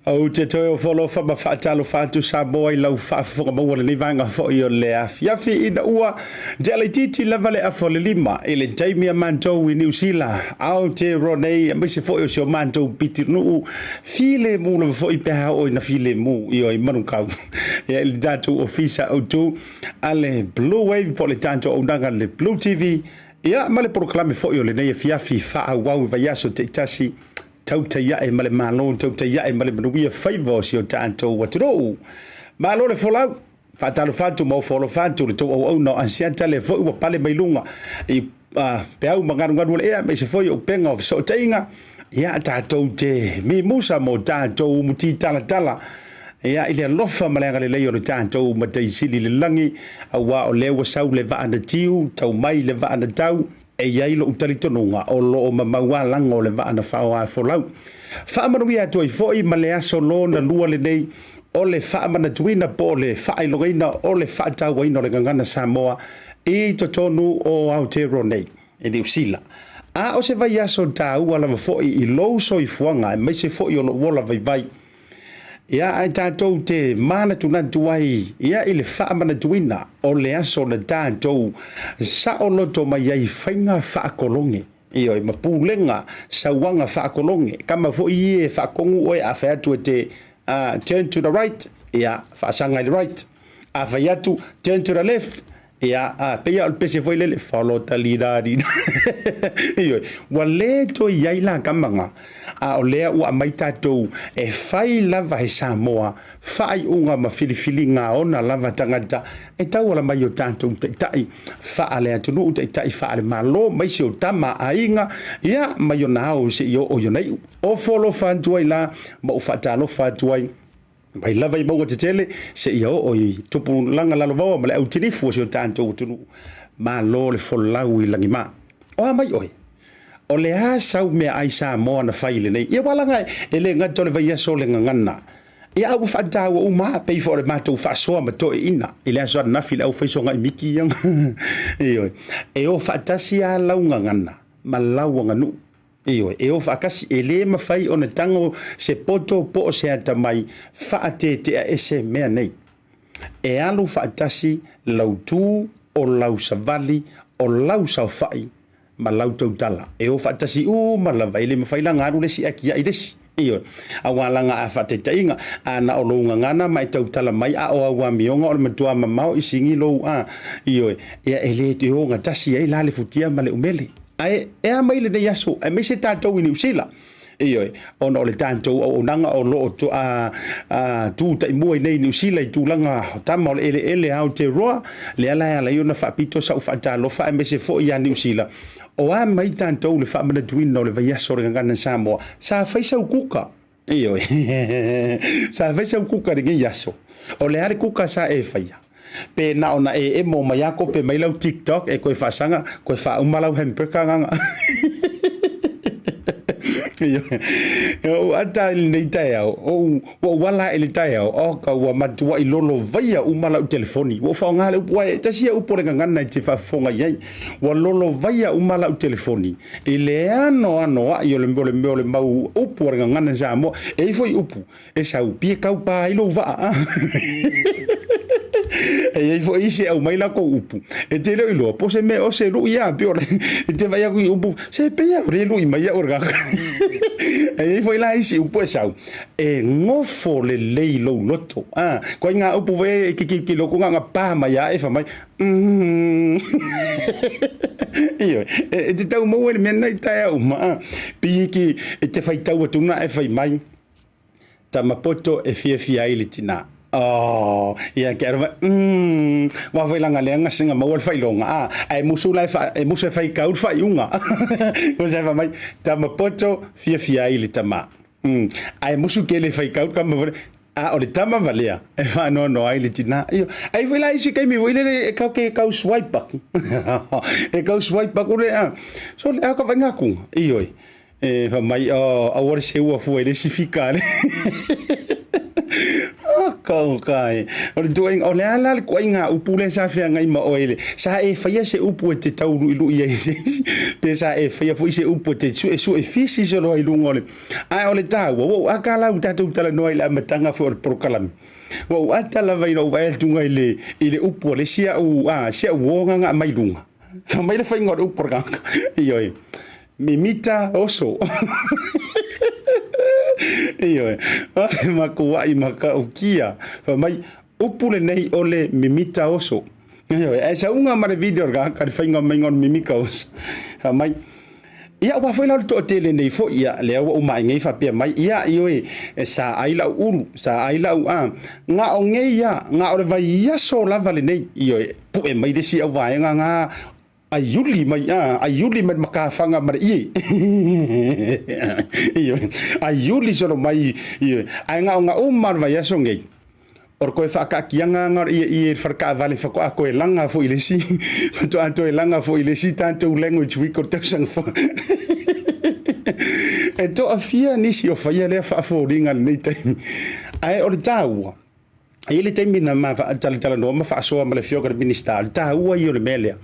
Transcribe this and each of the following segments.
O te toi o wholofa ma whaatalo whaatu Samoa I lau whaafonga maua le livanga fo I o le afiafi ina ua Dele titi lava le afo le lima I le taimia mantou I New Zealand Au te ronei a se fo I o sio mantou piti nuu File mu la fo I peha o ina file mu I o I manukau Ia ili datu ofisa o tu Ale Bluwave po le tanto o nanga le BluTV Ia ma le proklame fo I o le nei afiafi wha wau vaiaso te Tasi Tautai e male malo tautai e male manuia faivo si o tanto watiro malo le folau fatalo fatu mo folo fatu le to o no Asiata le fo pale mai lunga I peau mangaru le me se foi o penga of so tainga ya tatou te mi musa mo tatou muti tala ya ile lofa malanga le le o tatou matai sili le langi awa o le wasau le va ana tiu tau mai le va ana tau e iai lo utalitonunga o lo o mamaua lango le vaa na whaoa folau. Whaamanuia toi foi ma le aso lo na lua le nei o le whaamana tuina po le whaailogaina o le whaatauaina o le gangana Samoa I totonu o Aotearoa nei e New Zealand. A o se vai aso tau ala foi I lou soifuanga e mai se foi o lo wola vai. Ia ai tātou te mana tunatu ai ia I le whaamana tuina o le aso na tātou sa o loto mai ai whainga whaakolonge Io I mapulenga sa wanga whaakolonge kama fo I e whaakongu oe a whaatu e te turn to the right ia whaasanga I the right a whaiatu turn to the left ia peia o pese foi lele follow the leader Io wa le to iai la kamanga a o lea ua mai tātou e whai lava he Samoa whai unga ma filifili ngā ona lava tangata e tau ala mai o tātou te tai wha lea tunu te tai wha ale malo mai se o tama a inga ia mai o nao se I o nei o folo whantuai la ma o whatalo whantuai mai lava I maua te tele se I o I tupu langa lalo vaua ma le au tinifu se o tātou tunu ma lo le folau I langi ma o mai oi O le a sau mea ai Samoa na whaile nei. Ia walanga e le ngata le vai aso le ngangana. Ia au whaatawa o maa pei fo le mātou whaasoa ma toe ina. I le aso nafi le au whaiso ngai miki yang. E o whaatasi a lau ngangana. Ma lau nganu. E o whaakasi e le mawhai o na tango se poto po o se ata mai whaate te a ese mea nei. E alu whaatasi lau tū o lau savali o lau sau whai. Ma lau tautala e o fatasi ma la vai le mawhaila ngaru le si akia I lesi Io awalanga a whatetainga ana o lounga ngana mai tautala mai a o awa mionga o le matua mamau I singi lou Io ia e le te o ngatasi e la le futia ma le umele e a mai le nei aso e me se tātou I New Zealand Iyo ono le tanto o nanga o lo to tu tai mo nei New Zealand tu langa tama ele au te roa le ala ala yo na fa pito sa fa ta lo fa me se fo ya New Zealand o a mai tanto le fa mana twin no le vai so ngana na Samoa sa fa sa kuka iyo sa fa sa kuka de yaso o le ari kuka sa e fa ya pe na ona e mo mai ko pe mai lau TikTok e ko fa sanga ko fa umalau hempeka nga o ata nei tai o wala ele tai o ka wa matua I lolo vaia umala u telefoni wo fa ngale u tasia u por ngana te fa fonga yai wa lolo vaia umala u telefoni ele ano yo le mau u por ngana Samoa e foi upu e sa u pie kau pa ilo va e foi isi au mai la ko upu e te lo ilo po se me o se lu ia pior e te vai ku upu se pe ya re lu mai orga e foi la isi upu sau e ngofo le leilo loto ko nga upu ve ki lo ku nga pa mai ya e fa mai iyo e te tau mo le mena tai au ma pi ki e te fai tau tu na e fai mai tamapoto e fia ile tina ia quero wa vai langa lenga singa mau fai longa ai musu lai fa e musu fai kau fai unga ko se fa mai tamapoto fia ile tama ai musu ke le fai kau kama o le tama valea e fa no ai le tina io ai vai lai si kai mi vai le kau swipe back e kau swipe back ore so le ka vanga ku io e fa mai a ora se ua fu ele si ficare kai o doing o le ala ko inga upule sa fia ngai ma oile sa e fa se upu te tau lu ia pe sa e fa fo se upu te su e fisi so lo ilu ngole ai o le tau wo akala u tatu tala no ile matanga for prokalam wo atala vai no vai tunga ile upu le sia sia wonga nga mai lunga fa mai le fa ngor upu proka io mimita oso iyo makua I maka ukia fa mai upule nei ole mimita oso iyo esa unga mare video ga ka fainga mengon mimika os fa mai ia wa foi la to tele nei fo ia le o mai ngai fa pe mai ia iyo sa aila ulu sa aila nga o ngai ia nga o vai ia so la vale nei iyo pu e mai de si o vai nga ayuli mai makafanga mari iyo ayuli solo mai iyo ai nga umar vai asonge or ko fa ka kianga ngar i farka vale fa ko langa fo ilesi to anto langa fo ilesi tanto language we ko tsang fo e to afia ni si o fa ia le fa fo ringa nei time ai or tawa ele time na ma tala no ma fa so ma le fioga minister tawa io le mele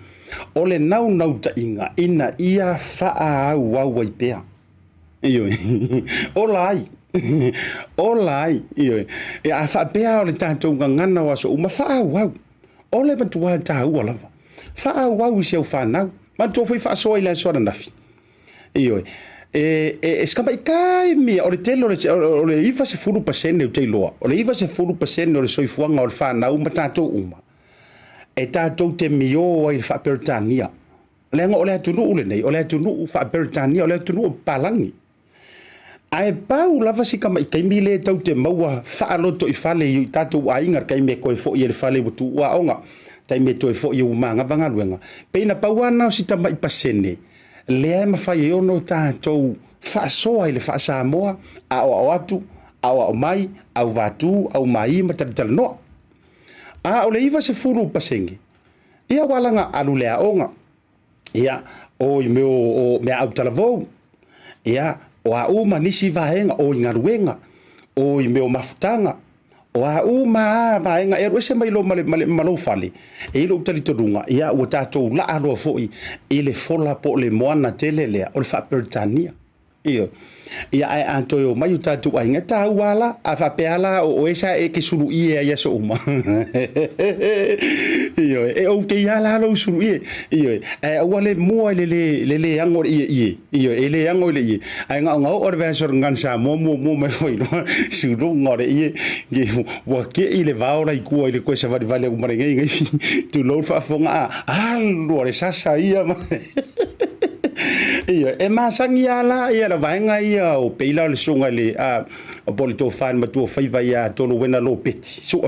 ole nau ta inga ina ia faa au pea iyo olai iyo e a fa pea ole tanto ngana waso uma faa au ole matua ta au lava faa au se fa nau ma to foi fa so ile so na fi iyo skapa kai mi ole telo ole ifa se fulu pasene te loa ole ifa se fulu pasene ole soi fuanga ole fa nau matato uma e tātou te mio ai fa Britania lenga ole tunu ule nei ole tunu fa Britania ole tunu palangi ai pau lava sika mai kai mile tau te maua fa loto I fale I tātou ainga kai me ko fo I le fale butu wa onga tai me to fo I manga vanga luenga peina pauana si ta mai pasene le ma fa yo no tātou fa so ai le fa Samoa o atu o mai au vatu au mai matatal no ole iwa se furu pasenge ia walanga alule aonga ia o me au talavou ia o uma nisi vaenga o ngaruenga o me mafutanga o uma vaenga e rese mai lo malo fale e lo tali todunga ia o tato la alo foi ele fola po le moana telele o fa Britania ia ai antoyo mai tatu ai ngata wala afa peala o esa e ke suru ia ya so uma iyo o ke ya la lo suru iyo wale mo le angor iyo ele angor le ai nga o adventure ngan sa mo mai foi suru ngore ge wa ke ile vaora ku ile ko sa vale o mare ngai tu lo fa fonga lo re sa ia Ia e masangi ala ia la vaenga ia o peila le sunga le o poli to fan ma tu faiva ia tolo wena lo peti so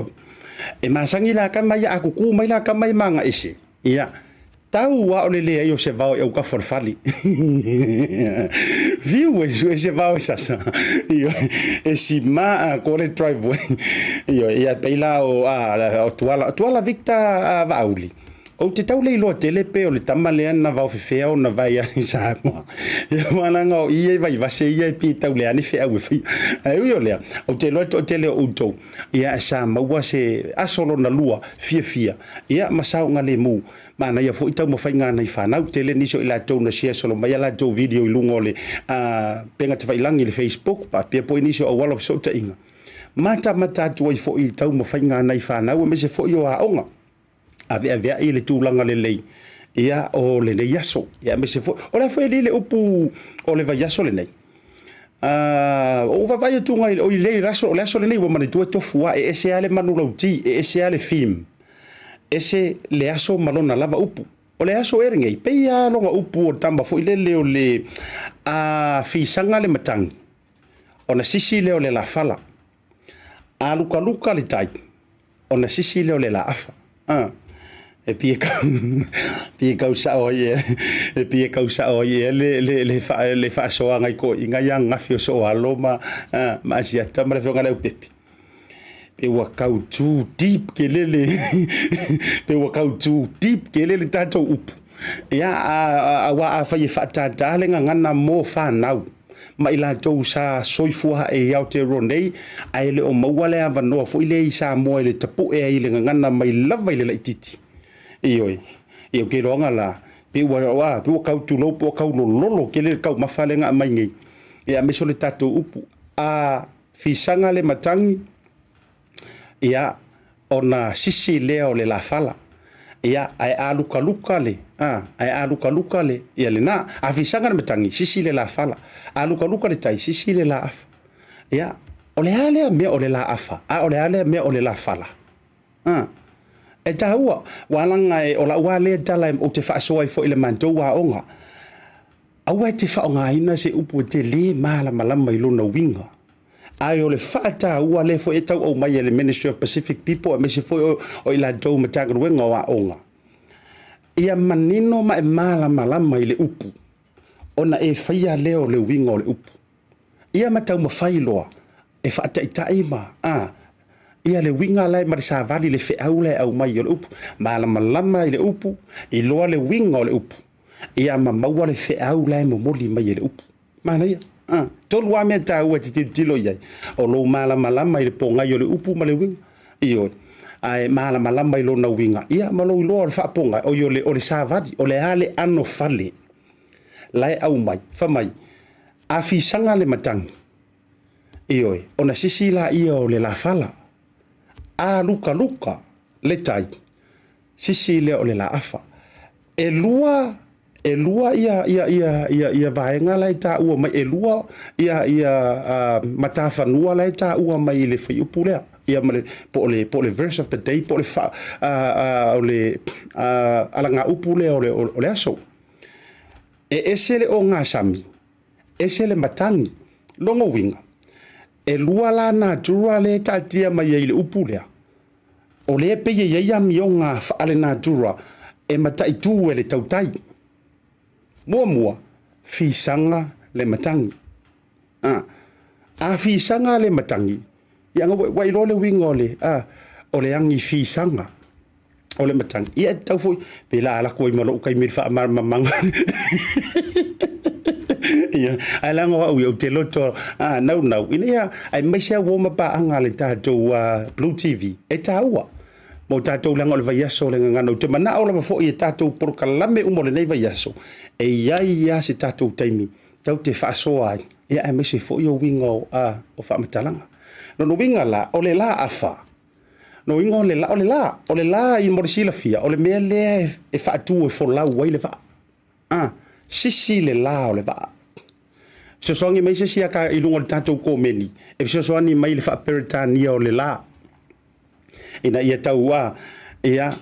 e masangi la ka mai aku ku mai la ka mai manga ese ia tau wa o le le yo se va o ka forfali viu e se va esa ia e si ma ko le driveway ia peila o tuala Victor Vauli o te tau leilo tele pe o le tamale ana va fefea o na vai a Samoa ia mananga o ia vai vase ia pi tau le ani fe au fe ai o le o te lo to tele o to ia Samoa se asolo na lua fia ia masau nga le mu mana ia fo itau mo fainga nei fana o tele niso ila to na share solo mai ala to video i lungo le penga te failangi le Facebook pa pe po iniso o wall of sota inga mata tu i fo itau mo fainga nei fana o me se fo yo a onga ave i le tūlanga le lei ia o le nei yaso ia me se fo o le foi le upu o le vai yaso le nei o va vai tunga o le raso le aso le nei o mane tu tofua e ese ale manu lauti e ese ale film ese le aso malona lava upu o le aso erengei pe ia longa upu o tamba foi le o le fisanga le matangi ona sisi le o le la fala a luka le tai ona sisi le o le la afa e pie kau sa o ye e pie kau sa o ye le fa so nga ko inga yang ngafio so aloma ma Asiata mare fonga le pepe pe wa kau too deep kelele pe wa kau too deep kelele tato up ya wa fa ye fa ta le ngana mo fa nau ma ila to sa soifua e yau te ronei ai le o mawale ava no fo ile sa mo le tapu e ile ngana mai lava ile le titi io ke ronga la pe wa kau tu lo po kau lolo ke le kau mafale nga mai ngi ia me sole tato upu a fisanga le matangi ia ona sisi leo le la fala ia ai aluka le ai aluka le ia le na a fisanga le matangi sisi le la fala aluka le tai sisi le la afa ia ole ale me ole la afa ole ale me ole la fala e taua walanga e ola wale tala o te faasoa i fo ile mantou wa onga aua te faonga ina se upu te le malama i lona winga ai ole fata ua le fo e tau o mai le Ministry of Pacific People me se fo o ila tau matanga wenga wa onga ia manino ma e malama i le upu ona e faia leo le winga o le upu ia matau mawhailoa e fata itai ma ia le winga lai ma sa vali le feau le au mai o le upu malama i le upu i loa le winga o le upu ia maua le feau lai mo moli mai le upu mana ia tolu wa me ta ua tilo ia o lo malama i le ponga i le upu ma le winga io ai malama i lo na winga ia ma lo le fa ponga o yo le o le sa vali o le ale ano fale lai au mai fa mai a fisanga le matang io ona sisi la io le la fala a luka le tai sisi le o le la afa e lua ia vaenga lai ta ua mai e lua ia matafa nua lai ta ua mai le fai upulea ia male po le verse of the day po le fa o le alanga upule o le aso e ese le o ngā sami ese le matangi longo winga e lua la na dura le tatia mai le upulea o le pe ye ya mionga fa ale na dura e mata itu le tautai mua fisanga le matangi a fisanga le matangi ya wa ilo le winga o le angi fisanga o le matangi ia tau foi pe la ala ko i malo kai mir fa mamanga ia ala ngo o te loto no ina ai mai se wo ma pa anga le tato BluTV e taua mo tato langa o le vaiaso le ngano te mana o le fo i tato por kalame o mo le nei vaiaso e ia se tato taimi tau te fa so ai ia ai mai se fo i o wingo o fa matalanga no winga la o le la afa no ingo le la i morisila fia o le mele e fa tu e fo la wai le va sisi le la o le va so songi mai se sia ka i lungo le tato ko meni e so so ani mai le fa peritania o le la ina ia tau ia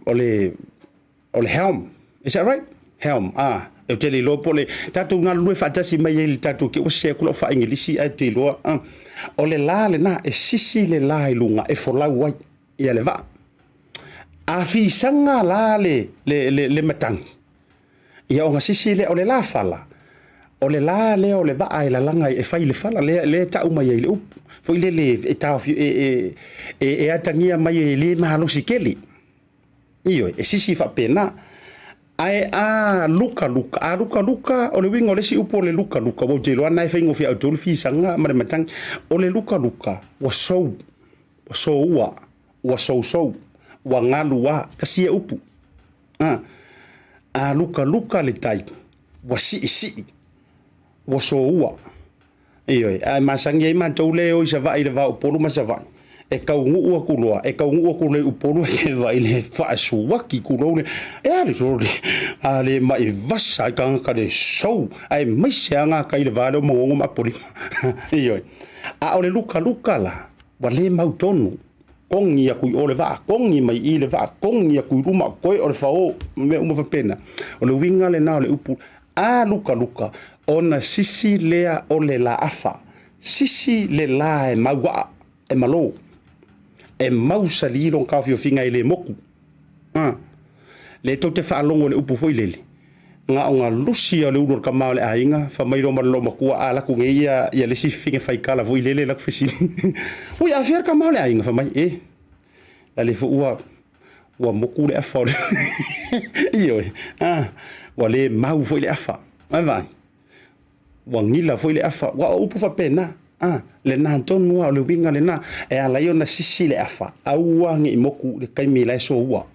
o le helm is that right helm e te le lo pole tatu na lue fatasi mai ele tatu ke o se kulo fa ingilisi ai te lo o le la le na e sisi le la ilunga e folau wai ia le va a fi sanga la le matangi ia o nga sisi le o le la fala o le la le o le va ai la langa e fai le fala le ta uma ia le up foi le e ta e atangia mai le mahalo sikeli io e sisi fa pena ai luka o le wingo le si upo le luka wo te loa nai faingo fi au fi sanga ma le matang o le luka wa so wa ngalu wa kasi e upu luka le tai wa si wa so ua io ai masangi man to le o sa vai le va polu ma sa vai e kaungu ua kuloa e kaungu ua kule upolu e vai le whaasuwaki kulone e ale sori ale mai vasa ka le sou ai maise anga kai le vale o mongo ma poli ioi a ole luka la wa le mautonu kongi aku ole va kongi mai i le va kongi aku ruma koe ole fao me uma pena ole winga le na ole upu a luka ona sisi lea ole la afa sisi le la e maua e malo e mausa li long ka finga ile moku le to te fa longo le upu foi lele nga lusi le unor ka male ainga fa mai lo malo makua ala ku ngia ya le si finga fai kala foi lele la fisi ui a fier ka male ainga fa mai la le fu wa moku le afa io wa le mau foi le afa vai wa ngila foi le afa wa upu fa pena le na tonu o le winga le na e ala yo na sisi le afa au wangi moku le kai mi lai so wa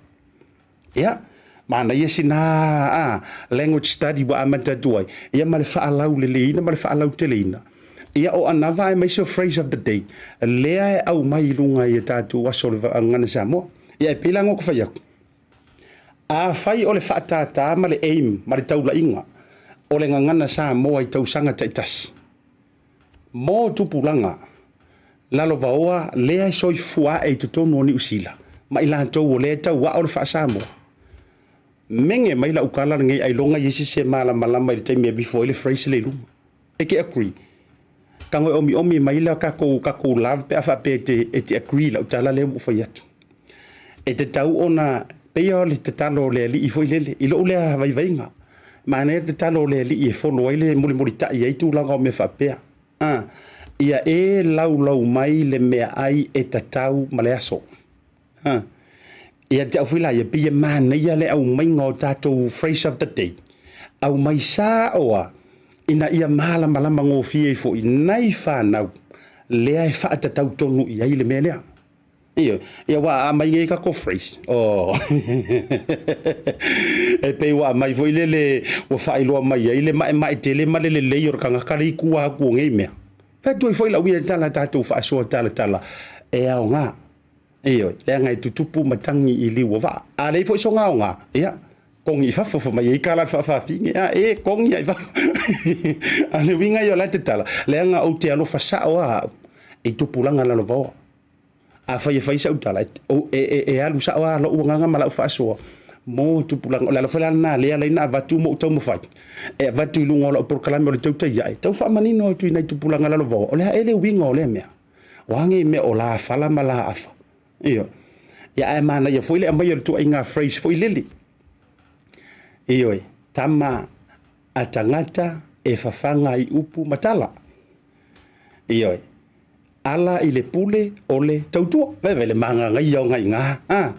ya mana yesi na language study wa amata tuai ya male fa ala le leina male fa ala te leina ya o anava e mai so phrase of the day le ai au mai lunga ye tatu wa so ngana Samoa ya pilango ko fa ya a fai o le fa tata male aim male taula inga o le ngana Samoa i tau sanga taitasi mo tupulanga lalo vaoa lea soi fua e tutono ni usila ma ila to le ta wa o fa Samoa menge mai la ukala ngai ai longa yesi se mala malama i te me before le phrase le lu e ke agree kango omi mai la ka ko love pe afa pe te agree la utala le mo fa yatu e te tau ona pe yo le te talo le li i foi le i lo le vai vainga ma ne te talo le li i fo lo ile muli ta i tu la me fa pe ia e lau mai le mea ai e tatau ma le aso ia te awhila ia pia mana ia le au mai ngō tātou phrase of the day au mai sā oa ina ia mahala malama ngō fia i fo i nai whānau lea e wha tatau tonu ia i le mea lea ia wa a mai ngai ka ko phrase e pe wa mai foi le wa failoa mai ai le mai tele ma le yor kanga kali kuwa ku ngai me pe tu foi la wi tala tatu fa so tala e a nga le ngai tutupu matangi i li wa a le foi so nga ia kongi fa mai kala fa fingi e kongi ai fa a le winga yo la tala le nga o te alo fa sa wa e tupulanga la lo a fai sa utala e alu sa wa lo nga mala fa so mo tupulang la fa na le ala ina vatu mo tau mo fai e vatu lungo lo por kala mo tau tai ai tau fa manino tu ina tupulang la lo vo o le ele winga o le me wangi me o la fala mala afa io ya e mana ya foi le mai tu inga phrase foi lili io tama atangata e fafanga i upu matala io ala i le pule o le tautua veve le manga ngai au ngai nga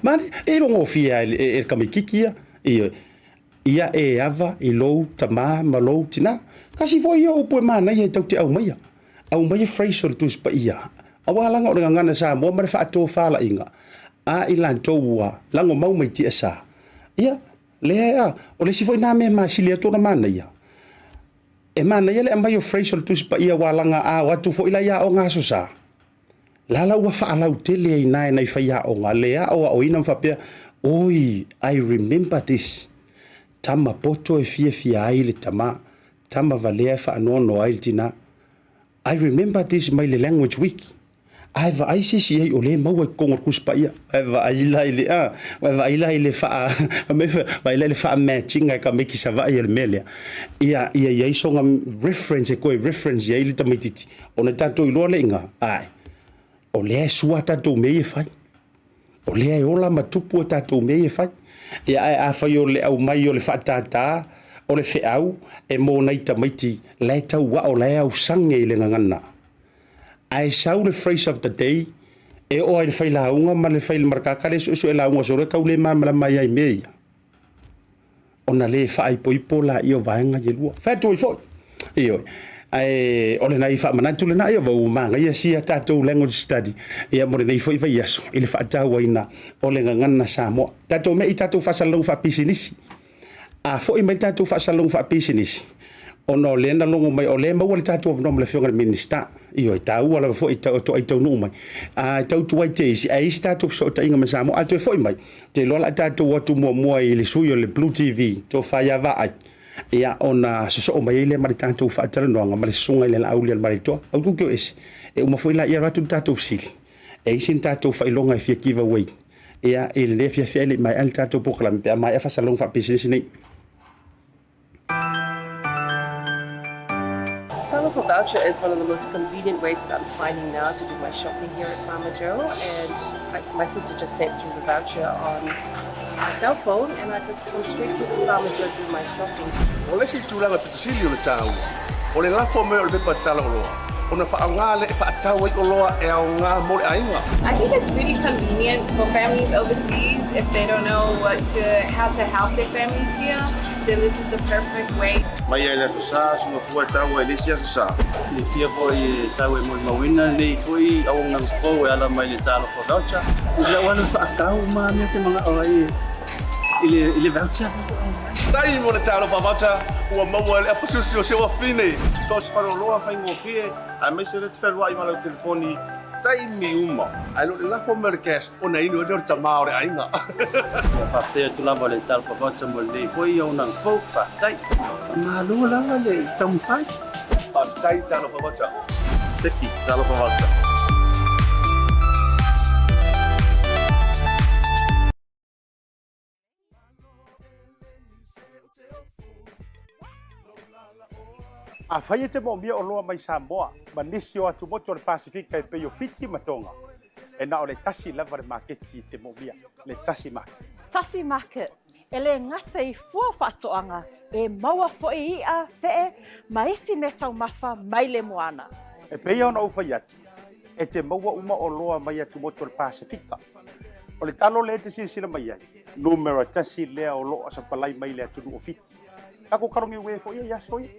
mane e rongo fia e kamikikia ia e ava i lou tama malou tina kasi foi o pu mana ia tauti au mai phrase on tus pa ia awalanga o ngana sa mo mare fa to fala inga a ilan to wa lango mau mai ti asa ia le o le si foi na me ma silia to na mana ia e mana ia le mai phrase on tus pa ia walanga a watu fo ila ia o nga so sa lala ua whaalau tele ai nai whaia o ngā lea o ina mwhapea oi I remember this tama poto e fia ai le tama valea whaanono ai le tina I remember this mai le language week ai va ai si ai o le mau ko ngor kuspa ia ai va ai la ile va ai la ile fa me va ile le fa matching ai ka me ki sa va ia melia ia so nga reference ko reference ia ile tamititi ona tato ilo le nga ai o le sua tato me e fai o le ai ola matupu tato me e fai ia ai a fa yo le au mai yo le fa tata o le fe au e mo nei tamiti le tau wa o le au sange ile ngana ai sau le phrase of the day e o ai fai la unga ma le fai le marka ka le so e la unga so re ka le ma la mai ai me ona le fai poi pola io vaenga je lua fa tu fo io ai ole nai fa mana tu le na io va uma ia sia tato language study ia mo nei foi vai aso ile fa ta waina ole ngana Samoa tato me i tato fa salong fa business a foi mai tato fa salong fa business ono le na longo mai ole ma wala tato no le fionga minister io tau wala fo i tau to i tau no mai a tau tu ai te si ai tato so ta inga masamo a to foi mai te lo la tato watu mo i le suyo le BluTV to fa ya va ai ia ona so mai le mari tato fa tala no nga mari sunga le Laaulialemalietoa au tu ke es e uma foi la ia ratu tato fsil e sin tato fa ilonga fi giveaway ia ele le fi le mai al tato proclam pe mai fa salong fa business nei For voucher is one of the most convenient ways that I'm finding now to do my shopping here at Farmer Joe, and my sister just sent through the voucher on my cell phone, and I just come straight to Farmer Joe to do my shopping. Ole si tulanga pitusili ole tau. Ole la fo me ole pa tala olo. Ona fa ngale fa tau o loa e o nga mo ainga. I think it's really convenient for families overseas if they don't know how to help their families here. Then this is the perfect way. Mai ele sa so fu tau ele sia sa. Ni fia foi sa we mo mawina ni foi au nang fo ala mai le talo for voucher. Ila wana fa tau ma me te mga oi. Ile voucher. Dai mo le talo pa voucher o mo ele a posicio se o fine. So se para loa fa ngo fie. A me se le fer wai ma le telefoni. Dai mi uma. Ai lo la fo merkes ona ino do tama ore ainga. Pa te tu la vole tal for voucher mo le foi au nang fo pa dai. Ma lu la le tsam pai. Pa dai talo pa voucher. Teki talo pa voucher. a fai te mo mia o loa mai Samoa ma nisi o atu moto le Pasifika e peo fiti matonga e na o le Tasi Market te mo mia le Tasi Market. Tasi Market e le ngata i fua whatoanga e maua fo i ia fee ma isi me tau mafa mai le moana. E peo na ufai atu e te maua uma o loa mai atu moto le Pasifika o le talo le te sila mai ai numero tasi lea o loa sa palai mai le atu o fiti kako karongi ue fo ia yaso ia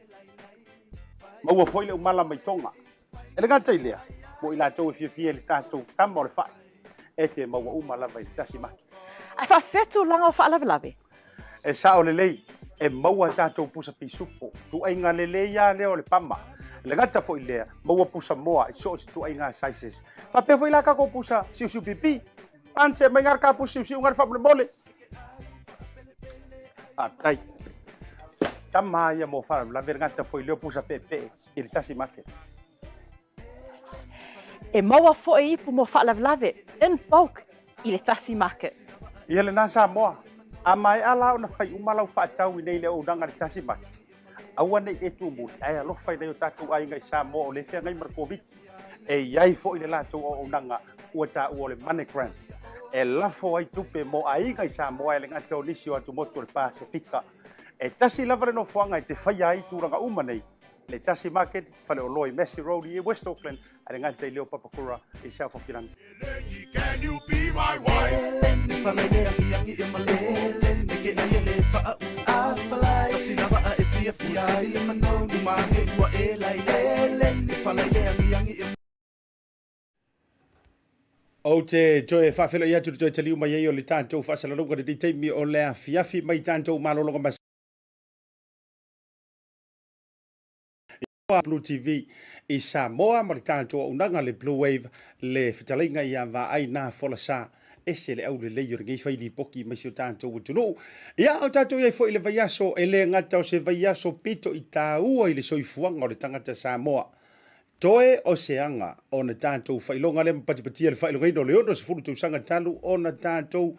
maua foi le umala mai tonga e le ngata ilea mo ila tau fia le tatou tama o le fai e te maua umala mai Tasi Market Ai wha fetu langa o wha lawe e sa o le lei e maua tatou pusa pisupo tu ainga le lei ya leo le pama le ngata foi lea maua pusa moa i so si tu ainga sizes fa pe foi la kako pusa siu pipi anse mai ngar ka pusa siu ngar fa mole tai tama ia mo fa la vergata foi leo pusa pepe i le Tasi Market e maua fo i pu mo wha lawe in bulk i le Tasi Market. ia le na Samoa a mai ala ona fai umalau fa tau i nei le o danga le Tasi Market aua nei e tu muli ai alo fai nei o tatu ai ngai Samoa o le fea ngai markoviti e iai fo i le lato o danga ua ta ua le MoneyGram e lafo ai tupe mo ai ngai Samoa e le ngata o nisi o atu moto le Pasifika e tasi lava le no fuanga e te whai ai tūranga uma nei le Tasi Market fale o loi Messi Road i West Auckland a le ngata i leo Papakura i South Auckland. Can you be my wife? O te joe whawhelo i atu te joe te liu mai o le tātou whasalalunga di teimi o le afiafi mai tātou malolonga mas BluTV i Samoa ma le tātou unanga le Bluwave le whitalinga i awa ai nā Folasa ese le au le leio ringi whai li poki mai si o tātou utunu. Ia o tātou iai fo i le vaiaso e le ngata o se vaiaso pito i tāua i le soifuanga o le tangata Samoa. Toe o seanga o na tātou whailonga le mpatipatia le whailonga ino leono se furu tau sanga talu o na tātou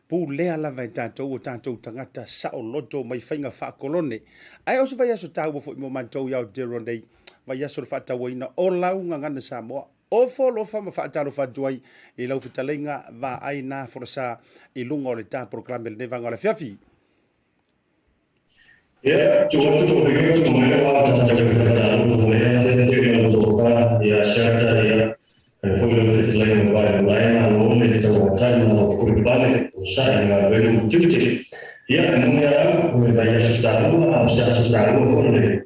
pu lea lava e tātou o tātou tangata sa o loto mai whainga whaakolone. Ai o se vai aso tāua fo imo mantou iau te rondei vai aso le whaataua ina o launga ngana Samoa. O wholofa ma whaataro whaatuai i lau whitalenga va aina Folasa i lunga o le tā proklame le nevanga o le whiawhi. Ya, cuma kemarin waktu kita kemudian saya juga mencoba ya Asiata ya follow fit lain lalu ini jawatan lalu kurban usaha yang belum cuci ya kemudian sudah ya mengenai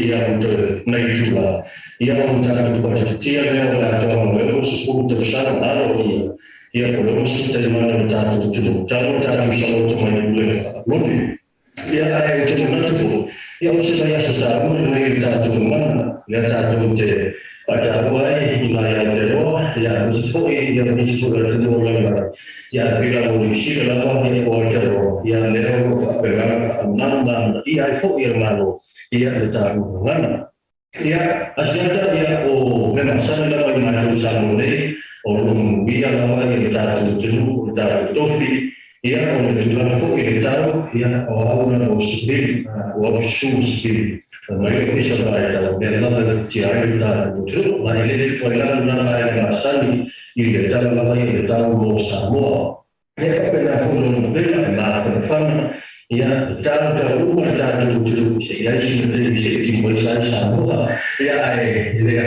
yang naik juga yang mencapai kecil yang orang baru 10 besar baru ya kalau sudah mana jatuh kalau jatuh selalu cuma boleh ya ada cuma jatuh ya saya sudah mulai jatuh mana ya jatuh je pada mulai wilayah Jawa ya sesuai yang disebut dengan ya bila mengisi dalam ya Jawa ya lewat pegangan iya itu yang malu iya jatuh mana ya Asiata ya memang saya lagi maju sama mulai orang biar lama yang jatuh tofi ya orang jualan food yang jatuh ya orang sendiri orang sendiri mereka bisa berada dalam ciara jatuh lah ini juga nama yang asal ini jatuh lama yang jatuh Samoa ya pernah forum bela maaf fana ya jatuh ya ini bisa dimulai Samoa ya ini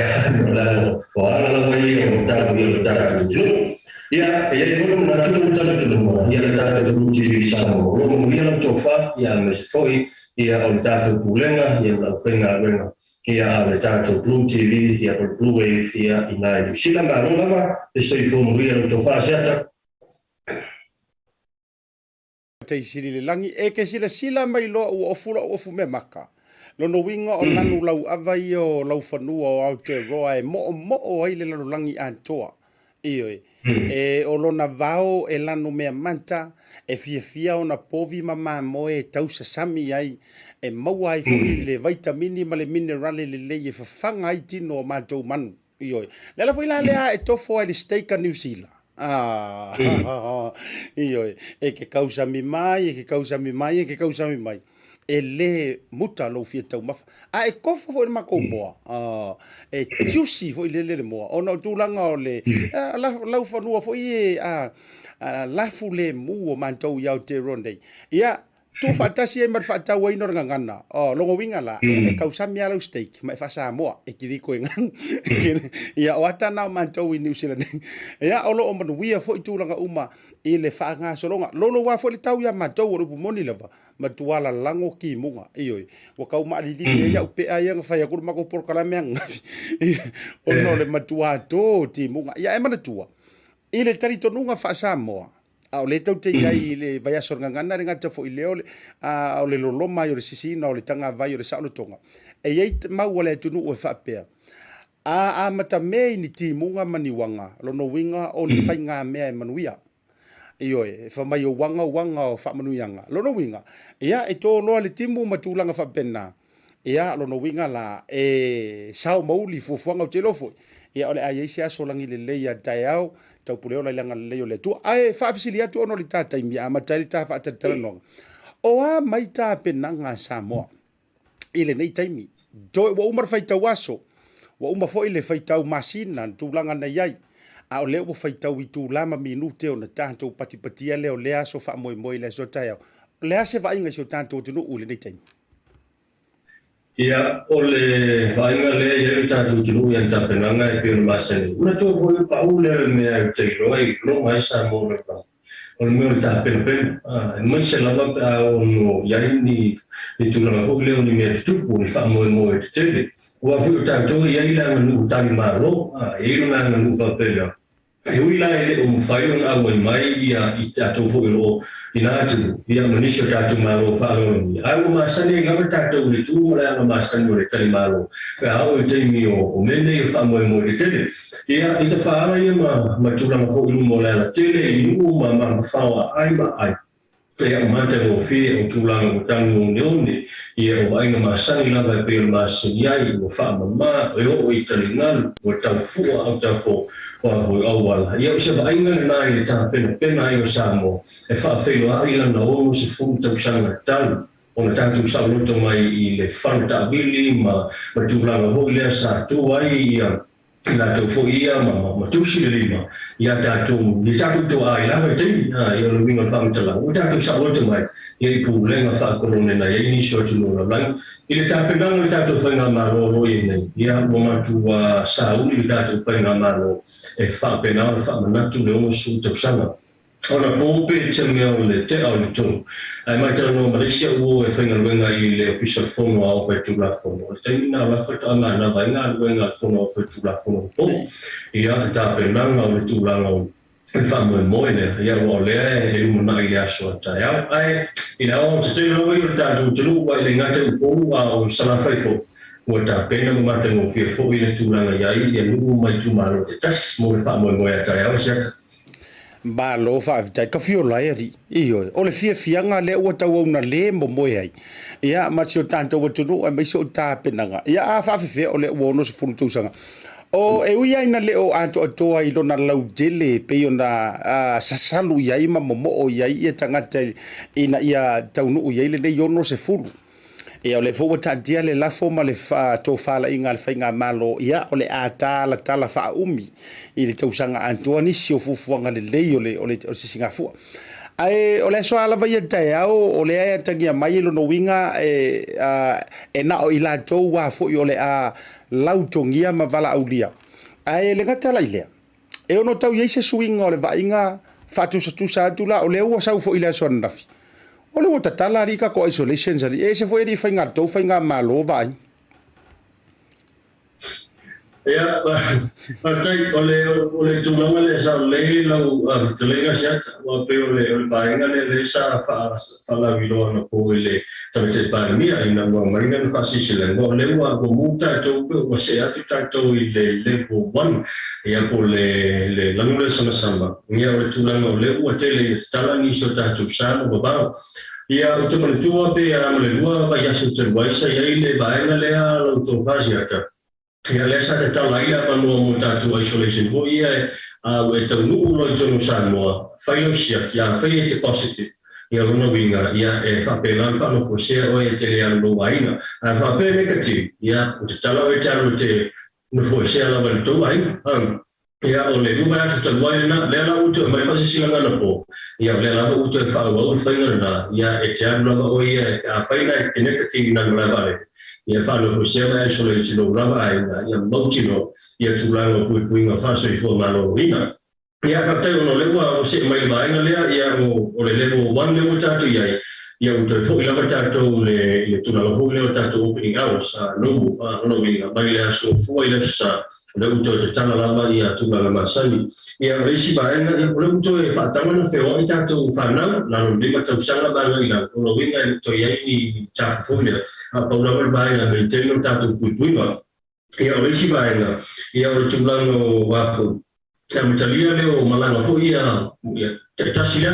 lalu orang lagi yang jatuh ya itu natural jatuh ya jatuh BluTV Samoa orang coba ya mesfoi ya jatuh bulenga ya lalu ya jatuh BluTV ya Bluwave ya inai silang baru apa itu formulir coba Asiata Te siri le langi e ke sila mai lo o fu me maka. Lono winga o lanu lau avai o lau whanua o Aotearoa e mo o ai le lanu langi antoa. Ioi. E o lona vao e lanu mea manta e fia o na povi mama mo e tausa sami ai e maua ai fui le vitamini ma le minerale le e whawhanga ai tino o mātou manu. Ioi. Lela fui la lea e tofo ai le steika New Zealand. Ioi, e ke kausa mi mai, e le muta lo fia tau mafa. E kofo fo ma ko moa. E juicy fo le moa. Ona tulanga o le lau fanua fo i lafu le mu o mantou iau te ronde. Ia tu fatasi e mar fata wa ino ngana. Longo winga la e kausa mi ala steak, ma fa Samoa e kidiko ngang. Ia o ata na mantou i New Zealand. Ia olo o manu wia fo itulanga uma i le fa nga solonga. Lolo wa fo le tau ia mantou o rupu moni lava. Matuala lango ki munga. Ioi. Wa kau ma lili ia upe a ia fa ia kur mako por kala meang. Ono le matua to ti munga. Ia e mana tua. I le tarito nunga fa Samoa. O le tau te iai le vai asor ngangana ringa te fo i leo o le loloma i o le sisina o le tanga vai o le saolo tonga. E iei mau le tunu o e whapea. A mata mei ni ti munga maniwanga. Lono winga o ni whainga mea e manuia. Ioi, e whamai o wanga o whamanuianga. Lono winga. Ia e tō loa le timu matulanga whapena. Ia lono winga la e sao mauli fufuanga o te lofo. Ia ole ai se aso langi le leia tai au tau puleo la langa le leo le tu ai fa fisili atu ono li tata mi ama tari ta fa tata no o a mai ta penanga Samoa ile nei taimi do wa umar fai tawaso wa umar fo ile fai tau masina tu langa na yai a ole o fai tau i tu lama minute ona tanto pati le o le aso fa moi le so tai le ase va inga so tanto tu no ule nei taimi. Ya, oleh vainga le ya tatu julu yang tapenanga e pio masani. Una to foi paule me a tiro ai no mai Samoa pa. O meu tapen no se lava no ya ni tula fo le ni me tupu ni fa mo tele. Wa fu tatu ya ila no tani malo, e no no fa pena. E ila ele o faio na mai ya tatu fo lo inatu ya manisha tatu malo fa lo ni. Ai masani ngam tatu le tu mala no masani le tali malo. Ka au te mi o mene fa mo tele. Ya ita fa ara ya ma tula fo lo mo la tele i ma fa ai. ia mata mo fi o tulang o tangu neone ia o ainga masani lava pe masani ai o fa mama o italingal o tau fua au tau fo wa vo awala ia se ainga na i ta pena ai o Samoa e fa felo ai na o se fu tau sanga tau ona tatu sa loto mai i le fanta vili ma tulang ho le sa tu ai la to fo ia ma tu si lima ia tatu ni tatu to ai la te ia lo vinga fam tala o tatu sa lo mai ia pu le nga fa ko ne na ia ni so tu no la ile ta pe nang tatu fa nga ma lo nei ia mo ma tu sa u ni tatu fa nga ma lo e fa pe na fa ma tu le o su tu sa ona pope chemeo le te au le tu ai mai tala no Malaysia o e fa nga wenga i le official phone o fa tu la phone o te na la fa ta na na va nga wenga phone o fa tu la phone o ia ta pe na nga le tu la no e fa mo ne ia o le e mo na ia so ta ia ai ina o te no i ta tu lu wa le nga te o o sala fa fo o ta pe na ma te mo fi fo i le tu la nga ia lu mai tu ma te tas mo fa mo ia ta ia o sia ba lo fa ta ka fio la ia io o le fianga le o tau na le mo mo ai ia ma sio tanto o tu me so ta penanga ia fa fe o le o no se fu tu sanga o e uia ina le o ato to ai lo na lau dele pe ona sasalu ia ima mo o ia ia tangata ina ia tau no ia le yo no se fu e o le fo ta dia le la fo ma le fa to fa la inga le fainga malo ia o le ata la tala fa umi i le tausanga Antoni si o fufuanga le lei o le si Singapore ai o le so ala vai tai o le ai tangia mai lo no winga e na o ila to wa fo yo le a lautongia ma vala aulia ai le ngata la ile e ono tau ye se swinga o le vainga fa tu sa tu la o le o sa fo ila so ndafi o le wata tala rika ko isolation zari e se foi ri fainga to fainga malo vai ia tai ole tu lama le sa le lau te le sia wa pe ole vainga le sa fa la vilo na po le te pa mia ina mo marina fa si le ngo le wa go muta to o se atu to le level 1 ia po le lanu le sana samba ia ole tu lama le wa te le tala ni so ta tu sa mo ba ia o te mo tu pe a mo le lua ba ya so te wa sa ia le vainga le a lo to fa sia ta ia le sa te tala ia ma mo tatu isolation ho ia we te nu lo jono Samoa failo sia ia fai te positive ia no winga ia e fa pe lan fa no fo sia o e te ia no waina fa pe negative ia o te tala we talo te no fo sia la va to waina ia o le lupa asa te waina le la uto mai fa sia ngana po ia le la uto fa o faina na ia e te ano o ia a faina e negative na la vale ia fa no fosiela isolation no lava ai ia motino ia tulanga pui nga fa so i fo malo ina ia ka te no lewa o se mai mai na ia o le level 1 level tatu ia o te fo ila tatu le tulanga fo le tatu opening hours no ina mai le so fo ila sa le uto te tana lava ia tulanga masani ia resi baena ia le uto e fa tama no feo i tatu fa na no lima tau sanga ba ina no winga to ia ni tatu fo le pa una baena me teno tatu puipuiva ia resi baena ia o tulanga wafo mitalia leo malanga fo ia te tasi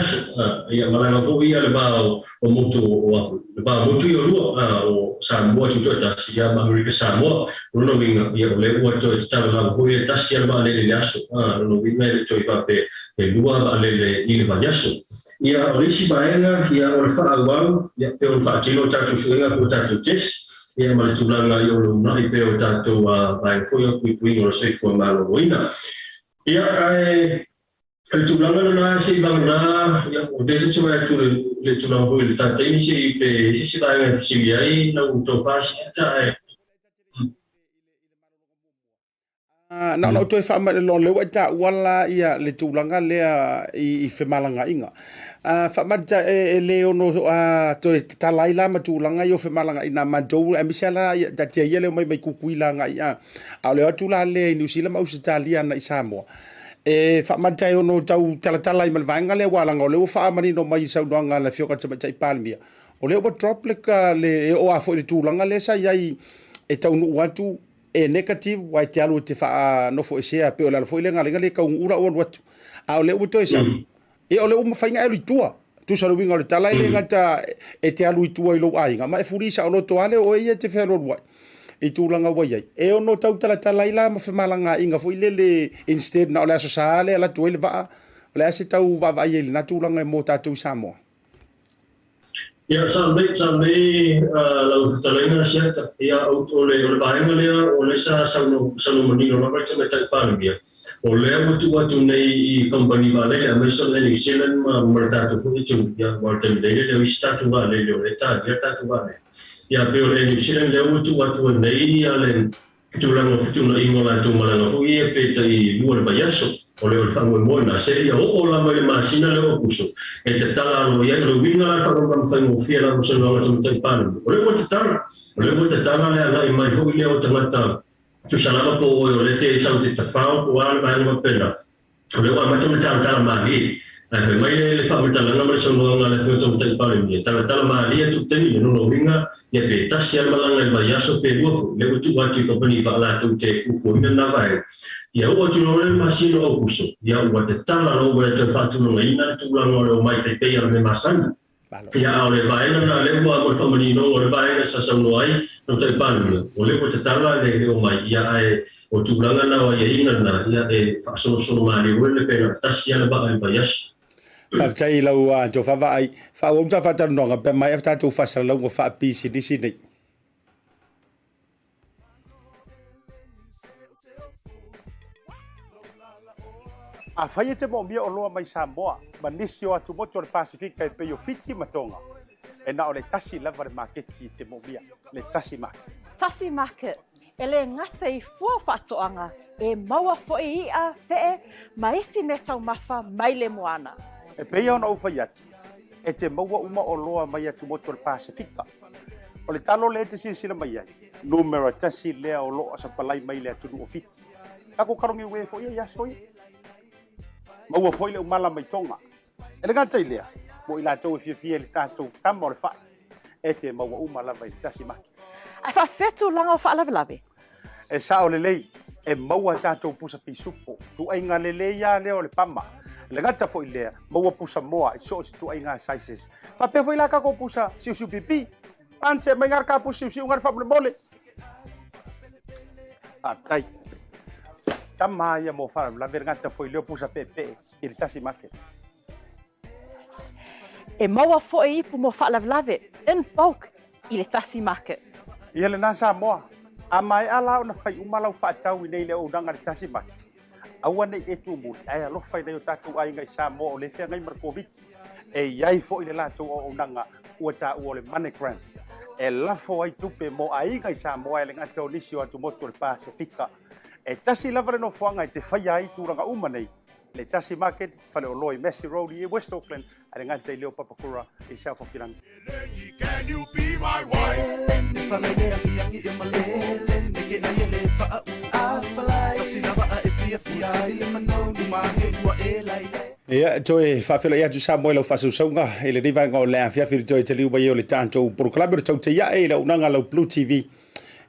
ia malanga fo ia le va o moto wafo le va moto yo o Samoa tu tasi ia America Samoa no winga ia le o to tala fo ia tasi ia ba le aso no winga le to va pe lua ba le il va yaso ia risi baena ia o fa agwang ia pe o fa tino tatu suenga po tatu test ia ma le tulanga yo no na pe o tatu ba fo ia pui o se fo malo boina ia el tulanga na se bangna ia o dese chua tu le tulanga fo le tatu ni se pe se ba ia fisiai na to fa ta na to fa ma lo le wata wala ia le tulanga le i fe malanga inga fa ma le ono to talai la ma tulanga yo fe malanga ina ma do e misala ta tia yele mai kukuila nga ia a le tula le New Zealand ma Australia na Samoa e fa ma tai ono tau tala i malvanga le wala ngo le fa mani no mai sa ndanga la fioka te tai palmia o le o droplet le o a fo le tulanga le sa ia e tau no watu e negative wa te alu te fa no fo sia pe o la fo le ngale ka ura o watu a o le uto esa e o le fainga e tua tu sa winga le tala le ngata e te alu tu ai lo ai nga ma e furisa o lo to ale o ia te fero wa e tu langa wa ia e ono tau tala ila ma fe malanga inga fo ile instead na o le so sale ala tu ile va le se tau va ile na tu langa mo ta tu Samoa ya sampai lau talaina siata ya ole vaenga lea ole sa menino na vai sama tai pale bia ole watu nei I company vale a meso le New Zealand ma mertato fu itu ya martin le statu vale le tatu vale ya pe ole New Zealand le watu nei ale tulanga futuna ingola tu malanga fu ia pe tai luar bayaso ole o fango mo na seria o la mai masina le o kuso e te tala lo ia lo vinga la fango kan fango fia la so no tu te pan ole mo te tala le ala I mai fu ia o tangata tu salama po o le te sa te tafao o ala mai no pena ole o ma tu tala mali ai fe mai le fango tala na so no la le tu te pan ni tala mali tu te ni no lo vinga ia pe tasia malanga le bayaso pe luo le tu wa tu company va la tu te fu na vai ia o tu no le masino o kuso ia o te tala no o te fatu no ina tu la no o mai te pe ia le masani ia o le vai na le mo family no o le vai sa sa no ai no te pan o le te tala le o mai ia ai o tu la na o ia ina na ia e fa so mai le pe na tasia le ba ai yas tai lau jo fa vai fa o ta fa ta no pe mai fa tu fa sa lau fa pisi di sini a fai te mo mia o loa mai Samoa ma nisi o atu moto le Pacifica e pe yo fiti matonga e na o le Tasi Market te mo mia le Tasi Market Tasi Market ele ngata I fua whatoanga e maua foi ia fe ma isi me tau mafa mai le moana e pe ona o fai atu e te maua uma o loa mai atu moto le Pacifica o le talo le te sila mai ai numero tasi lea o loa sa palai mai le atu o fiti ako karongi we foi ia soi maua foi le umala mai tonga ele ngata ilea mo ila tau fia le tatou tama o le fai e te maua umala mai Tasi Market ai fa fetu langa o fa lave e sa o le lei e maua tatou pusa pisupo tu ai nga le lei ya le o le pama le ngata foi lea maua pusa moa I so tu ai nga sizes fa pe foi la ka ko pusa siu pipi anse mai ngar ka pusa siu ngar fa mole tai tamaya mo fa la vergata foi le pusa pepe il Tasi Market e maua foi pu mo fa lave in bulk I le Tasi Market ia le na Samoa a mai ala ona fai umala fa tau nei le o danga le Tasi Market aua nei e tu mo ai alo fai nei o tatu ai ngai Samoa o le fia ngai markovit e iai foi le lato o danga ua ta o le money grant e lafo ai tupe mo ai ngai Samoa le ngata o nisi o atu moto le Pacifica e tasi lava no fuanga te fai ai turanga uma nei le Tasi Market fale o loi Messi Road I West Auckland ale ngata leo papakura I South Auckland Can you be my wife? ia toi fa fela ia tu Samoa lo fasu songa ele riva ngo le fia fil toi te liu bai o le tanto por club to te ia e lo nanga lo BluTV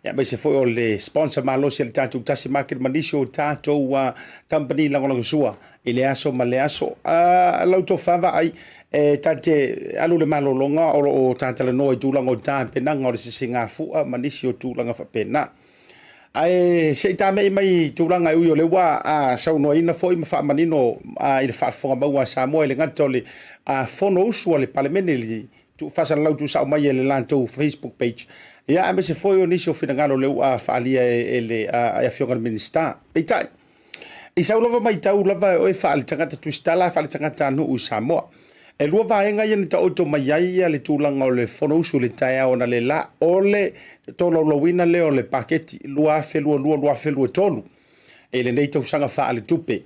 ia be se foi o le sponsor malo se le tanto Tasi Market manisho tato wa company la ngolo sua ele aso male aso lo to fava ai e tate alu le malo longa o tantala no tu lango ta pena ngol se singa fu manisho tu langa fa pena ai se tame mai tu langa u yo le wa sa no ina foi ma fa manino il fa fonga ba wa Samoa le ngato le fono usu le parliament le tu fa sa lau tu sa mai le lanto Facebook page ia ame se foi o niso finangalo le fa alia ele a fionga minister peitai I sa lova mai tau lava o fa al tangata tu stala fa al tangata no u Samoa e lua vaenga ia ni ta auto mai ai le tulanga o le fono usu le taia ona le la ole tolo lo wina le o le paketi lua felu tolu e le nei tau sanga fa ale tupe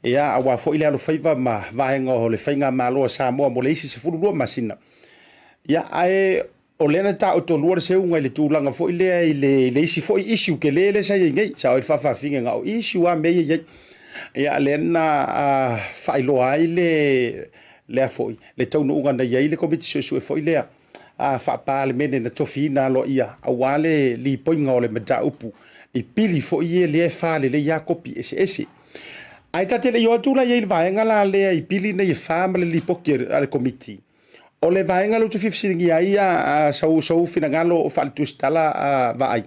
ia awa fo ile alo faiva ma vaenga o le fainga malo Samoa mo le isi se fulu lua masina ia ai o lena ta auto lua se unga le tulanga fo ile le isi fo issue ke le sa ngai sa o fa finga nga o issue a me ia lena fa ilo ai le foi le tau no ngana ia le komiti so foi le fa pa le mene na tofina lo ia awale li poinga o le mata upu I pili foi le fa le ia kopi ese ai tatele yo tula ye vaenga la le I pili na ye fama le lipoki ale committee o le vaenga lo tu fifsingi ia sau finangalo o faltustala vai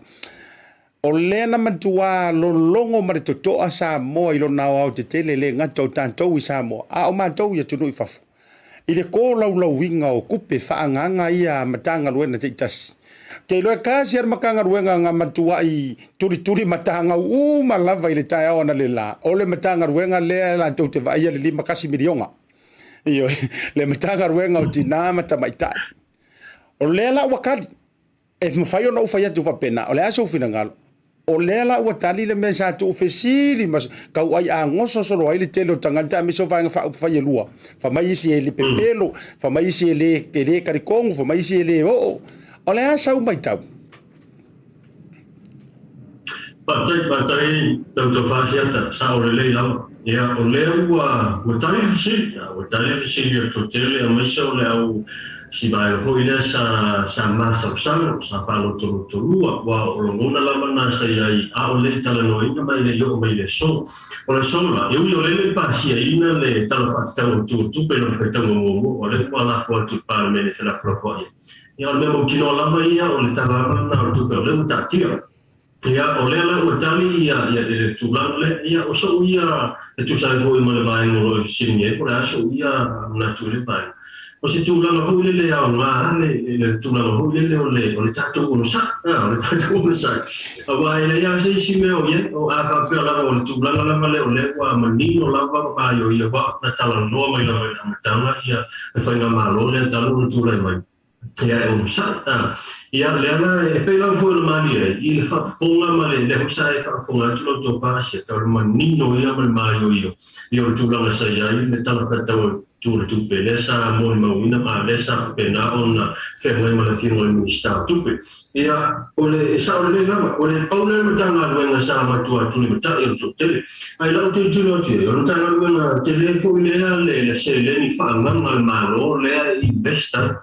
o le na matua lo longo ma to to Samoa I lo na o te tele le ngato tanto I Samoa o matou ia tunu I fafu I le ko lau winga o kupe faanganga ia matanga luena te tasi ke lo kasi ar makanga ruenga nga matua I turi matanga malava I le tai ona le la o le matanga ruenga le la to te vai le 5 milionga io le matanga ruenga o tina mata maita o le la wakali e mafai ona ufa ia tu fa pena o le aso finangalo o le la watali le mesa tu ofesili mas kau ai angoso solo ai le telo tangata mi so vanga fa ia lua fa mai si ele pepelo fa mai si ele karikong fa mai si ele o le asa mai tau Batai tau fasiata sa o le lau ia o le ua tali fisi ia to tele a mai so le au si vai fo ile sa masa sa falo to lua wa o lona lava na sa ai a o le tala no ina mai le yo mai le so o le so la yo le pasia ina le tala fatau tu pelo fetau mo o le la fo tu pa me le la fo ia le mo kino lava ia o le tala na tu pelo le tatia ia o le la o tali ia le tulang le ia o so ia e tu sai fo I mo le vai no sinie por aso ia na tu le vai o se tulang fo le au ma le tulang fo le o le tatu no sa o le tatu no sa a vai le ia se si me o ia o a fa pe la o le tulang la vale o le wa manino la va pa yo ia va na tala no mai la na tala ia e fa na malo le talo no tulang mai ia o sa ia le ana e pe la fo le mali I le fa fonga male le sa e fa fonga tu to fa sia ta ma nino ia mal mario io tu la sa ia le tala fa ta tu pe le sa mo ma una ma le sa pe na on fe mai ma le fino le ministero tu pe ia o le sa o le la o le paula ma ta na le sa ma tu le ta e tu tele ai la tu o ta na telefono le se le ni fa ma ma lo le investa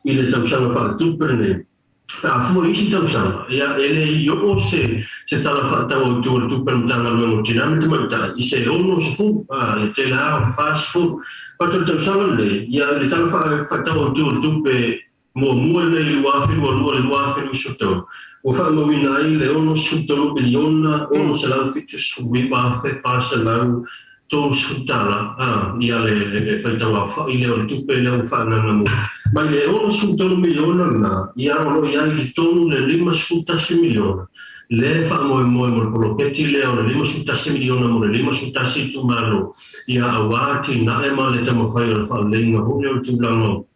I le tau sanga fa tu per ne a fu isi tau sanga ia ele io se tala fa tau tu per tanga lo tina ma ta I se ono fu te la fast food pa tau sanga le ia le tala fa tau tu pe mo le wa fi le wa fi sotto o fa mo vinai le ono sotto biliona ono se la fi su wi ba fa se la to sutala ia le faitau fa ile o tupe le fa na mo mai le ono sutalo miliona na ia ono ia I tonu le 5 miliona le fa mo por peti le o le 5 miliona mo le 5 tu malo ia awati na e ma le tamo fa le fa le na ho le tu lano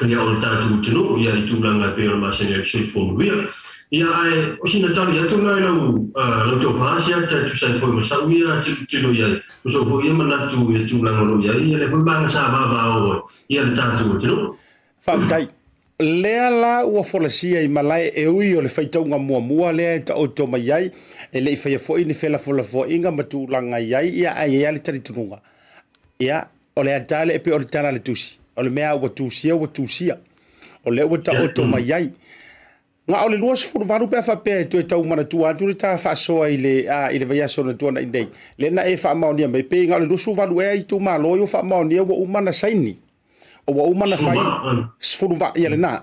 ia o tatu tu ia tu langa pe ma se le sui fo via ia ai o sina tali atu na lo to fasia ta tu sai foi sa ia tilo ia so foi ia mana tu langa lo ia le foi bang sa va o ia tatu tu Whautai, lea la ua wholasia I malai e ui o le whaitaunga mua lea e ta o tō mai ai, e le I whaia fo ini whela wholafo inga matūlanga iai ia ai e ali tari tununga. Ia, o le atale e pe o le tana le tusi, o le mea ua tūsia, o le ua ta o tō mai ai. Nga o le lua sifuru varu pe whapea tu e tau mana tu atu le ta whaasoa I le vaiaso na tuana indei. Le na e whaamaonia mai pe nga o le lusu varu e I tu māloio whaamaonia ua umana saini. O wa umana fai sfuru va ia le na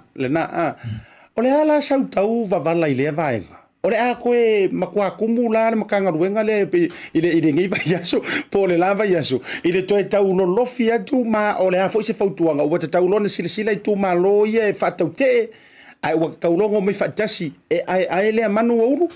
o le ala sau tau va vala I le vaenga o le a koe makua kumula le makanga ruenga le ile ngai va yaso po le lava yaso ile toe tau lo lofi atu ma o le a foi se fautuanga o te tau lo na sila I tu ma lo ia e fatau te ai wa kaulongo mai fatasi e ai le manu ouro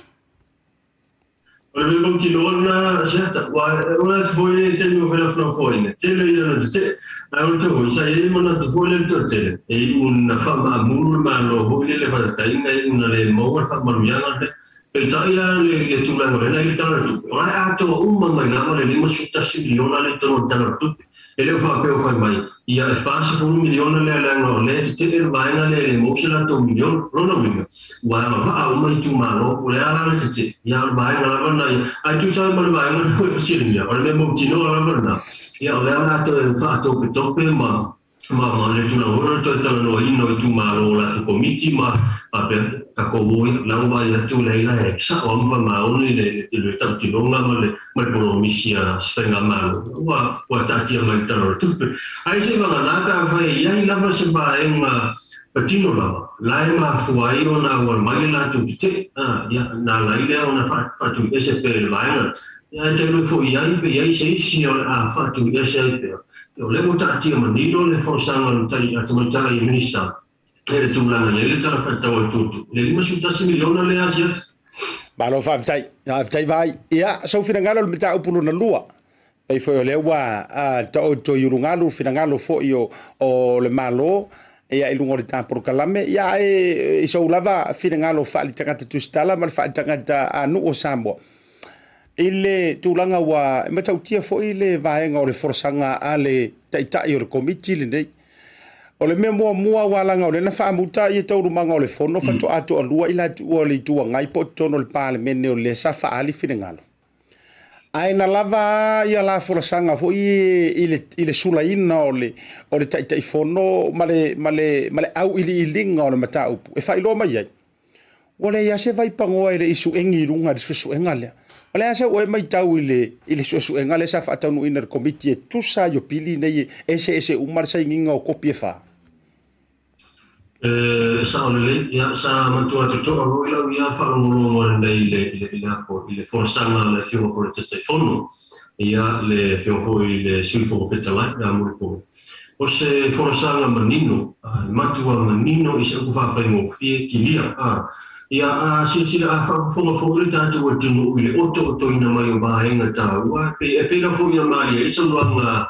o le continuona Asiata wa foi te no vela foi te le ia te ai tu sai mana tu foi le te e una fama mulu ma lo voi le fa sta in una le mo fa maruiana e taia le tu la morena I tana tu ai a to mai na le lima su tasi miliona le to tana tu e le fa pe fa mai ia e fa se 1 miliona le no le te vai na le mo se la to milion no vinga wa ma fa mai tu ma lo le ala le te ia vai na na ai tu sa ma vai na ko si ringa o le mo tino ala na ia o le ana to fa to pe ma le tu na ora to tala no ino tu ma lo la tu komiti ma pe kakowoi lawa ya tu leila sa omva maoni le tatilonga ma polomisia sfenga malo wa tatia mai tano tu ai se va nada vai ya lava se ba enga patino la ma fuai ona wa mai la tu te ya na la ile ona fa tu ese per la ya te lo fu ya se si a fa tu ese per le mo tatia manino le forsanga tai atmantara minister e tu langa le tara fa tau tutu le lima su tasi miliona le asiat Malo fai vai ia so finangalo le tau pulu na lua ai foi le wa to yurungalo finangalo fo io o le malo ia i lungo le tampo kalame ia e so lava finangalo fa li tangata tu stala mal fa tangata anu o Samoa ile tulanga wa matau tia fo ile vaenga o le forsanga ale tai o komiti le nei o le mea mua walanga o le na whaamuta i e tauru manga o le fono whato ato a lua ila ua le tua ngai po tono le pāle mene o le sa whaali whingalo. Ai na lava ia la forasanga fo i le sula ina o le tai fono male au ili ilinga o le mata upu. E whailo mai ai. O le ia se vai pangoa i le isu engi runga le su enga lea. O le asa oe mai tau i le su enga le sa whaatanu ina le komiti e tusa yo pili nei ese umar sa inginga o kopi e wha. Sa ole ya sa matua to ro ila ya fa no nei le forsanga le fio for te fono ya le fio for le sulfo fetala ya mo po o se forsanga manino matua manino i se ku fa mo fie kilia ya si a fo le tanto o tino ile oto ina mai o ba enga ta wa pe la fo ya mai so luanga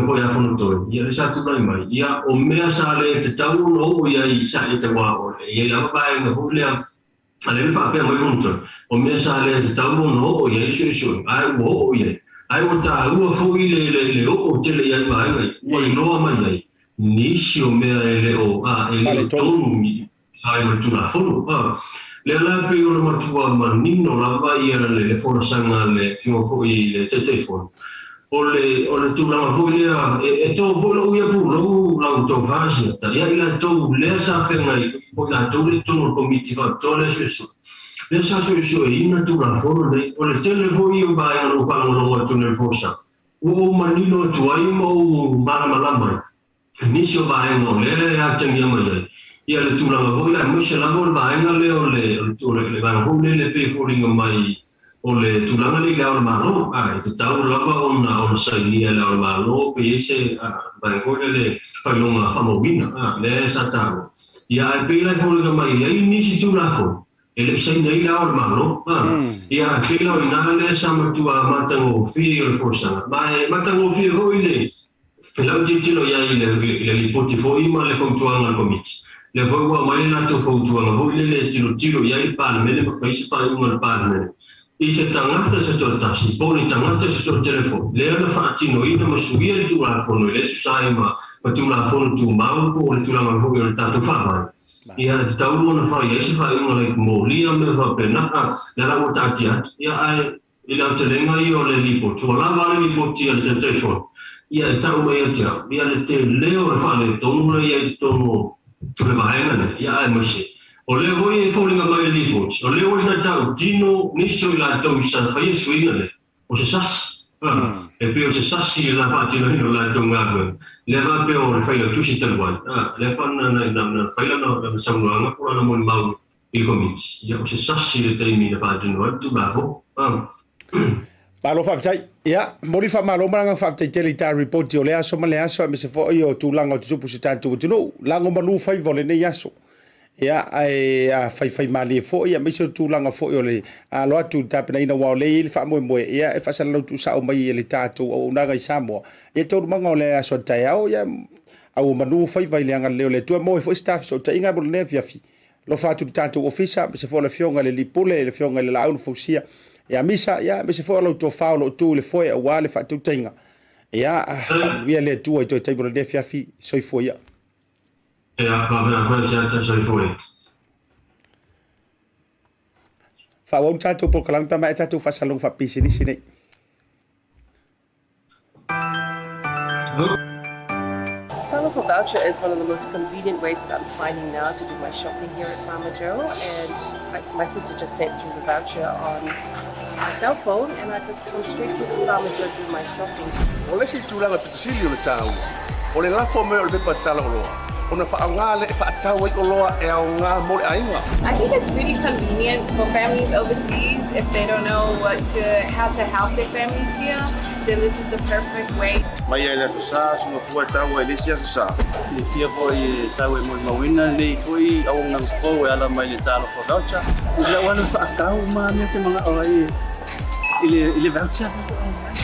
fo ya fo to ya sa tu mai ya o mea sa le te tau no ya i sa e te wa o ya la ba enga fo le ale fa pe mai unto o mea sa le te tau no ya so ai wo ya ai o ta u fo ile le o te le ya mai o no mai ni si o mea le o ele tonu sai ma tuna fono le la pe o ma tua manino la vai le forsanga le fio fo le telefono o le tuna ma fo e to fo lo ia pu lo la to fasi ta ia la to le sa fenga po la to le to komiti fa to le su le sa su ina tuna fono le o le telefono ia vai no fa no to le forsa o manino tuai mo malama nisio vai no le a tengia mai ia le tūranga voi la muisha la vol vaenga leo le vaenga voi le pe fōringa mai o le tūranga le leo le malo te tau lava ona sainia leo le malo pe ese vaenga voi le whailonga whamawina le sa tau ia e pe lai fōringa mai ia i nisi tūrafo e le sai nei leo le malo ia pe lau ina le sa matua matango fi o le forsanga matango fi voi le lau titilo ia i le lipoti foi ma le fōtuanga le komiti le voi wa mai na to foto na voi le tiro ya i pa me le face pa un pa me i se tangata se to tasi poni tangata se to telefono le na fa tino i no suia tu la fono le tu sai ma tu la fono tu ma po le tu la ma voi le tanto fa ia ta uno na fa ia se fa un le molia me va pena la volta tia ia ai ila te lenga i o le lipo tu la va le lipo tia le telefono ia ta u mai tia ia le te leo le fa le tono ia tono le vaenga ia ai masi o le voi fōringa mai lipo o le voi na tau tino niso i la tau sa fai suina le o se sas e pe o se sasi la patino hino la tau ngāwe le va pe o le fai la tusi talwan le whana na fai la na samuanga kura na moni mau i komiti ia o se sasi le teimi na patino tu bafo Malo whaftai, ia, mori wha malo maranga whaftai tele tā report o le aso ma le aso me se fo i o tūlanga o te tupu se tātu o tino, lango malu whai vole nei aso. Ia, a whai mali e fo ia, me se tūlanga fo i o le alo atu tāpina ina wao le ili wha moe, ia, e whasana lau tu sao mai e le tātu o unanga i Samoa. Ia tōru manga o le aso tai au, ia, au manu whai vai le anga leo le tua moe fo i staff so ta inga mo le nea fiafi. Lo whatu tātu ofisa, me se fo le fionga le lipule, le fionga le launu fausia. Ya misa ya me se fo lo to faulo tu le foi a wale fa tu tenga ya we le tu e to table de fiafi so fo ya ba na fa ya ta so fo fa won ta to por kalang pa ma ta tu fa salong fa pisini sini Talo Tautai voucher is one of the most convenient ways that I'm finding now to do my shopping here at Farmer Joe, and my sister just sent through the voucher on my cell phone, and I just come straight to Farmer Joe to do my shopping. O le si tūlanga pitusili o le tāu. O le lafo me o le pepa tala o loa. O na whaanga le whaatau ai o loa e au ngā mo le ainga. I think it's really convenient for families overseas if they don't know how to help their families here. Then this is the perfect way. Mai ai le tusa, suma fua tau e lisia tusa. Le kia po I sawe mo mawina le foi awong nang fo e ala mai le talo for voucher. Ila wana whaakau ma me te mga oi. Ile voucher.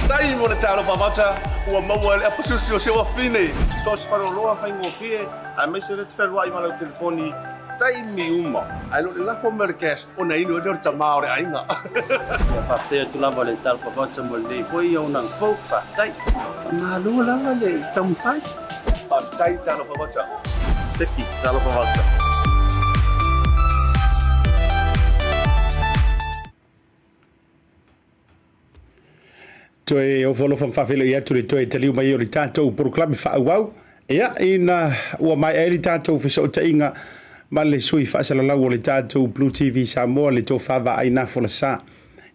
Tai mo le talo voucher ua maua le apususi o sewa fine. So se paro loa whaingo fie, a me se le te wherua I malau telefoni, tai mi uma. Ai lo le lafo me le cash, o na inu e nore tamao le ainga. Ia whapea tulava le talo for voucher mo le foi awong nang fo whaatai. Ngā lua langa le tampai. Tai talo voucher. Teki talo voucher. Toe o folo fam fafelo ia tuli toe taliu mai o li tātou proklami whaauau. Ia, ina ua mai e li tātou fiso o tainga ma le sui whaasalalau o li tātou BluTV Samoa le tō whawa aina Folasa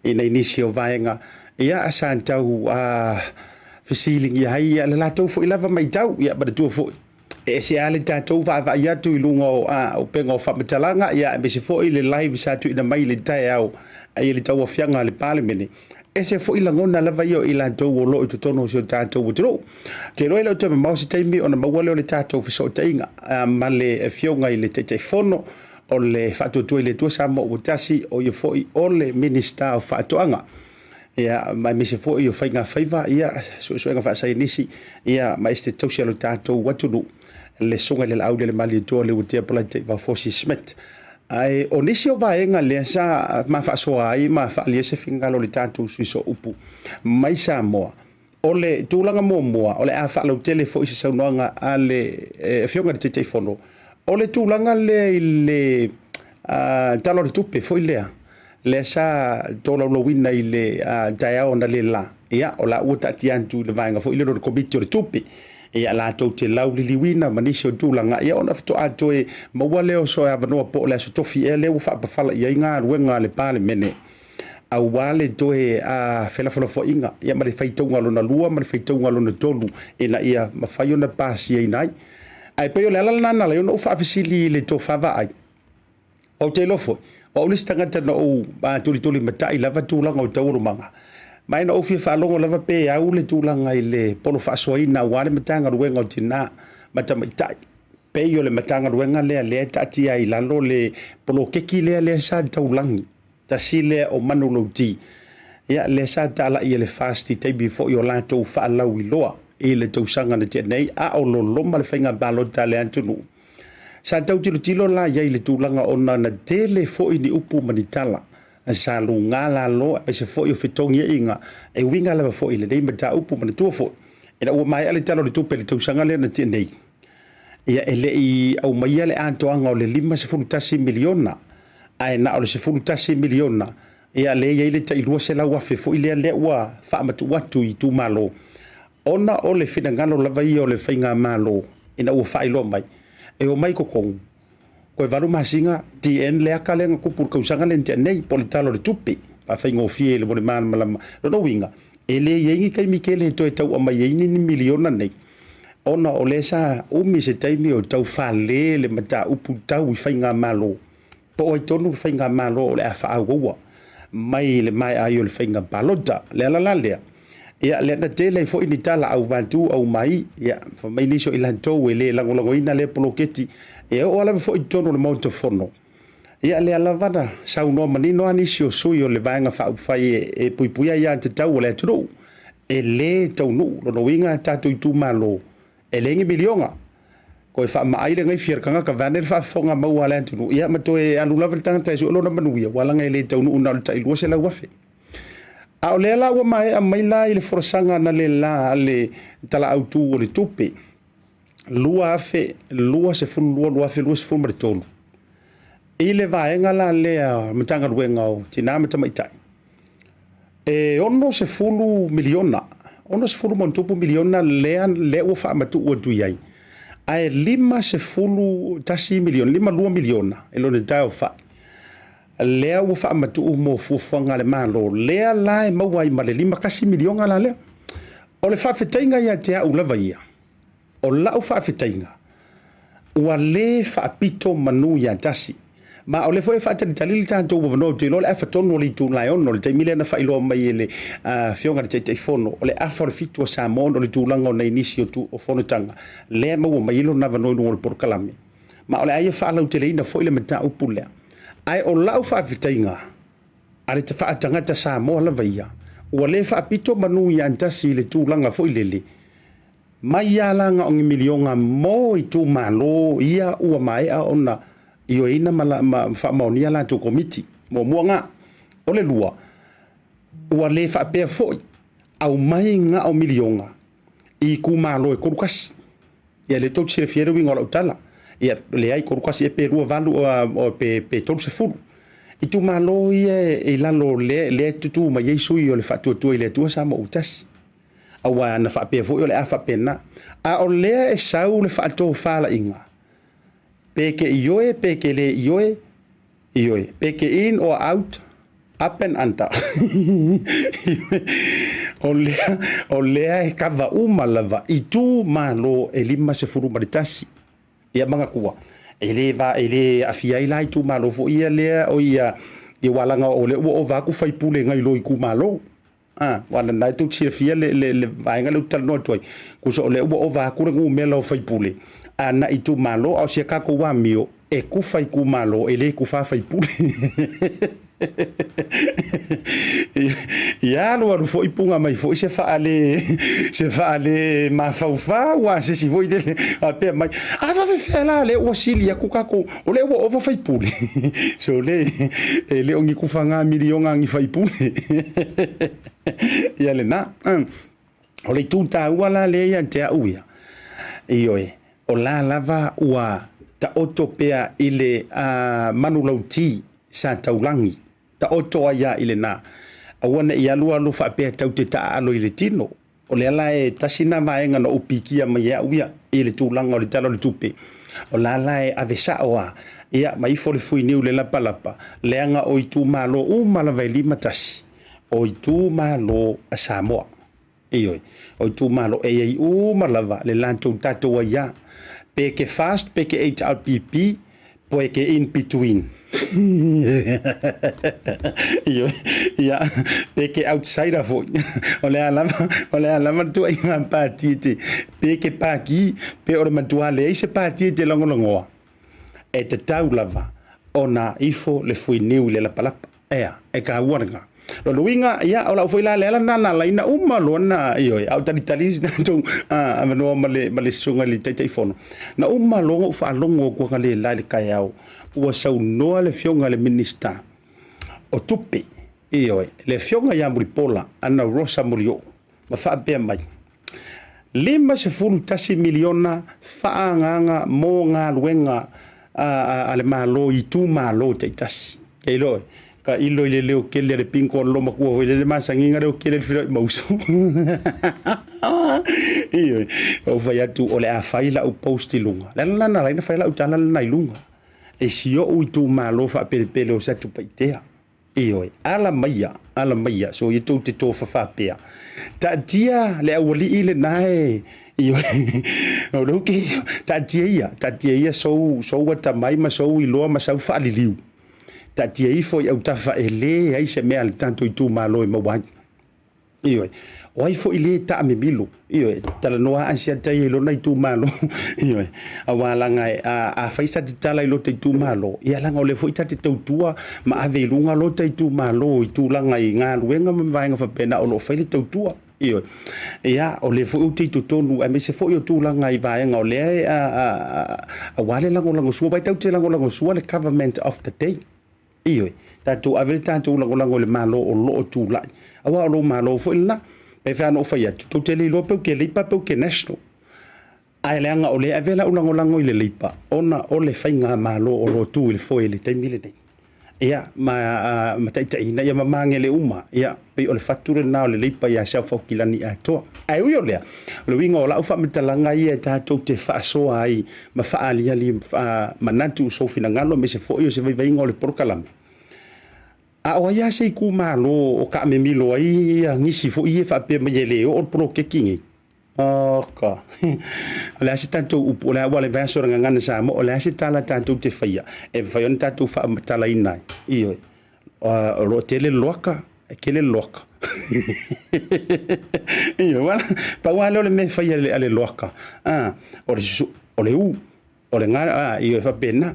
ina inisi o vaenga. Ia, asaan tau fisiling ia hai, le lātou fo ilava mai tau, ia bada tua fo. E se ale tātou whawa ia tu ilunga o penga o whamatalanga, ia me se fo i le live sa tu ina mai le tae au, ai le tau o fianga le palemene. E se fo ila ngona lava io ila tau o lo I tutono si o tātou o tiro. Te roi lau te me mausi taimi o na mawale o le tātou fiso o tainga. Ma le fionga I le te fono o le whaatuatua I le tua Samoa o Tasi o i fo I o le minista o whaatuanga. Ia, mai me se fo I o whainga whaiva, ia, suenga whaasai nisi, ia, ma este tausia lo tātou watunu. Le songa le Laaulialemalietoa Polataivao Schmidt. Ai o nisi o vaenga le sa ma fa soa ai ma fa le se finga lo le tatu suiso upu mai Samoa o le tulanga moa o le a fa lo telefo I se saunanga ale fionga de telefono o le tulanga le talo le tupe foi le sa tolo lo wina I le taia ona le la ia o la uta tiantu le vaenga foi le komiti o le tupe ia la tau te lau liliwina manisi o tūlanga ia ona fito atoe maua leo so e avanoa po le asotofi e leo whaapawhala ia inga ruenga le pale mene au wale toe a whelawhalafo inga ia mare whaitaunga lona lua mare whaitaunga lona tolu ina ia mawhai ona pasi e inai ai peo le alalana le ona ufa afisili le to whawa ai o te lofo o ulis tangata na o tuli matai lava tūlanga o taurumanga mai na ofia whalongo lava pe au le tūlanga I le polo whaasoaina wale matanga ruenga o tina matamaitai. Pe o le matanga ruenga lea tatia I lalo le polo keki lea sa taulangi. Tasi lea o manu lauti. Ia lea sa tala I le fasti teibi fo I o lato whaalau I loa. I le tausanga na tenei a o lo loma le whainga balota le antunu. Sa tau tilo la ia I le tūlanga ona na tele fo I ni upu manitala. Sa lunga la lo e se fo I fitongi inga e winga la fo I le nei mata upu mana tua fo e ua mai ale talo le tupe le tausanga le na tenei ia ele I au mai ale antoanga o le 5 miliona ai na o le 10 miliona ia le ia ile ta ilua se la wafe fo ile le ua fa matu watu I tu malo ona o le finangalo lava I o le fainga malo ina ua fa ilo mai e o mai kokong koe varu masinga TN le aka lenga kupur kausanga le nei politalo le tupi pa whaingo fie le mone mana malama no winga e le yengi kai mikele to e tau ama yeini ni miliona nei ona o le sa umi se taimi o tau whale le mata upu tau I whainga malo po o tonu whainga malo o le a whaagoa mai le mai ai o le whainga balota le alalalea ia le na tele fo ini tala au vantu au mai ia fa mai niso ilanto we le lango ina le poloketi e o ala fo itono le mount fono ia le alavana sau no manino anisio suyo le vanga fa fai e puipuia ia te tau le tro e le tau no winga tatu tu malo e le ngi milionga ko fa mai le ngai fier kanga ka vaner fa fonga mau ala tu ia mato e alu level tanga tai so lo na manuia wala ngai le tau no na tai lo se la wafe a o le la ua mai a mai la I le forosanga na le la le tala autu o le tupe lua afe lua se fulu lua afe lua se fulu maritolu I le vaenga la le matanga ruenga o tina matamaitai e ono se fulu miliona ono se fulu montupu miliona le ua wha amatu ua tuiai Ai 5 tasi miliona 5 miliona elo ne tau fa lea ua fa matu mo fufuanga le malo lea lai mawai ma le 5 miliona la lea o le faafetainga ia te au lava ia o lau faafetainga ua le faapito manu ia tasi ma o le foi faatalitalili tatou ua vanoo te lo le afatonu o le itulai ono le taimi lea na faailoa mai e le fioga le taitaifono o le afa o le fitu o Samoa o le tulaga o na inisi o fonotaga lea maua mai ilo na vanoi luga o le porokalame ma o le aia faalauteleina foʻi le mataupu lea ae o lau faafetaiga a le faatagata Samoa lava ia ua lē faapito manu ia antasi i le tulaga foʻi lele mai ia laga o gi milioga mo i tumālō ia ua maeʻa ona io ina ma faamaonia latou komiti muamuaga o le lua ua lē faapea foʻi au mai ga o milioga i kumālō e kolukasi ia le tau tisilefia le uiga o lau tala ia leai kolukasi e pelua valu o pe tolu sefulu i tumālō ia e lalo lea tutu mai ai sui o le faatuatua i le atua sa mo utasi aua na faapea foʻi o le a faapena a o lea e sau le faatofalaʻiga peke ioe peke le ioe peke in or out up and under o lea e kava uma lava i tumālō e 5 ma le tasi ia magakua e le afia i la i tumālō foʻi ia lea o ia walaga o le ua o vaku faipule gai lo i kumālō wana nai tu tirafia le vaenga le talanoa toi kuso o le ua o vaku le gumela o faipule ana i tumālō au sia kako wa mio e kufa i kumālō e le kufa faipule ia lo aru foʻi puga mai foʻi se faale mafaufa ua sesi foʻi le apea mai afafefea la le ua sili aku kako o le ua ova faipule so le e le o gi kufaga milioga gi faipule ia lenā o le tutaua la lea ia te aʻu ia ioe o la lava ua taoto pea i le manulauti sa taulagi taoto aia i lenā aua na i alualu faapea tau te taaalo i le tino o le ala e tasina vaega na upikia mai e aʻu ia i le tulaga o le tala o le tupe o la ala e avesaʻo a ia ma ifo le fuiniu le lapalapa leaga o i tumālō uma lava e 5 tasi o i tumālō a Samoa ioe o i tumālō e ai uma lava le latou tatou aia peke fast peke HRPP peke in between ia peke outsider fo o le alama tu ai nga pati te peke paki pe o le matua le se pati te longoa e te tau lava ona ifo le foi neu le la palapa e ka warga lo luinga ia o la foi la na laina uma lona io au talitalis tu no male sunga le tai fono na uma longo fa longo ko kale la le kaiao ua sau noa le fionga le minista o tupe io le fionga ya muripola ana rosa murio ma fa pe mai 5 tasi miliona faanganga mo nga luenga ale malo i tu malo te tasi e lo ka ilo ile leo kele le pinko lo maku ile masanginga leo kele le mauso io o vai atu ole a faila o posti lunga la na faila o tala na lunga e si o u tu malo fa pele o sa tu paitea io ala maia so i tu te to fa pea ta dia le awali ile nae io no lo ke ta dia so wa mai ma so i lo ma sa fa liliu ta dia i foi au tafa ele ai se me al tanto i tu malo e mawai io o ai foi le ta me bilo io tala noa Asiata i lo nai tu malo io awala ngai a faisa di tala i lo te tu malo ia langa o le foi ta te tautua ma ave lunga lo te tu malo i tu langa i nga luenga ma vainga fa pena o lo fai le tautua io ia o le foi te tu tonu a me se foi o tu langa i vainga o le a wale lango sua bai tau te lango sua le government of the day io tatu avere tanto lango le malo o lo tu lai awa lo malo foi na pe fa no fa ya tu te li lo pe ke li pa pe ke national ai leanga o le avela lango ile lipa ona o le fainga malo o lo tu il foi le te mile nei ia ma taitai na ia mamangele uma ia pe o le fature na o le leipa ia sa fo kilani atoa ai ui o lea le winga o la ufa metalanga ia tatou te faasoa ai ma faali ali manatu so fina ngalo me se fo io se vai ngo le porkalame a o ia se ku malo o ka me milo ai ngisi fo ia fa pe me le o pro ke kingi ka le asi tanto upo le wale vaso ngana sa mo le asi tala tanto te faia e vai on tanto fa tala ina io o tele loka kele loka io wala pa wale le me faia le loka o le u o le ngara io fa pena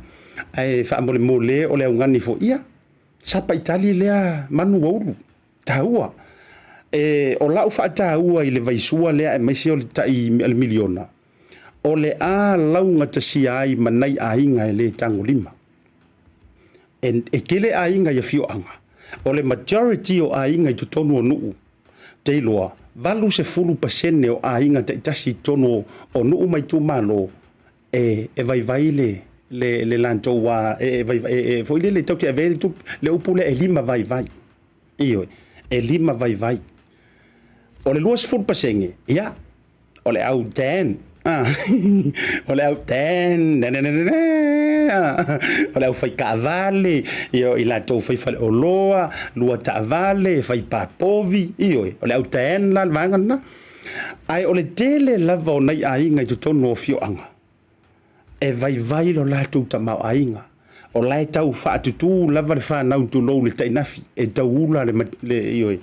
ai fa mo le o le ngani fo ia sa pa itali le manu wulu taua o la ufa taua i le vaisua le mai se o le tai miliona o le a launga tasi ai manai ainga e le tangolima e kele ainga ia fio anga o le majority o ainga i tutonu o nuu te iloa valu se fulu pasene o ainga te tasi tono o nuu mai tu malo e vai le lanto wa vai foi le tau te avele tu le upule e lima vai io e lima vai o le luas fulu pasenge ia o le au ten o le au ten o le au fai cavale io i lanto fai fale o loa lua tavale fai papovi io o le au ten la vangana ai o le tele lava o nai ainga i tutono o fio anga e vai lo la tu tamau ainga o lai tau faatutu lava le whanau tu lou le tainafi e tau ula le io e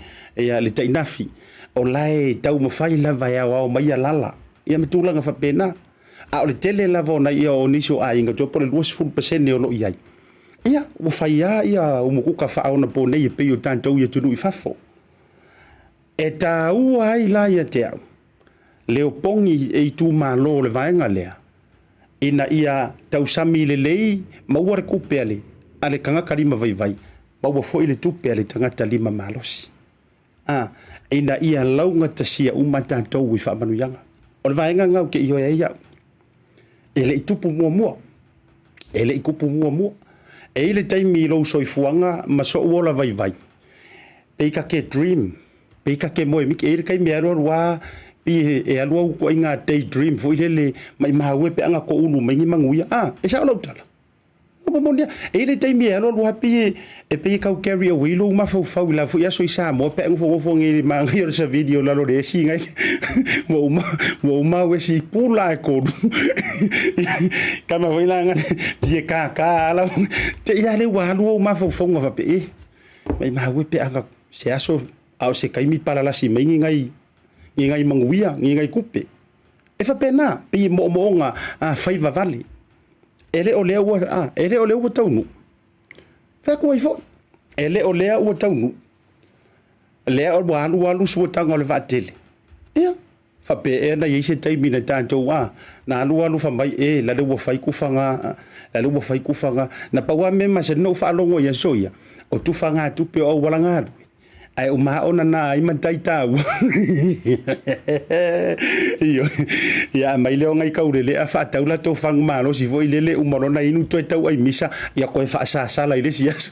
le tainafi o lai tau mawhai lava e au mai lala ia me tūlanga whapena a o le tele lava o na ia o niso ainga tuapo le 2% o lo iai ia o whaia ia o mukuka whao na po nei e peo tātou ia tunu i whafo e tā ua ai la ia te au leo pongi e i tū malo le vaenga lea ina ia tausami le lei maua re kupe ale ale kangaka lima vai maua fo ile tupe ale tangata lima malosi ina ia launga tasia uma tātou i whaamanuianga o le vaenga ngau ke iho ia ele i tupu mua ele i kupu mua e ile taimi lo soifuanga ma so uola vai peika ke dream peika ke moe miki ele kai mea roa pi e alua ko inga daydream fo ile mai mawe pe anga ko ulu mai manguia e sa lo tala o monia ele taimi alo lo happy e pe ka carry away lo ma fo la fo ya so isa mo pe fo ngi ma ngi sa video la lo de si ngai wo ma we si pula ko kama vai la ngan ye ka la te ya le wa lo ma fo nga pe mai mawe pe anga se aso au se kai mi para la si mai ngai manguia ngai kupe e fa pena pe mo nga fai va vale ele o leo taunu fa ko ifo ele o leo taunu leo walu su tanga le vatele ia fa pe e na yese taimi na tanto na alu fa mai e la le wo fai ku fanga na pa wa me ma se no fa longo ya soia o tu fanga tu pe o wala nga ai o ma ona na i man tai tau ia mai leo ngai kau le a fa tau la to fang malo si voi lele u morona inu to tau ai misa ia ko fa sa la ile si as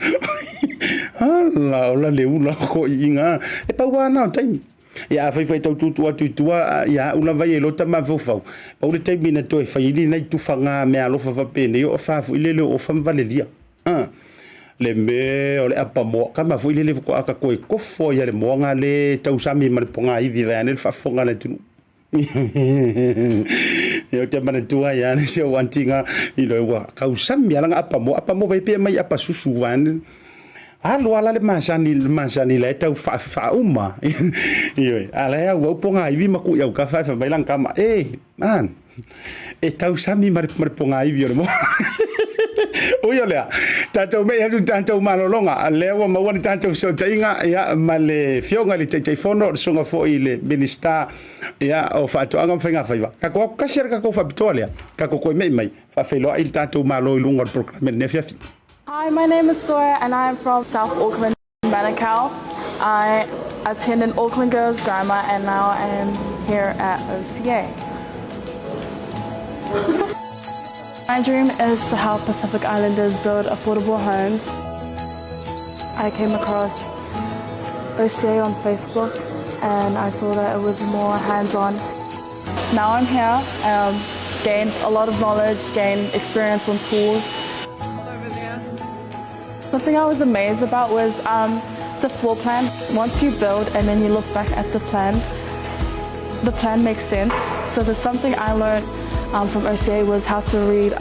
la le una ko inga e pa wa na tai ia fai tau tu ia una vai lo ta ma fo fo o le tai mina to fa ili nei tu fanga me alo fa pe ne o fa fu ile le o fam valelia le me o le apa mo kama fu ile ko aka ko fo ia le moanga le tau sami mar ponga i viva ne fa fonga le tu yo te mana tua ya ne se wantinga i lo wa ka usami ala apa mo vai pe mai apa susu wan alo ala le masani le tau fa uma yo ala ya wo ponga i vi maku ya ka fa vai lang kama man e tau sami mar ponga i vi mo oi olha tanto me hatu tanto malolonga lewa ma wan tanto so tainga ya male fionga le telefono songa fo ile minister ya o fato anga fenga faiva ka ko kasher ka ko fa bitolia ka ko mai fa felo il tanto malo lungo program ne fiafi. Hi, my name is Sora and I'm from South Auckland, Manukau. I attended Auckland Girls Grammar and now I am here at OCA. My dream is to help Pacific Islanders build affordable homes. I came across OCA on Facebook and I saw that it was more hands-on. Now I'm here, gained a lot of knowledge, gained experience on tools. Something I was amazed about was the floor plan. Once you build and then you look back at the plan makes sense. So there's something I learned from OCA was how to read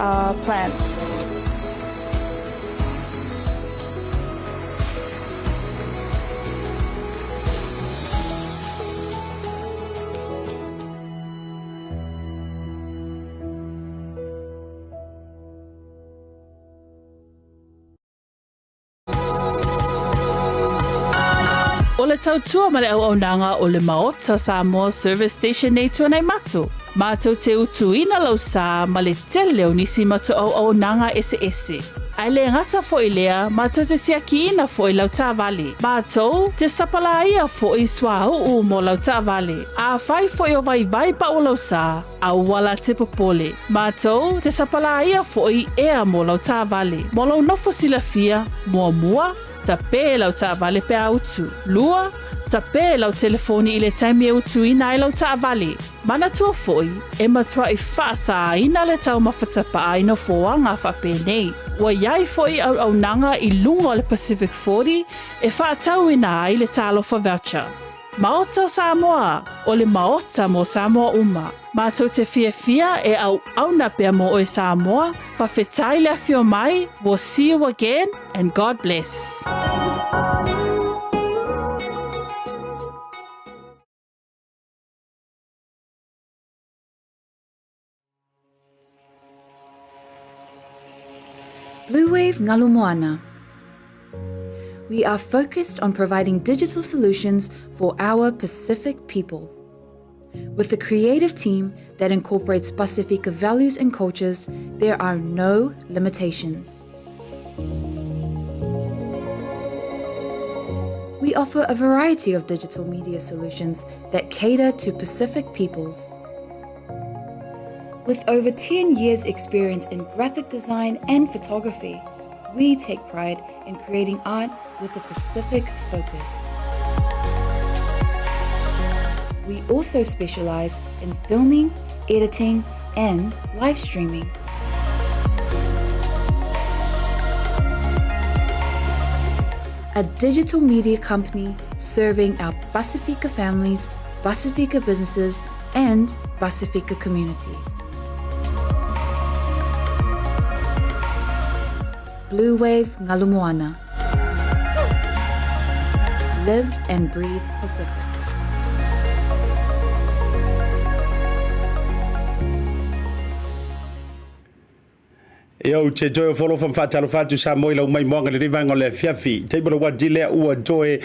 plans. O le tautua ma le auaunanga o le Maota Samoa Service Station nei tuanai matu. Mātou te utuina lau sā ma le tele leo nisi matu auaunanga ese. Ai le ngata fo i lea, mātou te siakiina fo i lau tāwale. Mātou te sapalaia fo i swau mo lau tāwale. A whai fo i o vai pa o lau sā, a wala te popole. Mātou te sapalaia fo i ea mo lau tāwale. Mo lau nofo silafia, mua, ta pē lau tāwale pe autu. Lua, ta pē lau telefoni i le taimi e utu ina i lau tāwale. Mana tua foi, e matua i whaasa ina le tau mawhatapa aina foanga whape nei. Wa iai foi au nanga i lunga o le Pacific 40 e whaatau ina ai le talofa voucher. Maota Samoa, o le Maota mo Samoa uma. Mātou te fia e au na pia mo o Samoa, whawhetai le awhio mai, we'll see you again and God bless. Bluwave Ngalu Moana. We are focused on providing digital solutions for our Pacific people. With a creative team that incorporates Pasifika values and cultures, there are no limitations. We offer a variety of digital media solutions that cater to Pacific peoples. With over 10 years' experience in graphic design and photography, we take pride in creating art with a Pacific focus. We also specialize in filming, editing, and live streaming. A digital media company serving our Pasifika families, Pasifika businesses, and Pasifika communities. Bluwave Ngalu Moana. Live and breathe Pacific. Yo te joe follow from Fatalo Fatu Samoa lau mai moanga le rivanga le fiafi. Te bora wa dile ua joe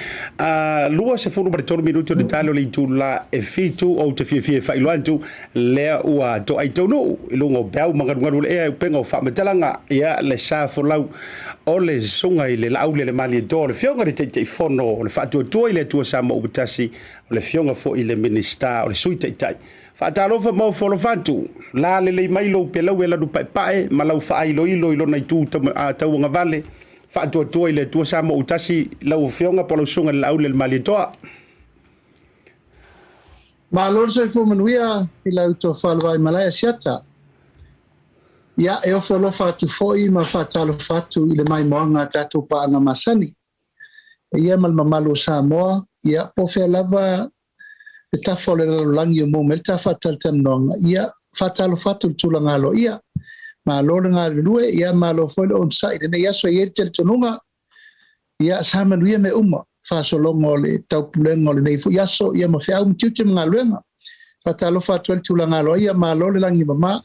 lua se fulu ba tolu minuto de talo li tu la e fitu o te fie fa iluantu le ua to ai tonu ilungo bau mangaru le e pengo fa metalanga ia le sa folau o le sunga i le Laaulialemalietoa le fionga le te fono o le fatu to ile tu Samoa o Tasi o le fionga fo ile minista o le sui tai. Fatalofa mo folo fatu la le mai lo pe lau e la du pai ma lau fa ilo nei tu tau nga vale fatu to ile tu Samoa o Tasi lau fionga polo sunga le Laaulialemalietoa ma lor so fu manuia i lau to falwa i malaya siata ya e o folo fatu foi ma fatalo fatu ile mai moanga tatu pa na masani ia mal mamalu Samoa ia po fe lava e tafole langi o momel ta fatal tanong ia fatalo fatu tulangalo ia ma lorenga lue ia ma lo foi on side ne ia so ia tel tununga ia samanuia me uma fa so longo le taupulengo le nei fu ia so ia ma fa um tutu ngaluenga fatalo fatu tulangalo ia ma lo le langi mama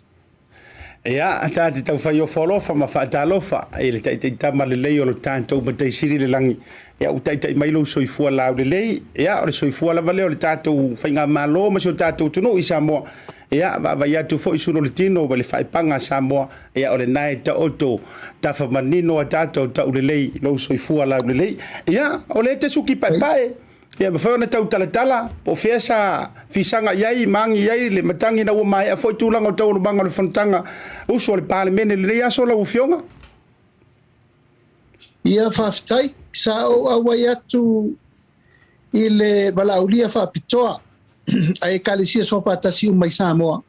ia ata te tau fai o folo fa ma fatalo fa ele te tama le lei o lo tanto ma te siri le langi ia u tai mai lo soifua la le lei ia o le soifua la vale o le tato fai nga malo ma so tato tunu i Samoa ia va ia tu fo isuno le tino le fai panga Samoa ia o le nai ta oto ta fa manino tato ta le lei lo soifua la le lei ia o le te suki pai ia ma fa na tau tala po fesa fisanga iai mangi iai le matangi na o mai a fo tulanga o tau banga le fontanga uso le parlemene le ia so la ufionga Ia whawhitai, sa o awai atu i le Laaulia whapitoa, ai kalisia so whatasi mai Samoa.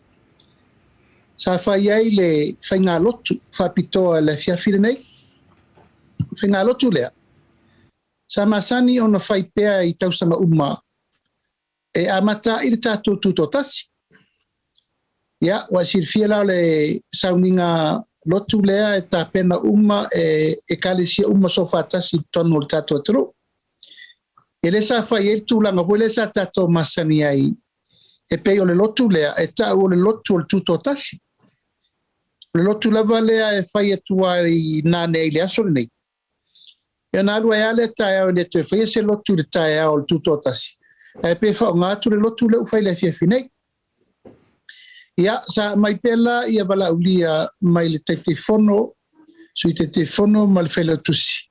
Sa whai ai le whainga lotu whapitoa le whiawhiri nei. Whainga lotu lea. Sa masani ona whaipea i tausanga e amata i le tātou tūto tasi. Ia, wa sirfia lao le sauninga lotu lea e tāpena e kalisia so whatasi tonu le tātou aturu. E le sa whai e tūlanga voi le sa tātou masani ai e pei o le lotu lea e tau o le lotu o le tūto tasi. Le lotu lava lea e whai e tua i nāne i le asore nei. E nā lua e ale tae au le tue whai e se lotu le tae au le tūto tasi. E pe whao ngātu le lotu le uwhai le whiawhinei. Ia, sa mai pela ia Laaulia mai le te fono, sui te fono ma le whaila tusi.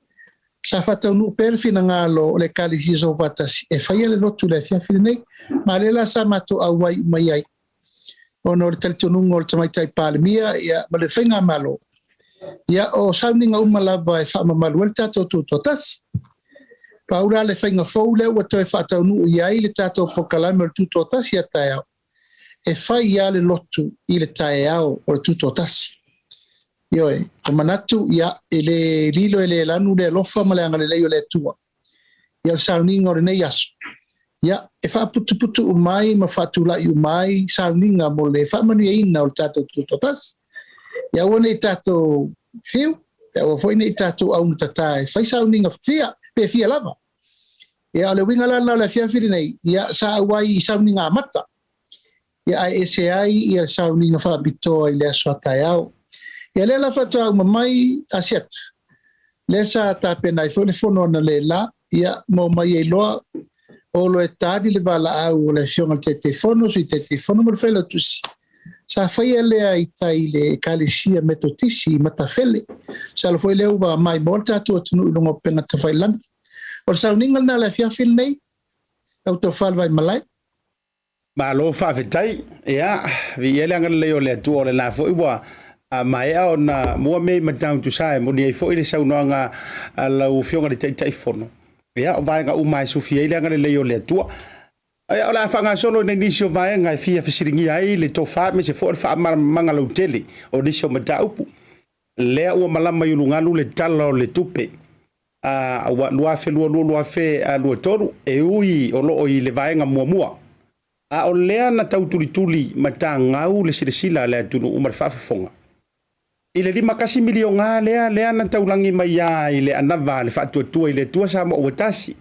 Sa whatau nuu pere whina ngālo o le kalisi so watasi. E whaia le lotu le whiawhinei, ma le la sa mato au wai mai ai. Ono le talitonungo le tamaitai palemia, ia ma le whainga malo. Ia o sauninga lava e whaamamalu le tātou tūto tasi. Paura le whainga fau leo wa toi whatau nuu iai le tātou pokalame le tūto tasi a tae au. E whai ia le lotu i le tae au o le tūto tasi. Ioe, o manatu ia e le lilo e le lanu le lofa ma le anga le leo le tua. Ia le sauninga o le nei aso. Ia, e wha putu umai ma whatula i umai sauninga mo le whamanu e ina o le tātou tūto tasi. Ia wane i tātou whiu, ia o fwine i tātou au na tatae. Whai sauninga pe fia lava. Ia le winga lana le whiawhiri nei, ia sa awai i sauninga amata. Ia ai ese ai ia sauninga whabitoa i le asoa tai au. Ia le la whatua au mamai Asiata. Le sa tāpena i whone na le la, ia mo mai e loa o lo e tādi le wala au o le fionga te fono, sui te fono mo le whaila tusi. Sa whaia lea i tai le kalisia metotisi i matawhele. Sa lo fwoi leo wa mai mo tātua tunu ilungo penga te whailangi. O le sauninga na le whiawhiri nei, au tō whalwai malai. Ma lo whawhitai, ia, vi ele anga leo le atua o le la fwoi wa mai au na mua mei matau tu sae, mo ni ei fwoi le saunoanga lau fionga le tai fono. Ia, o vaenga umai sufi ele anga leo le atua. Ai ola fanga solo nei nisio vai ngai fia fisiringi ai le tofa me se for fa manga lo tele o nisio mataupu le o malama yulungalu le talo le tupe wa lua fe lua fe lua toru e ui o lo i le vai nga mua a o le na tautuli matanga u le silsila le tunu umar fa fonga ile di makasi milionga le na taulangi mai ya ile anava le fa tu ile tua sa mo Tasi.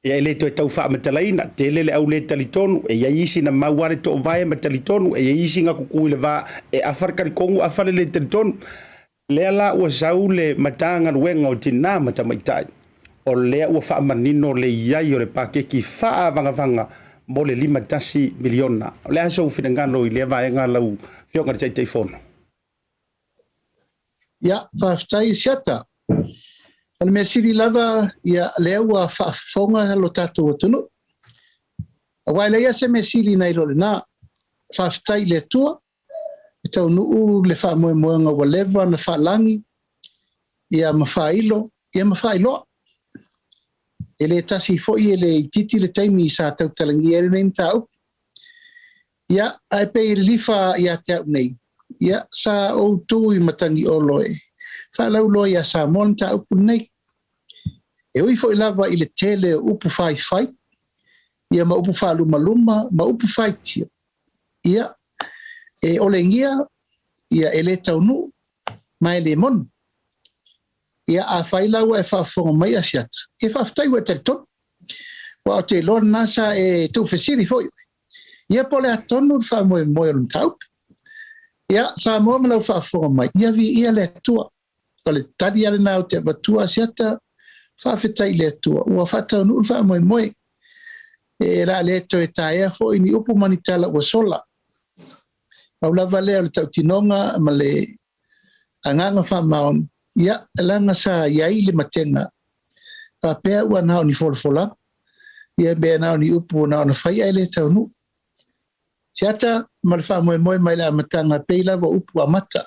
Ia ele to tau wha matalaina, te lele au le talitonu, e ia isi na mauare to vai matalitonu, e ia isi nga kuku le va, e afarkari kongu afale le talitonu. Lea la ua sau le matanga ruenga o tina matamaitai. O lea ua wha manino le iai o le pakeki wha vanga mo le 5 miliona. Lea so ufinangano i lea vaenga lau fionga le teifono. Ia, whaftai siata. Ana me siri lava ia lewa whaafonga lo tātou atunu. Awai leia se me siri nei lo le nā. Whaaftai le tua. E tau nuu le whaamoemoenga wa lewa na whaalangi. Ia mawhailo. Ia mawhailoa. E le tasi foi e le titi le taimi i sa tau talangi ere nei mtau. Ia ai pei lifa ia te au nei. Ia sa o tu i matangi o loe. Whalau loa ia sa monta upu nei. E ui fo lava i le tele upu whai. Ia ma upu wha luma, ma upu whai tia. Ia e ole ngia, ia e le taunu, ma e le mon. Ia a whai laua e whaafonga mai Asiata. E whaaftai wa te ton. Wa o te lor nasa e tau whesiri fo ioi. Ia pole a tonu wha moe lum tau. Ia sa moa malau whaafonga mai. Ia vi ia le tua. O le tari ale nao te watua Asiata, whaafetai le tua. Ua whatau nuu wha moe. E la le to e taea fo ini upu manitala ua sola. Au lava lea le tau tinonga ma le anganga wha maon. Ia, langa sa iai le matenga. Taupea ua nao ni folfola. Ia bea nao ni upu nao na whai ai le tau nuu. Siata, ma le wha moe mai la matanga peila wa upu amata.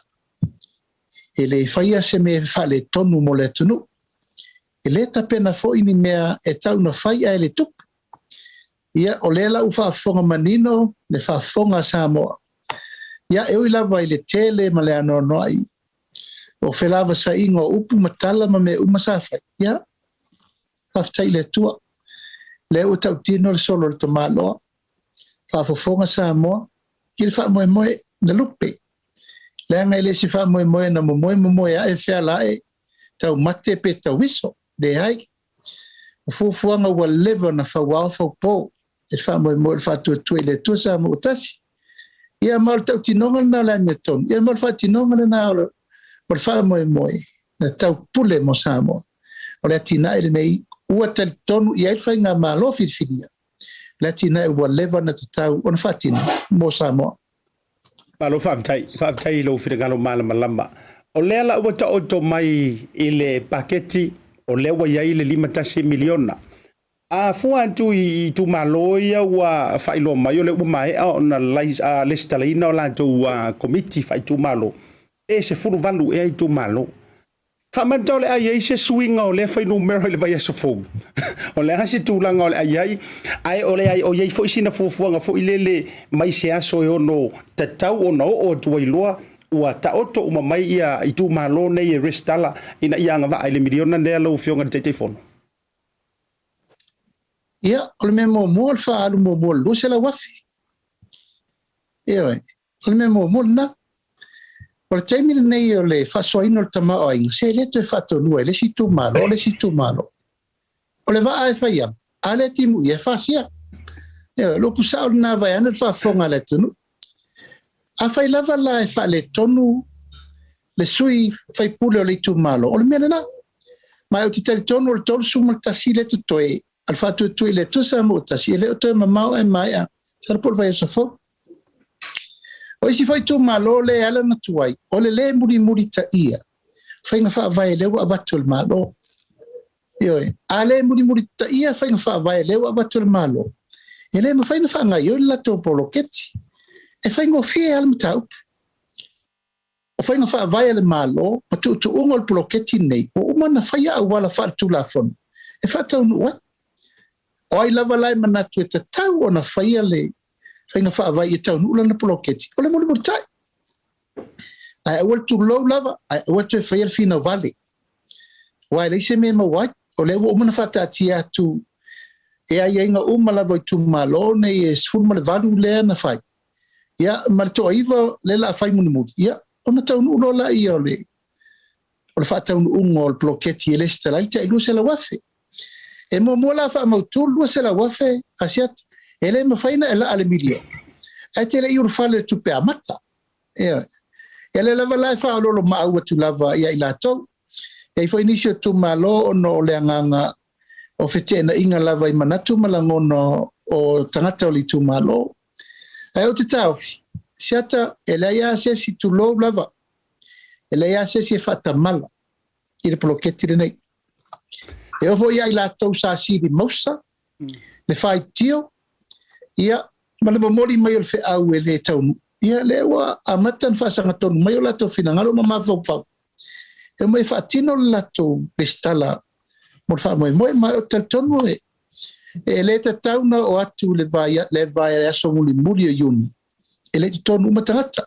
E le whaia se me whale tonu mo le tunu. e le tapena fo ini mea e tau na fai ai le tupu. Ia o le lau whaafonga manino, le whaafonga Samoa. Ia e ui lava i le tele ma le ano noai. O whelava sa ingo upu matala ma me umasawhai. Ia, whaftai le tua. Le o tau tino le solo le tomaloa. Whaafonga Samoa. Ki le wha moe na lupe. Le anga i le si wha moe na moe a e whea lae. Tau mate pe tau wiso. De hai. O fufuanga ua leva na whawao whaupo. E wha moe le whatua tue le tua sa mo tasi. Ia maul tau tinonga na la mea tonu. Ia maul wha tinonga na ora. O le wha moe. Na tau pule mo Samoa. O le atina ele nei. Ua tali tonu i ailwhai ngā malo whiriwhiria. Le atina e ua leva na te tau. O na wha tina mo Samoa. Malo whaaftai lo whiringalo malama lama. O lea la ua ta oto mai i le paketi o lewa iai le 5 miliona. A fua tu i tu maloia wa whailo mai o le umai o na lista leina o la tu committee whai tu malo. E se furu vandu e ai tu malo. Whamantau le ai se swinga o le whai numero le vai aso fong. O le hasi tūlanga o le ai o le ai o iei fo isina fuafuanga fo ilele mai se aso e ono tatau o na o tuailoa ua ta oto uma mai ia i tu malo nei e restala ina ia nga va le miliona nea lau fionga te telefono. Ia, o le mea mo wha alu mo lo se la wafi. Ia, o le mea mo na. O le taimina nei o le whasoaina o le tamao ainga, se le to e whatonua, le si tu malo. O le waa e whaiam, a le timu i e whasia. Ia, lopu sao le nā vai ana le whafonga le tunu. A whai lava la e wha le tonu, le sui whai pule o le tu malo. O le mea na. Mai o ti tali tonu o le tonu suma tasi le tu toe. Al fatu tu le tu sa mo tasi le o toe mamao e mai a. Sara por vai sa fo. O isi fai tu malo le ala na tuai. O le muri ta ia. Fai nga wha vai lewa avatu le malo. Ioi. A le muri ta ia fai nga wha vai lewa avatu le malo. E le ma fai nga wha ngai o le lato poloketi. E fai nga fie ala matau. O fai nga wha vai le malo. Ma tu ungo le poloketi nei. O umana fai a wala wha tu la fon. E wha tau nua. O ai lava lai manatu e te tau o na whaia le whainga whaavai e tau nula na poloketi. O le mori tai. Ai awal tu low lava, ai awal tu e whaia le whina vale. Wai leise me ma wai, o le ua umana whata ati atu e ai inga lava i tu malo nei e sfurma le valu lea na whai. Ia, ma le toa iwa le la whai muni. Ia, o na tau nulo la i o le whata ungo o le poloketi e le stalai ta ilu se la wafe. E mo la fa mautu lua se la wafe asiata. E le mawhaina e la ale milio. E te le i urfale tu pe amata. E le lava lai wha alolo maaua tu lava ia i la tau. E i fo inisio tu malo o no le anganga o fete na inga lava i manatu malangono o tangata o li tu malo. E o te taufi. Siata e le ia se si tu lo lava. E le ia se si e fata mala. I le poloketi le nei. E ovo ia i la tau sa siri mausa, le whai tio, ia, ma le mamori mai o le wheau e le taunu. Ia le ua amatan whasanga tonu mai o la tau whinangalo ma mawhau. E mai whaatino le la tau le stala, mo le wha moe mai o tal tonu e. E le ta tauna o atu le vai e aso muri o yuni. E le tonu umatangata.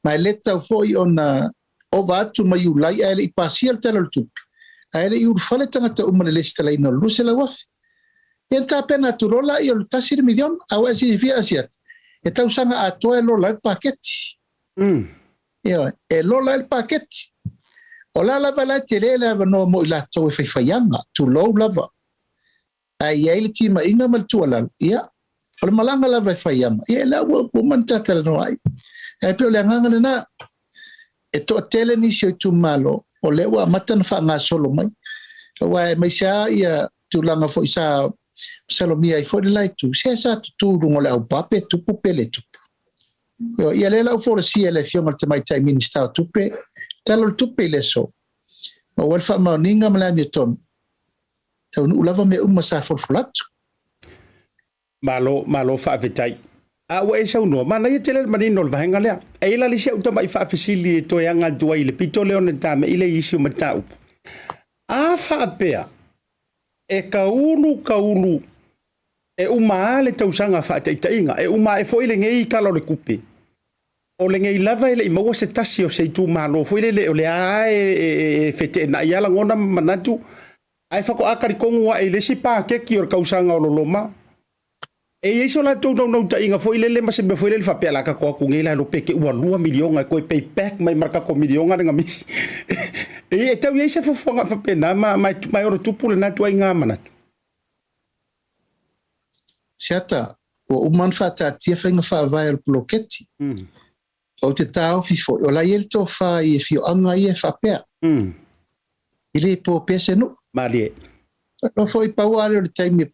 Ma e le tau foi o na ova atu mai ulai e le i pasia le tala le tupi. Aere i urfale tangata umane lesta lai no lu se la wafi. E ta pena tu rola i o Tasi milion au esi via asiat. E tau sanga atoa e lola el paketi. E lola el paketi. O la lava la te le lava no mo i la tau e whaiwhaianga, tu lou lava. Ai eile ti ma inga mal tu alal. Ia, o le malanga lava e whaianga. Ia la woman tatala no ai. E peo le anganga na e to tele ni si o tu malo. O lewa matan fa nga solo mai. Wa mai sa ia tu langa fo isa salomia i fo de lai tu. Se sa tu rungo le au pape tu pupele tu. Yo ia le la fo si ele fio mal te mai tai minister tu pe. Talo tu pe le so. O wal fa ma ninga mala mi ton. Tau nu lava me sa fo flat. Malo fa vetai. A wa e sau no mana ia tele manino le vahenga lea. E ila li se uta mai fa fasili to yanga dua ile pito le ona tame ile isi matau. A whaapea. E kaulu. E uma le tausanga whaataitainga. E uma e foile ngei kala le kupe. O le ngei lava ele i maua se tasi o se tu malo. Foile le o le ae fete na iala ngona manatu. Ai whako akari kongu wa e lesi pā keki o kausanga o loloma. E iso la tau nau ta inga foile le mase me foile le whapea la ka koa kungei la lo peke ua 2 milionga koe payback mai maraka ko milionga nga misi. E tau iese fofonga whapea na mai oro tupu le natu ai ngā manatu. Siata, o uman whata tia whainga whaavai al ploketi. O te tau fifo, o la iel tō wha i e fio anga i e whapea. I le po pese no. Marie. No foi pauare o le taimi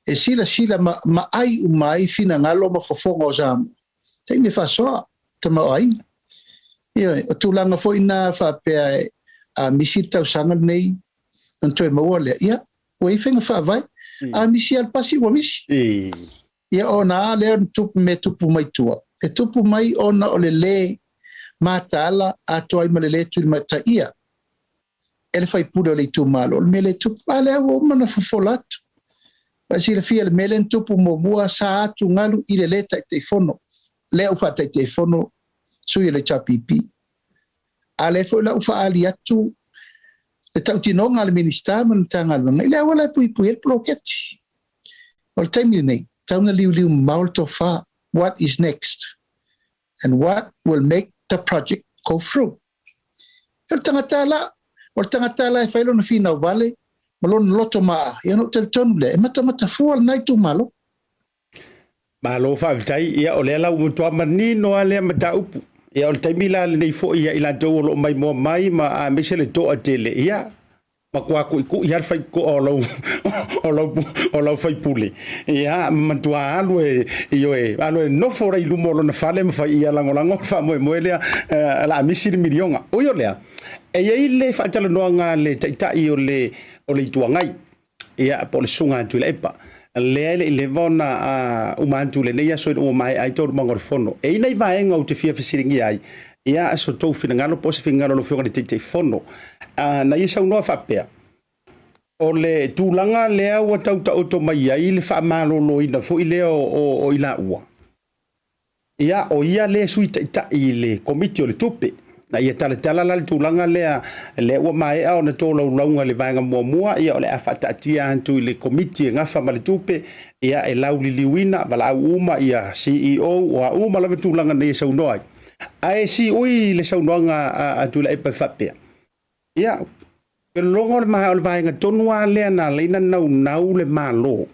e sila ma ai umai fina ngalo ma fofonga o Samoa. Taimi whasoa, tama o ai. O tūlanga foi na whapea a misi tau sanga nei, an toi maua lea. Ia, o i whainga whaavai. A misi al pasi wa misi. Ia o na lea tupu me tupu mai tua. E tupu mai ona o le mātala a toa i ma le tui ma ta ia. Ele fai pura le tu malo. Me le tupu, a lea o mana fufolatu. Ma si le fia le mele tupu mo mua sa atu ngalu i le ta te fono. Lea ufa te fono sui le chapipi. A le fo la ufa ali atu le tau tinonga le minister man tanga le le wala pui el ploketi o le taimi nei tau na liu maul to fa what is next and what will make the project go through o tangata la e failo na fina vale malon loto ma ia no tel tonu le mata fual nai tu malo fa vitai ia o le la u to mani no ale mata upu. E o le taimila le nei fo ia ila tau lo mai mo mai ma a mesele to a tele ia ma kwa ku ia fai ko o lo fai pule ia mantua alu e no fora i lumo lo na fale ma fai ia lango fa mo le la misiri milionga o yo le e ia ile fa tala no nga le tai o le tuangai ia po le sunga tu le epa le vona umantu le nei so o mai ai tau mangor fono e nei vaenga o te fia fisiringi ai ia so tau finangalo po se fingalo lo fiora te fono na isa no fa o le tulanga le o tau to mai ai le fa malo lo ina fo ile o ila ua ia o ia le suita ita ile komiti o le tupe na ia tala la tulanga le o mai au na tolo launga le vanga mua ia o le afata tia antu le komiti ngafa ma le tupe ia e lauli liwina vala uma ia CEO wa uma la tulanga nei sa unoi ai si ui le sa unonga atu le pa fapea ia ke longo le mai o vanga tonua le na le na nau le malo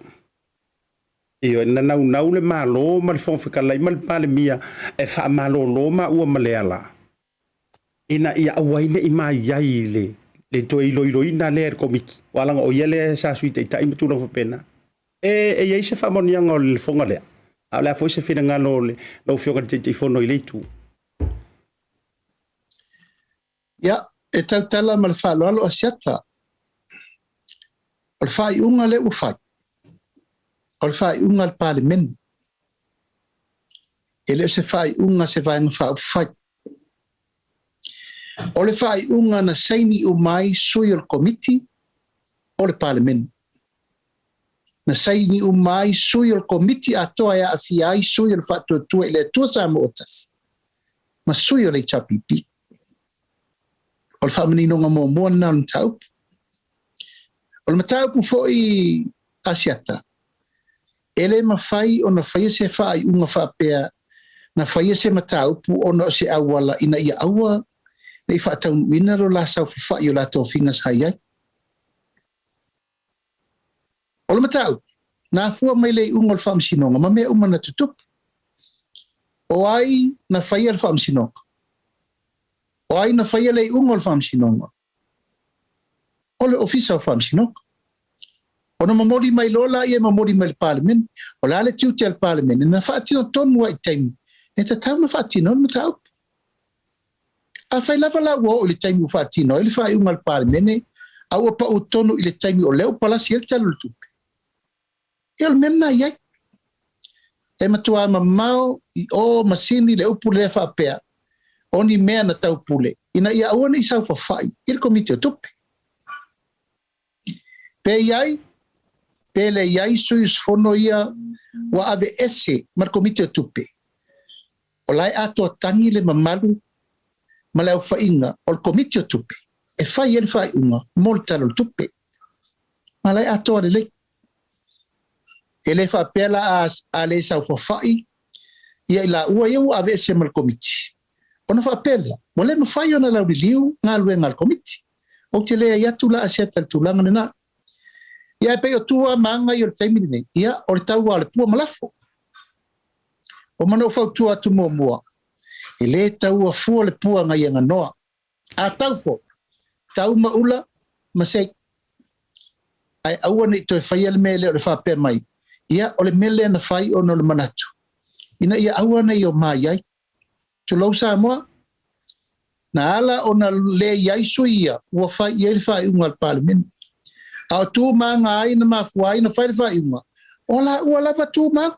ia na nau le malo ma le fonfika lai mal pale mia e fa malo lo ma ua maleala ina ia awaine i mai ai le toi loiloina le komiki wala o yele sa suite ita i mutula fo pena e ia se fa monianga o le fonga le ala fo se fina ngalo le lo fio ka te fono i le tu ya e tala mal fa lo asiata o fa unga le ufa o fa unga al parliament ele se fa unga se va fa o le fai unga na saini o mai sui o committee o le parliament. Na saini o mai sui o committee a toa a fiai sui o fatu tua le tua sa motas. Ma sui o le chapipi. O le whamanino ngā mua na o taup. O le mataupu fo i Asiata. Ele mawhai o na whaia se whai unga whapea na whaia se mataupu o na se awala ina ia awa nei whaatau wina ro la sau whai o la tō whingas hai ai. O le matau, nā fua mai lei unga o le whaamsinonga, ma mea umana tutup. O ai na whaia le whaamsinonga. O ai na whaia lei unga o le whaamsinonga. O le ofisa o whaamsinonga. O na mamori mai lola ia mamori mai le parliament. O la le tiuti al parliament. Na whaatino tonu wa i taimi. E ta tau na whaatino na matau. A fai lava la ua o le taimi u whaatino. Ele whai unga al parliament. A ua pa o tonu i le taimi o leo palasi el talo le tupe. E o mena iai. E matua mamao i o masini le upu le whaapea. O ni mea na tau pule. Ina ia awana i sau whawhai. I le komite o tupe. Pe le suis fono ia wa ave ese mar komite tupe. O lai ato tangi le mamalu ma le whainga o le komite tupe. E whai ele whai unga molta lo tupe. Ma lai ato le le. E le wha pela a le sau whawhai ia ila ua iau ave ese mar komite. Ona wha pela. Mo le ma whai ona lau li liu ngā lue ngā komite. O te lea iatu la Asiata le tūlanga nena. Ia pe o tua manga i o le taimini nei. Ia o le tau a le pua malafo. O mana o whau tua atu mua. E le tau a fua le pua ngai anga noa. A tau fo. Tau maula ma sei. Ai aua nei toi whai ale mele o le whape mai. Ia o le mele na whai o no le manatu. Ina ia aua nei o mai ai. Tulau Samoa. Na ala o na le iaiso ia. Ua whai ia le whai unga al parliament. A tu manga ai na mafuai na fai fai uma. Ola ua lava tu ma.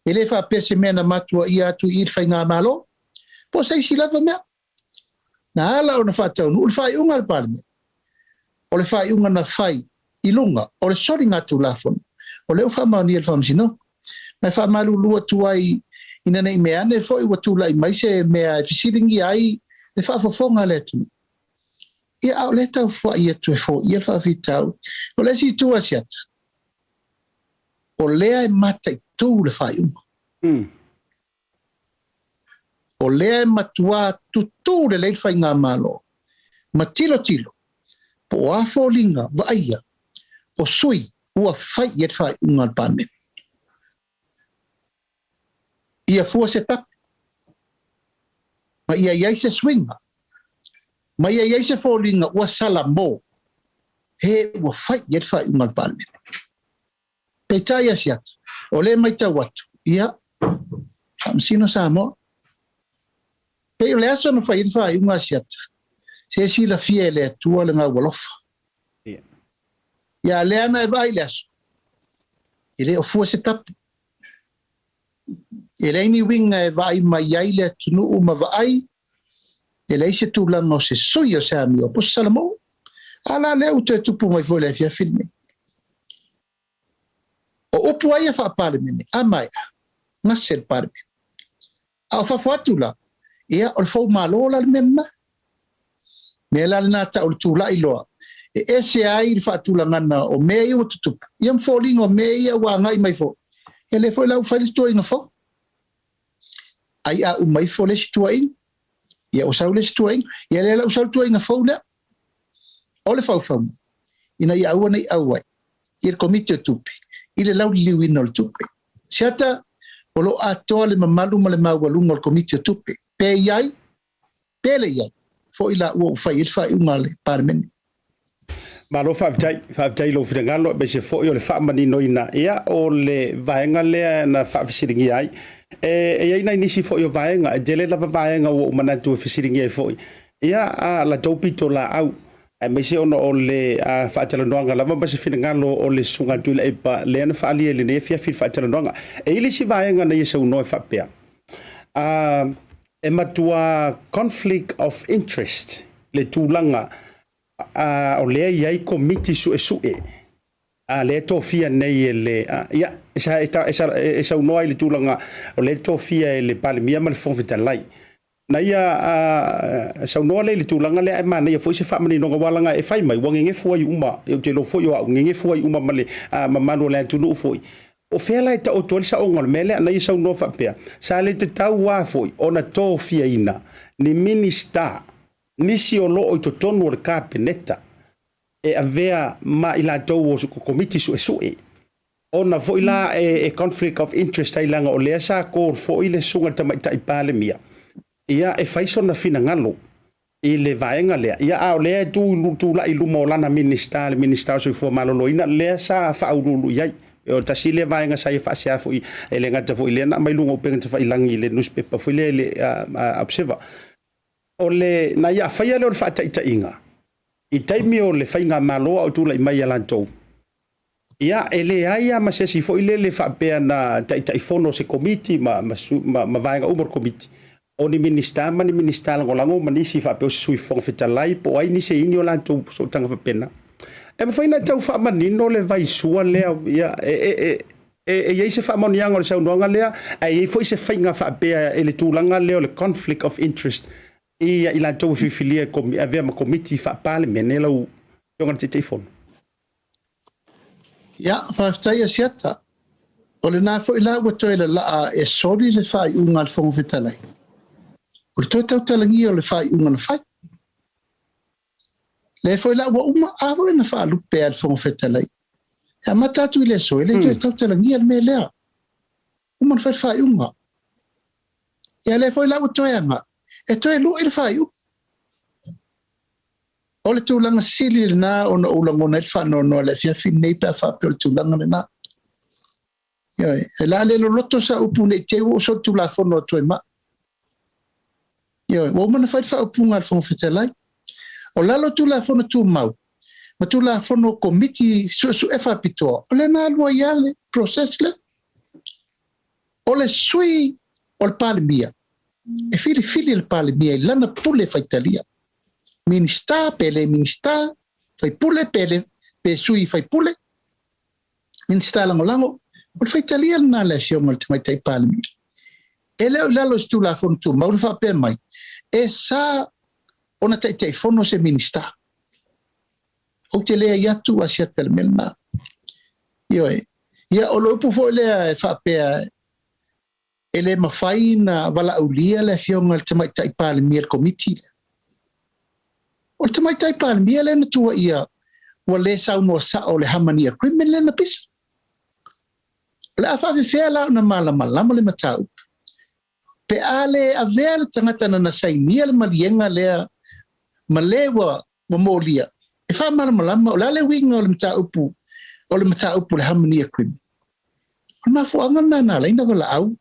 Ele fa pese mena matua ia tu ir fai ngā malo. Po sai si lava mea. Na ala o na whatau nu. Ule fai unga al parliament. Ole fai unga na fai ilunga. Ole sori ngā tu lafon. Ole ufa mauni el famsino. Na fa malu lua tu ai ina nei mea ne fo iwa tu lai maise mea fisiringi ai. Ne fa fofonga le tu. Ia au le tau fua ia tu e fo, ia whawhitau. O le si tu Asiata. O lea e mata i tū le whaiunga. O lea e matua tu tū le leil whai ngā malo. Ma tilo. Po a fōlinga wa aia. O sui ua whai ia whaiunga al pāne. Ia fua se tapu. Ma ia iai se swinga. Ma ia iai se fōlinga ua sala mō. He ua whai iet whai ungal pāne. Pei tai Asiata. O le mai tau atu. Ia. Amsino Samoa. Pei o le aso na whai iet whai ungal Asiata. Se sila fia le atua le ngā walofa. Ia le ana e vai le aso. I le o fua se tapu. E le ini winga e vai mai iai le atunu uma vai. E lei se tūlanga o se sui o se ami o po salamo. Ala leo te tupu mai foi le fia filme. O upu ai a wha parlimene, a mai a, ngasel parlimene. A o whawhatula, ea o le fau malola le mena. Me la le nata o le tūla i loa. E ese ai le whaatulanga na o mea i o tutupu. Iam fōlinga o mea i a wā ngai mai fō. E le foi lau whai le tua inga fō. Ai a umai fō le si tua inga. Ia o saule se tuainga. Ia le lau saule tuainga faule. O le fau. Ina ia aua nei auai. Ia le komite o tupe. I le lau liu ina o le tupe. Siata, o lo atoa le mamalu ma le maualunga o le komite o tupe. Pe iai. Fo ila ua ufai il fai unga le parmeni. Ma lo whaavitai lo whirangalo, be se fo i o le whaamani noina ia o le vaenga lea na whaafisiringi ai. E ia nisi fo i o vaenga, e dele lava vaenga o manatu e fisiringi ai fo i. Ia la taupito la au, me se ono o le whaatalanoanga lava ba se whirangalo o le sunga tuila e pa lea na whaali e le ne fia whir whaatalanoanga. E ili si vaenga na ia sa uno e whapea. E matua conflict of interest le tūlanga o lea iai komiti suʻe le tofia nei e le ia e saunoa i le tulaga o le tofia e le palemia ma le fofitalai na ia saunoa lei le tulaga lea e manaia foʻi se faamaninoga walaga e fai mai ua gegefu ai uma e te lo foʻi o aʻu gegefu ai uma ma le mamalu o le atunuu foʻi o fea la e taʻotu o le saʻoga o le mea lea na ia saunoa faapea sa le tatau ā foʻi ona tofiaina ni minista nisi o loo i totonu o le kapeneta e avea ma i latou o komiti suʻesuʻe ona foʻi la e conflict of interest ai laga o lea sa ko foʻi le suga tamaitaʻi palemia ia e faisona finagalo i le vaega lea ia a o lea tulaʻi luma o lana minista le minista o soifua maloloina lea sa faaulului ai o tasi le vaega sa ia faasea foʻi e le gata foʻi lea na mai luga upega tafailagi i le newspaper foʻi le observer o le na ia faia le o le faataʻitaʻiga i taimi o le faiga maloa o tulaʻi mai a latou ia e leai a masesi foʻi le faapea na taʻitaʻifono o se komiti ma vaega uma o le komiti o ni minista ma ni minista lagolago ma nisi faapea o se suifoga fetalai po ai ni seini o latou soʻotaga faapena E mawhaina tau whaamanino le vai sua lea ia e se whaamonianga o le saunoanga lea e foi se whainga whaapea e le tūlanga leo le conflict of interest ia ila tau whiwhilia a vea ma komiti whaapale mene lau yonga te teifonu. Ia, whaftai Asiata. O le nā fo ila ua toi le laa e sori le whai unga le whongo whitalai. O le toi tau talangi o le whai unga na whai. Le fo ila ua uma awo e na wha lupe al whongo whitalai. Ia matatu i le soi, le toi tau talangi al me lea. Uma na whai unga. Ia le fo ila ua toi anga. E toi lu i le whai unga. O le tūlanga sili le nā o na ulangona i whanono le whiawhi nei pia whape o le tūlanga le nā. E la le loto sa upu nei te o so tu la fono to ma. Wo mana fai fa upu ngal fon fetelai. O la lo tu la fono tu mau. Ma tu la fono committee su e fa pito. O le na loyale process le. O le sui o le palmia. E fili le palmia lana pule fa Italia. Minista pele minista fai pule pele pe sui fai pule. Minista lango. O le whaitalia na le sionga le tamai tai palmi. E leo lalo stu la fono tu, maura whape mai. E sa ona tai tai fono se minista. O te lea iatu Asiata le melna. Ioe. Ia o lo upu fo lea e whapea e le mawhai na Laaulia le fionga le tamai tai palmi le komiti. O le tamai tai palmi le na tua ia wa le sau no sa o le hamani agreement le na pisa. La fa fe la na mala le matau. Pe ale a ver tangata na sai miel malienga le malewa molia. E fa mala la le winga o le matau pu le hamani akrim. Ma fo anga na le na wala au.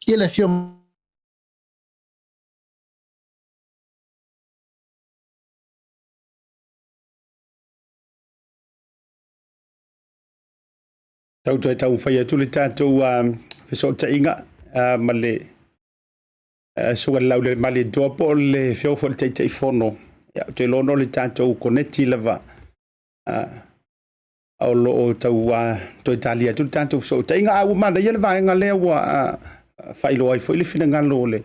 Ke la fio Tautai tau whai atu le tātou whisota inga ma le sunga Laaulialemalietoa po le whiawha le teitei whono. Ia te lono le tātou koneti lava au lo o tau toi tali atu le tātou whisota inga au mana ia le vaenga lea wa whailo ai fo ili whina ngalo le.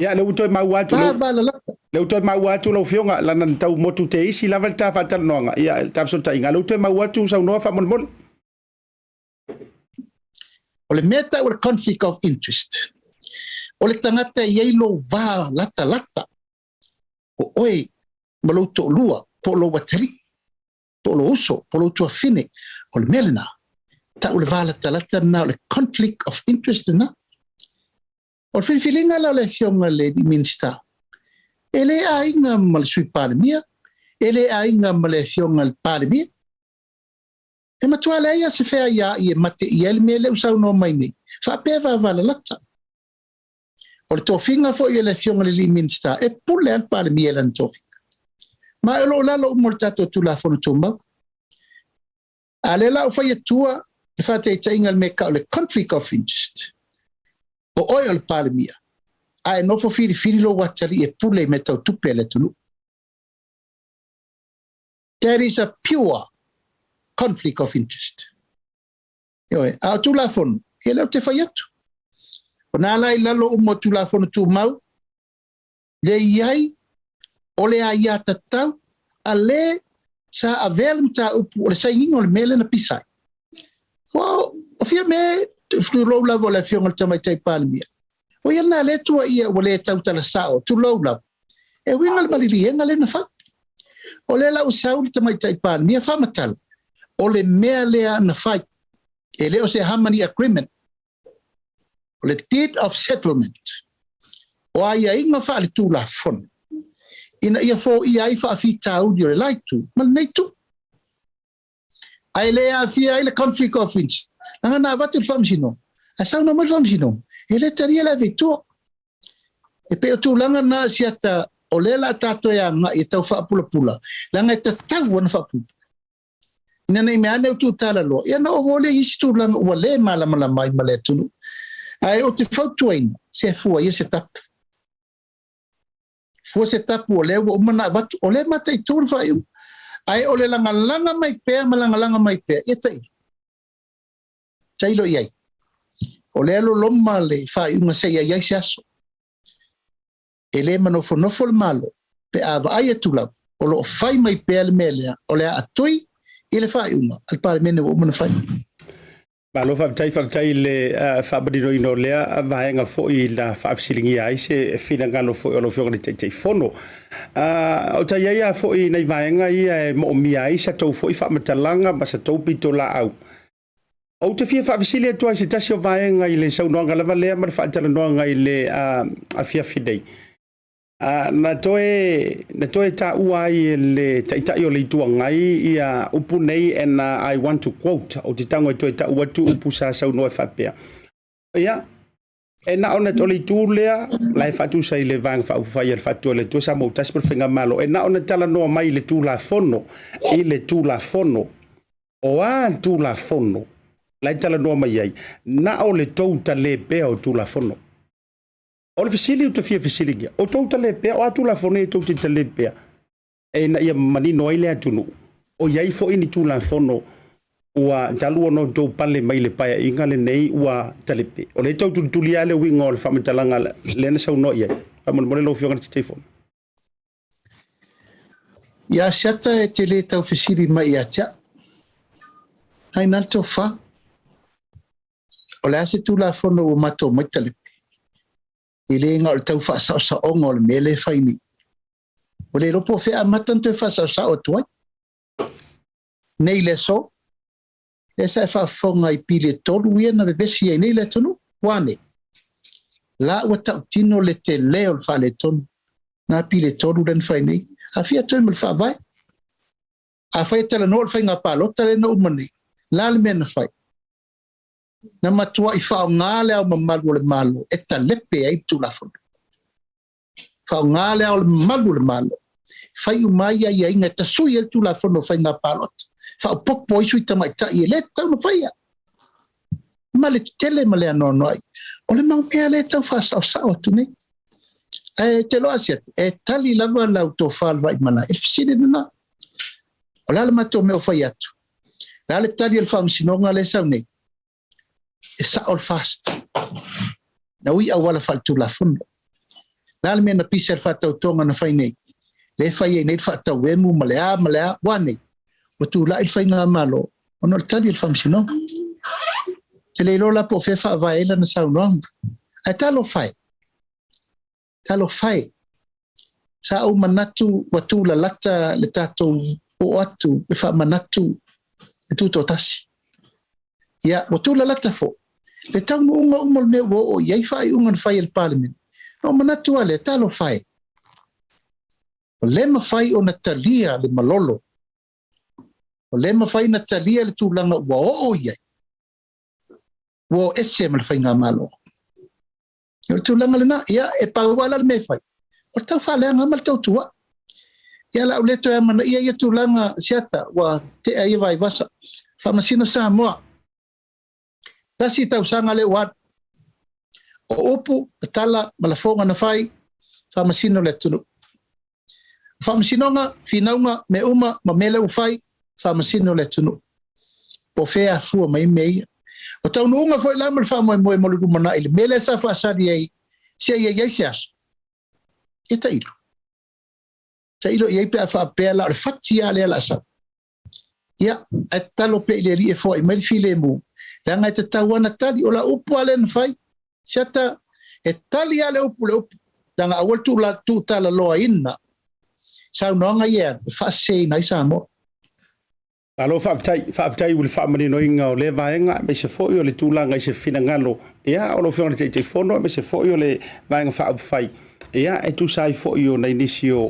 Ia le utoi mau atu le utoi mau atu lau whionga lana tau motu te isi lava le tā whatalanoanga. Ia le tā whisota inga le utoi mau atu sau noa whamonmon. O le meta o le conflict of interest. O le tangata yeilo va lata. O oe malo to lua po lo wateri. Po lo uso, po lo tua fine. O le melena. Ta o le va lata na o le conflict of interest na. O le whiwhilinga la le fionga le di minsta. Ele a inga ma le sui palemia. Ele a inga ma le fionga le palemia. E matua le ia se fea ia i e mate i ele me le usau no mai nei. Whapea vala lata. O le tofinga fo i le fionga le li minsta. E pule al palemia le tofinga. Ma e lo lalo umol tato tu la fono tumau. A le lau fai atua. E whate i tainga le meka o le conflict of interest. O oi o le palemia. A e nofo firi lo watari e pule me tau tupe le tunu. There is a pure conflict of interest. Ioe, a tu la fono, e leo te fai atu. O nā lai lalo umo tu la fono tu mau, le iai, o le a ia tatau, a le sa a velum ta upu, o le sa ingo le mele na pisai. O fia me, flu lo lavo le fionga le tamai tai palemia. O ia nā le tua ia o le tau tala sao, tu lo lavo. E winga le malili enga le na fa. O le lau sau le tamai tai palemia fa matala. O le mea lea na fai. E leo se harmony agreement. O le deed of settlement. O aia inga fa le tu la fon. Ina ia fo ia ai fa afi tau di o le laitu. Mal nei tu. Ai lea afi ai le conflict of interest. Nanga na watu le famsino. A sau na mal famsino. E le taria la vetua. E pe o tu langa na Asiata o le la tato e anga i tau fa pula. Langa e ta tau wana fa pula. Ina nei mea neu tu tala lo. Ia na o wole isi tu langa ua le mala mai male tunu. Ai o te fautuaina. Se fua ia se tap. fua se tapu o le ua umana watu o le mata i tūru whai ai o le langa mai pēa ma langa mai pēa ia tailo iai o le alo loma le whai unga se iai se aso e le manofo le malo pe a vai atulau o lo whai mai pēa le melea o le atui i le whai unga al pare mene o umana whai Malo whaktai le whaabadino ino lea vaenga fo i la whaafisilingi ai se whingangalo fo i olo whionga ni te whono. O tai ia fo i nei vaenga ia e mo mi ai sa tau fo i whaamatalanga ma sa tau pito la au. O te whia whaafisili atua i se tasi o vaenga i le saunoanga lava lea ma le whaatalanoanga i le a whia whidei. Na toe ta uai le taitai o le itua ngai ia upu nei and I want to quote o te tango e toe ta uatu upu sa sau noe whapea. Ia, e na ona to le itu lea, lai whatu sa i le vang whauwhai al whatu le tua sa mou tasper whenga malo. E na ona tala noa mai le tū la whono, i le tū la whono, o a tū la whono, lai tala noa mai ai, na o le tau ta le pea o tū la whono. O le fisili o te fia fisili kia. O tau tale pea, o atu la fone e tau te tale pea. E na ia manino ai le atunu. O iai fo ini tu la fono ua talu ono tau pale mai le paia inga le nei ua tale pea. O le tau tulia le winga o le whamatalanga le na sau no iai. Pamon mole lo fionga te telefon. Ia Asiata e te le tau fisili mai atia. Hai nal tau wha. O le ase tu la fono ua mato mai tale i le inga o le tau whaasao-sao-onga o le mele whaimi. O le ropo whea matan tau whaasao-sao tuai. Nei le so, e sa e whaafonga i pile tolu ia na bebesi ai nei le tonu, wane. La ua tau tino le te leo le wha le tonu, na pile tolu len whai nei. A fia toi me le wha vai. A whai tala no le whai ngā pālota le na umani. La le mena whai. Na matua i whao ngāle au mamalu o le malo, e ta lepe ai tu la fono. Whao ngāle au le mamalu o le malo. Whai umai ai ai ngai ta sui el tu la fono whai ngā pālota. Whao pokpo i sui tamai ta i e le tau no whai a. Ma le tele ma le anono ai. O le mau mea le tau wha sao atu nei. E te loa siat, e tali lava lau tō whaalwa i mana. E fisine nuna. O la le mato me o whai atu. La le tali el whaamisinonga le sau nei. E sa'ol fast. Na ui awala whaaltu la fono. Nā le mea na pisa le whaatau tonga na whai nei. Le whai ei nei le whaatau emu, malea, wane. O tu la il whai ngā malo. O no le tali il whamsino. Te le lola po whewha waela na saunoanga. Ai talo whai. Talo whai. Sa au manatu watu la lata le tātou o atu. E wha manatu e tūtō tasi. Ia, watu la lata fo. Le tau no unga le mea o iai whai unga na whai el parliament. No manatu ale, talo whai. O le ma whai o na talia le malolo. O le ma whai na talia le tūlanga ua o iai. Ua o ese ma le whai ngā malo. Ia le tūlanga le na, ia e pawala le me whai. O tau whalea ngā mal tau tua. Ia la uleto e mana ia tūlanga siata, ua te ai vai wasa. Whamasino Samoa. Tasi tau sanga le uat. O upu, tala, malafonga na whai, whamasino le tunu. Whamasinonga, whinaunga, me uma, ma mele u whai, whamasino le tunu. Po whea fua mai mei. O tau nuunga fwoi lamal whamoe moe moluku mana ili. Mele sa whaasari ei, sia iei ei sias. E ta ilo. Ta ilo iei pia whaapea la, o le whati a lea la sa. Ia, e talo pe ile ri e fwoi, mai file mu. Langa e te tauana tali, o la upu ale na whai. Siata, e tali ale upu le upu. Langa awal tu la tu tala loa inna. Sau noanga ia, whaasei na isa mo. Alo whaafitai uli whaamani no inga o le vaenga, me se fōi o le tūlanga i se whinangalo. Ia, o lo whionga te whono, me se fōi o le vaenga whaapwhai. Ia, e tu sai fōi o nei nisi o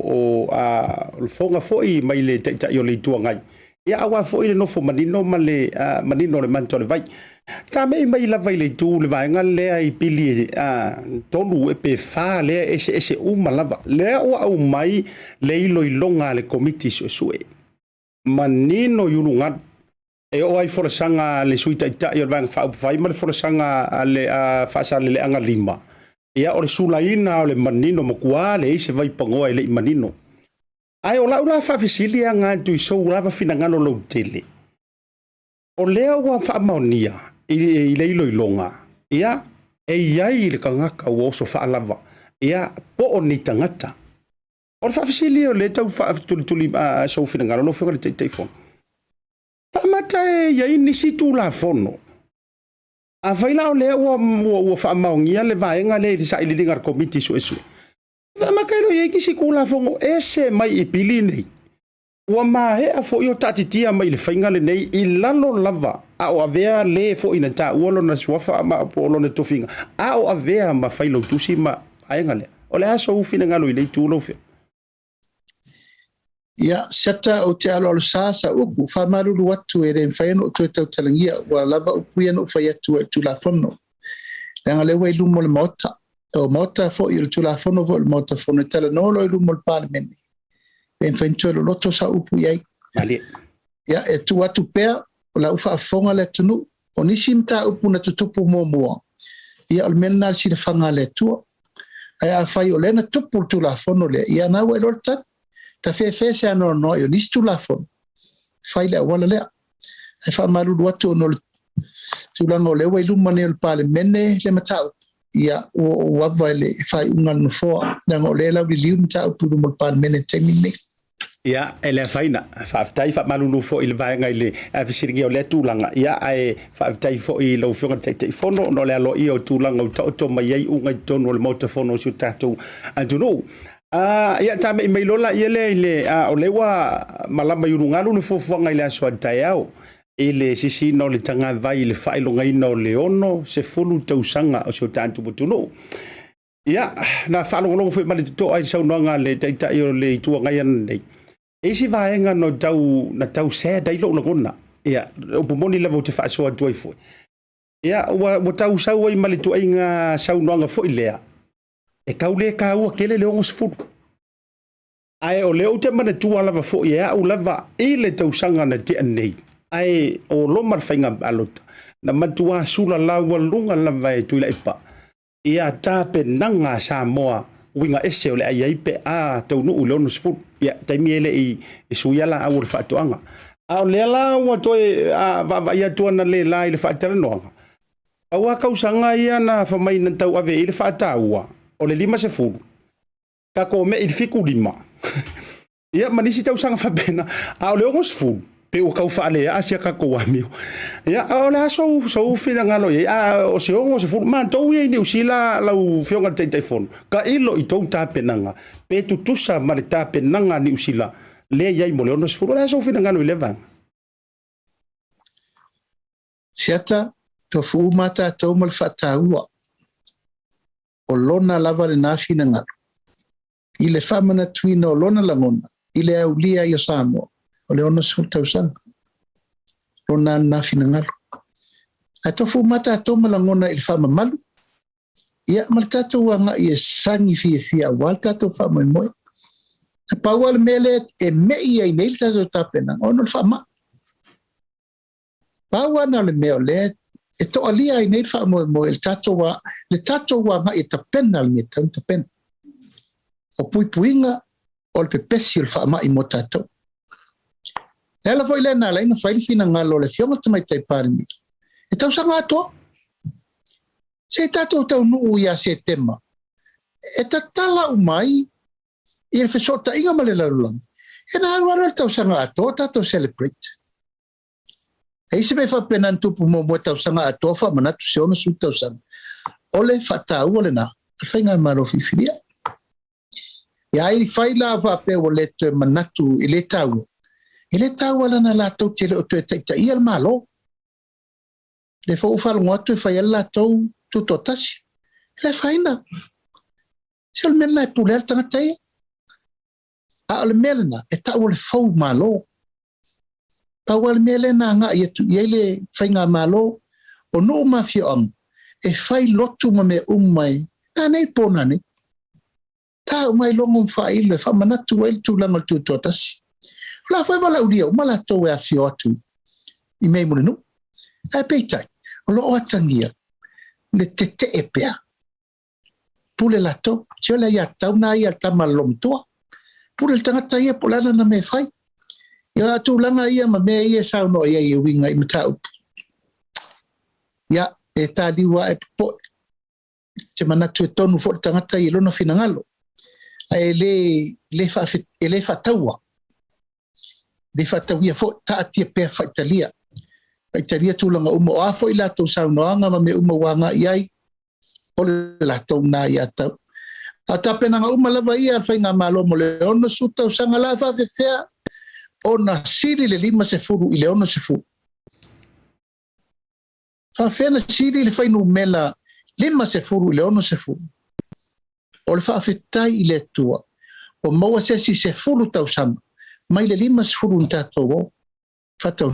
whonga fōi mai le teitai o le tuangai. Ia, awa fōi le nofo manino ma le manino le manto le vai. Tā mei mai la vai le tū le vaenga lea i pili tonu e pe whā lea ese uma lava. Lea o au mai le ilo i longa le komiti sue. Manino yulungat e o ai forasanga le suita ita i o vang fa mai le forasanga le fa sa le anga lima Ia o le sulaina o le manino makua le ise vai pangoa i le manino. Ai o laula whawhisili a ngā tui sou lava finangano lau tele. O lea ua whaamaunia i le ilo ilonga. Ia e iai le kangaka ua oso whaalava. Ia po o ni tangata. O le whawhisili o le tau whaafituli sou finangano lo whionga le teifon. Whaamata e iai nisi tū la fono. A whaila o lea ua whaamaungia le vaenga le sa iliringa komiti su esu. Makailo ye kisi kula fongo ese mai i pili nei. Ua mahe a fo io tatitia mai le whainga le nei i lalo lava. A o avea le fo ina ta uolo na suafa ma apolo na tofinga. A o avea ma whailo tusi ma aenga lea. O le aso ufina ngalo i nei tūlo fea. Ia, seta o te alo alo sasa uku, whamaruru watu e re mwhaino o tue tau talangia, ua lava upuia no whai atu e tula whono. Langa lewa i lumo le Maota. O Maota fo i le tula whono vo le Maota whono i tala nolo i lumo le Parliament. E mwhaintua lo loto sa upu iai. Mali. Ia, e tu atu pea, o la ufa a whonga le tunu, o nisi mta upu na tutupu mua mua. Ia, o le mena si le whanga le tua. Ai a whai o lena tupu tula whono le, ia nawa e lor tatu. Ta fe se ano no yo nis tu la fon fai le wala le e fa maru watu no tu la no le we lu mane el pale mene le matau ia o wa vai fai unga no fo na no le la bi liu matau pu no pale mene temine ia ele faina fa tai fa malu no fo il vai ngai le a fisiringi o le tu langa ia ai fa tai fo i lo fo te fono no le lo i o tu langa o to mai ai unga tono le moto fono su tatu and no ia ta me lola ile o lewa malama yurungalu le fofuanga ile aswa taiao ile sisi no le tanga vai le failo ngai no le ono se fulu tausanga o so tantu butuno ia na falo lo fo mali to ai sau no nga le taita i le tu ngai nei isi vaenga no tau na tau se dai lo ngona ia o pomoni level te fa so atu fo ia o tau sau ai mali tu ai nga sau no nga fo ilea e kaule ka ua kele le ongos fu ai o leo te mana tu ala fo ia o lava ile tausanga na te nei ai o lo mar fainga alota na matua sula la walunga lava e tu ipa ia tape nanga Samoa winga ese o le ai pe a tau no lo nos fu ia taimiele i suiala au fa toanga a le la wa to va ia tu na le la ile fa tano awa kausanga ia na fa mai na tau ave ile fa taua o le lima se fu ka ko me il fiku lima ia manisi tau sanga fa bena a le ongos fu pe o kau fa le asia ka ko ami ia o le so fina ngalo ia o se ongos fu man to ia ni usila la u fionga te telefon ka ilo i tou ta penanga pe tu tusa mari ta penanga ni usila le ia mo le ongos fu la so fina ngalo i leva siata to fu mata to mal fataua o lona lava le nafina ngalo i le whamana tuina o lona langona i le aulia i o Samoa o le ona sultausan lona nafina ngalo a tofu mata toma langona i le whamamalu ia mal tatou anga i e sangi fia wal tatou whamaimoe a paua le mele e mei ai nei tatou tapena ono le whama paua na le meo le e to alia ai nei whamaimoe le tatou anga i tapena le me tau tapena o puipuinga o le pepesi o le whaamai mo tātou. Ela foi lena la ina whairi fina ngalo le fionga tamai tai parimi. E tau sanga ato. Se tātou tau nuu ia se tema. E ta tala umai i le whesota inga male larulang. E na alwara tau sanga ato, tātou celebrate. E isi me whapenan tupu mo tau sanga ato, whamanatu se ona su tau sanga. Ole whatau ole na. Alwhainga maro fifiria. Ia i whai la wape o le te manatu i le tau. I le tau ala na la tau te le o te taita i al malo. Le whau whalunga atu e whai ala tau tuto tasi. Le whaina. Se al mena e pule al tangatai. A al melena e tau le whau malo. Pau al melena nga i le whainga malo. O no mafia ang. E whai lotu ma me umai. Na nei pona ni. Ta mai longo fai le fa manatu wel tu langa tu totas la foi vala udia mala to e afio atu I mei mo no e peitai lo atangia le tete epea pule lato tio la ia tau na ia tamalom toa pule tangata ia polana na me fai ia tulanga ia ma me ia sa no ia i winga i mata ia e taliwa e po te mana tu tonu fo tangata i lona finangalo ai le fa taua le fa tawia fo ta tia pe fa Italia tulanga umo afo i lato sa noanga ma me umo wanga iai o le lato na ia tau a tapena nga uma lava ia fai nga malo mo le ono suta usanga lava fefea ona siri le 5 i le ono sefuru fa fena siri le fai no mela 5 i le ono sefuru o le fa fetai i le tua o maua sesi sefuru tau sama mai le 5 ntato o fatau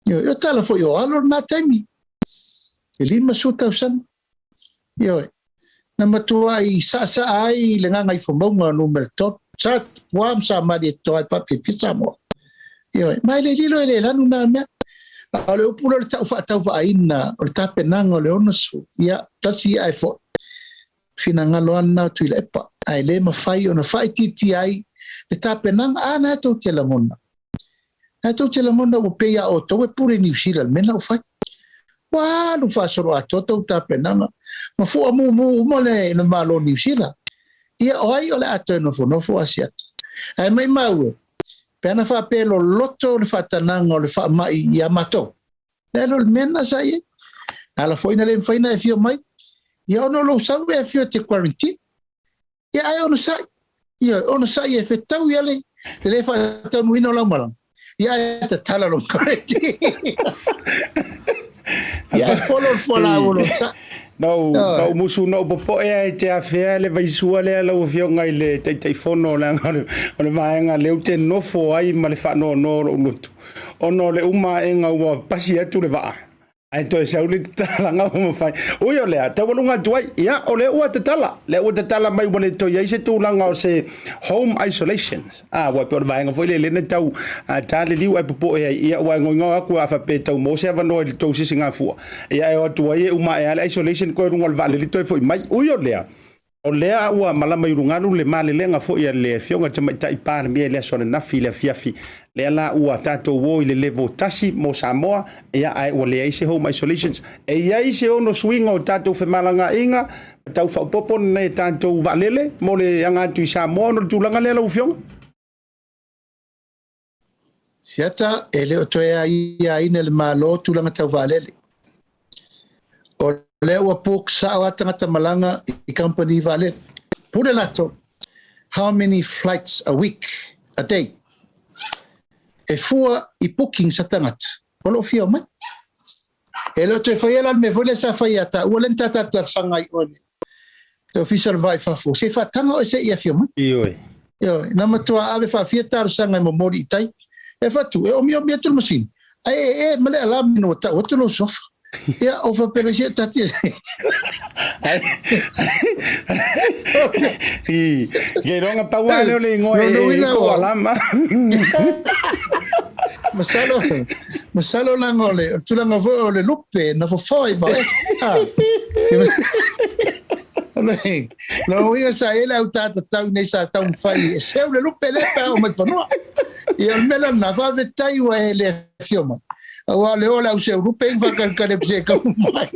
yo tala fo yo alo na taimi e 5 tau sama yo na matua i sa ai le nga i fo monga numero top sa wam sa mari to fa Samoa yo mai le dilo le lanu na me ale o pulo le tau fa ina o tape nanga le ono su ya tasi ai fo fina ngalo ana tu le pa ai le ma fai ona fai titi ai le tape nanga ana to te la mona o pe ya o to e pure New Zealand mena o fai wa no fa soro a to tape nanga ma fu amu mo le malo New Zealand ia oi ole ato no fo Asiata ai mai mau pena fa pelo lotto le fatananga le fa mai ia mato pero mena sai ala foi na le faina e fio mai ia ono lo sa e fio te quarantine ia ai ono sai e fetau ia le fa tanu ino la mala ia te tala lo quarantine ia follow lo sa no musu no popo e te afea le vaisua le la ufio ngai le te fono la o le maenga le ute no fo ai ma le fa no nutu ono le uma enga ua pasi atu le va ai to e sauli tala nga mo fai o yo le ta walunga tuai ia o le ua te tala mai wale to ia se tu langa o se home isolations wa por vaenga foi le tau ta le liu ai popo e ia wa ngoinga aku afa pe tau mo se vano le to si singa fu ia e o tuai uma e isolation ko runga vale le to foi mai o yo le o lea ua malama irunganu le malelenga fo ia le fionga te mai tai pana mia le sona na fila fiafi le la ua tato wo ile level tasi mo Samoa ia ai o le ise home isolations e ia ise ono swing o tato fe malanga inga tau fa popo ne tato valele mo le anga tu Samoa no tulanga le la fionga siata ele o toea ia ina le malo tulanga tau valele o le ua puk sa o tangata malanga I company vale pure lato how many flights a day e fua I booking sa tangata polo fio mai e lo te fai ala me vole sa fai ata ua lenta tata sangai one le official vai fafu se fa tanga o se ia fio mai yo na matua ave fa fieta sangai mo mori tai e fatu e o mio tu masin male ala no ta o tu lo sofa ia over peresia tati ke ronga paua le le ngoi ko alama masalo la ngole tu la ngavo le lupe na fo foi ba lo ia sa ela utata tau nei sa tau fai se le lupe le pa o me fano ia mela na va de tai wa ele fioma wa le ola se lupe va calcare se ka mai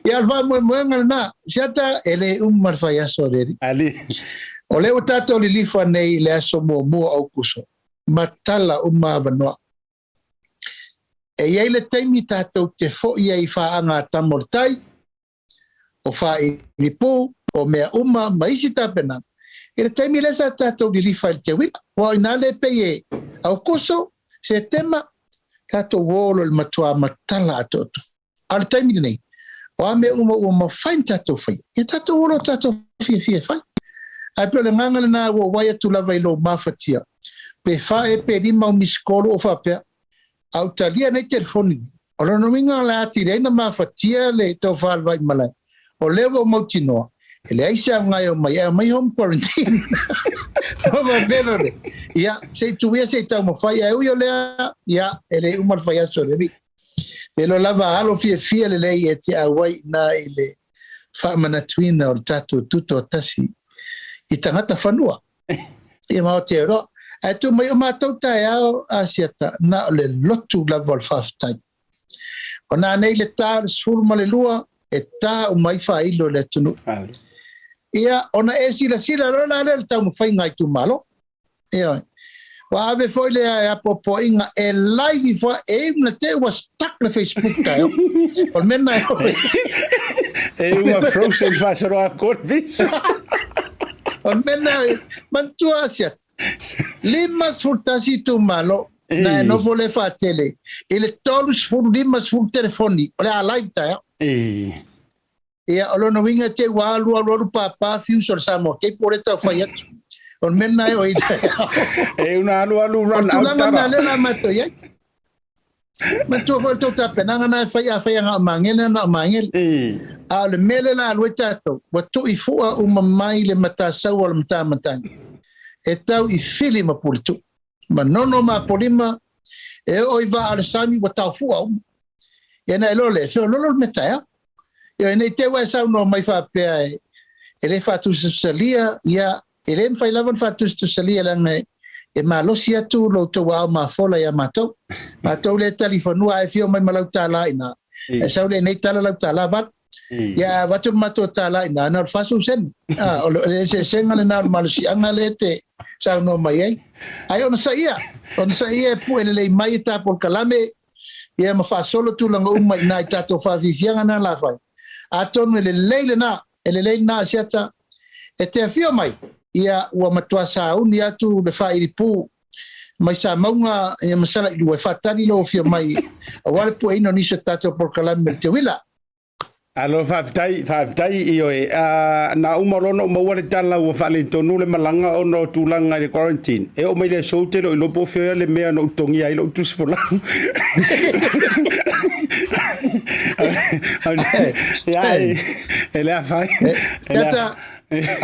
ia va mo na siata ele mar fai aso de ali o le utato li lifa nei le aso mo au kuso matala vanoa e ia le taimi tato te fo ia I fa anga tamortai o fa I lipu o mea maisi tapena e le taimi le sa tato li lifa te wina o ina le peye au kuso se tema tato wolo le matua matala atoto al taimi nei o ame uma fain tato fai e tato wolo tato fia fai ai pe le nganga na wo waya tu lava I lo mafatia pe fa e pe lima o miskolo o fa pe autalia nei telefoni o lo no minga la atire na mafatia le to fa vai malai o levo motinoa ele aisa ngai o mai home quarantine o va bene ia se tu ia se tau mo fai ai o le ia ele umar fai aso de mi e lo lava alo fia le e te awai na ele whaamana tuina o tātou tuto tasi I tangata whanua. Ia mao te ero. Ai tu mai o mātou tae ao Asiata na o le lotu lava o le whawhatai. O nā nei le tā le suru ma le lua e tā o mai whailo le tunu. Ia ona e sila lona le tau mawhai ngai tu malo. Ia wa ave foi le a popo inga e live foi e na te was stuck na Facebook tae. O mena e uma frozen fasero a cor viso. O mena mantu Asiat. Lima sultasi tu malo na no vole fa tele. Ele todos foram lima sul telefoni. Olha a live tae. Ia o lona winga te walu alu papa fiu sol Samoa ke por eta faiat. O mena o ida. E una alu run out. Tulanga na le na mato ye. Mato volto ta penanga na faia nga mangena na mangel. A le mele la alu tato. Watu I fua o mamai le mata sa o le mata mata. E tau I fili ma pultu. Ma nono ma polima e o iva al sami wata fua. E na elole so lolo meta ya. E nei te wa sa no mai fa pe ele fa tu salia ia ele fa lavan fa tu salia lang e malosia tu lo to wa ma fola ya mato le telefonua e fio mai malau tala ina e sa le nei tala lau tala va ya watu mato tala ina na fa su sen o se senga le na malosia ngale te sa no mai ai ona sa ia pu ele mai ta por kalame ia ma fa solo tu lang umma ina tato fa vivianga na la fa atonu ele leile na Asiata e te afio mai ia ua matua sa uni atu le whairipu mai sa maunga ia masala I lua whatari lo fio mai a wale pu eino niso tato por kalame te wila alo whaftai I oe na umarono umawale tala ua whale tonu le malanga o no tūlanga le quarantine e o mai le soutero I lopo fio le mea no utongi ai lo tusfolang ele a fai kata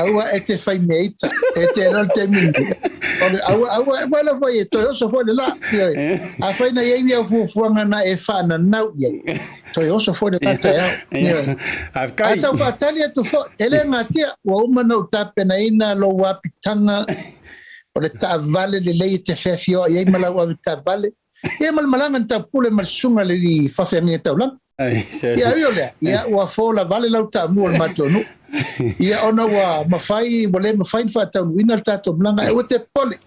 aua e te whai meita e te rol te mingi aua wala vai e toi oso fone la a whai na iei au fuanga na e whana nau iei toi oso fone kata eo a tau whatali atu fo ele ngatia wa umana utape na ina lo wapitanga o le ta vale le lei te whewhio iei malau awi ta vale ia malmalanga ta pule malsunga le li whawhengia taulang ia iole ia ua fola vale lau ta mua le matonu ia ona wa mafai wale mafai fatau wina tato mlanga e te pole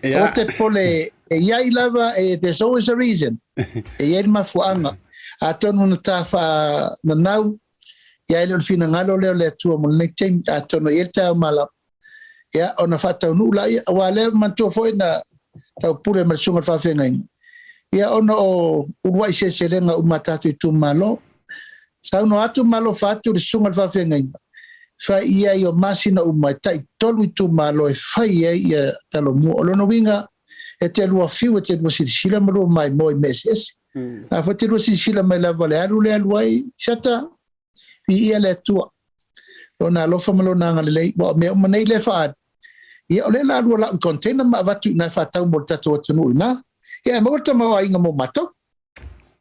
o te pole e ia lava e there's always a reason e ia mafuanga atonu na tafa na nau ia ile fina ngalo le tua mo le tem atonu ia ta mala ia ona fatau nu la wa le mantu foi na tau pule malsunga whawhenga ia ona o uruai se lenga umatatu I tu malo sa no atu malo fatu le sunga whawhenga fa ia I o masina umatai tolu I tu malo e fai ia talo mua o lono winga e te lua fiu e te lua sila malo mai moi meses a fa te lua sila mai lava le alu ai sata ia le tua lona alofa malo nanga le lei wa me manei le faad ia ole la lua la container ma vatu na fatau mo tatu atunu ina ia mo ta mo ainga mo mato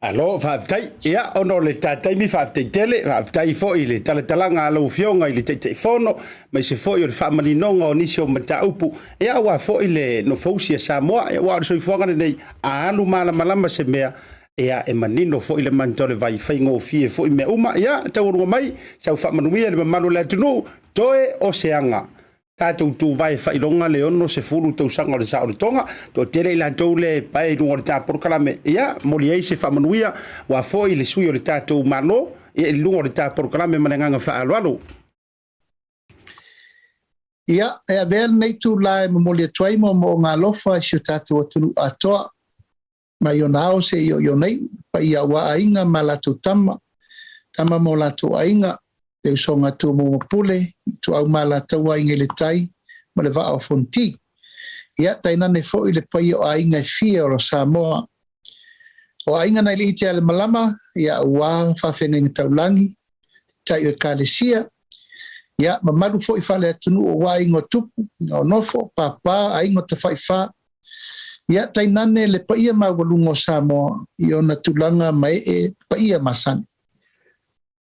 alo whaftai ia ono le tatai mi whaftai tele whaftai fo I le talatalanga alo fionga I le teitei fono mai se fo I le whamalinonga o nisi o mata upu ia wa fo I le no fausia Samoa ia wa so ifuanga nei a alu malama se mea ia e manino fo I le mantole vai whaingo fie fo I me uma ia taurunga mai sau whamanuia le mamano le atunu toe o seanga tātou tū vai whailonga le ono se furu tau sanga o le sao le tonga to tere I lantou le pai runga le tāporo kalame ia moli ei se whamanuia wa foi le sui o le tātou malo ia I lunga o le tāporo kalame manenganga whaaloalo ia e a vea nei tū lai moli atuai mo ngā lofa si o tātou atunu atoa mai o nao se i o nei pa ia wa ainga ma latou tama mo latou ainga le usonga tu mo pule tu au mala tawa ingele tai ma le va fonti ia taina ne fo I le pai o ainga fia o Samoa o ainga na le ite ale malama ia wa fa fenga taulangi tai o kalesia ia mamalu fo I fale atunu o wa ingo tupu o nofo papa aingo te fai fa ia taina ne le pai ma walungo Samoa I ona tulanga mai e pai masani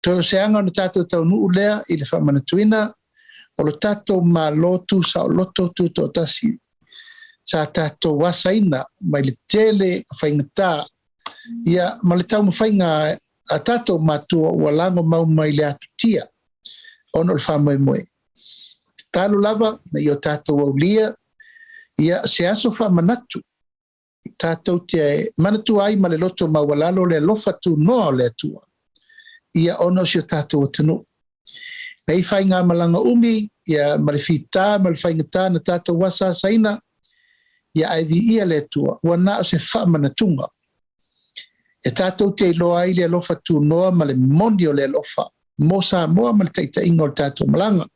Toi o se anga na tātou tau nuu lea i le whamanatuina, o lo tātou mā lotu sa o loto tūto tasi. Sa tātou wasaina, mai le tele whaingatā, ia ma le tau mawhainga a tātou mātua ua lango mau mai le atu tia, ono le whamoe moe. Tālu lava, na i o tātou au lia, ia se aso whamanatu, tātou te manatu ai ma le loto mawalalo le lofa tu noa le atua. Ia ono si o tātou atanu. Nei whainga malanga umi, ia ma le whita, ma le whaingatā na tātou wasa saina, ia aivi ia le atua, wana o se whamanatunga. E tātou te loa ai le lofa tu noa ma le moni o le lofa, mo Samoa ma le taita ingo le tātou malanga.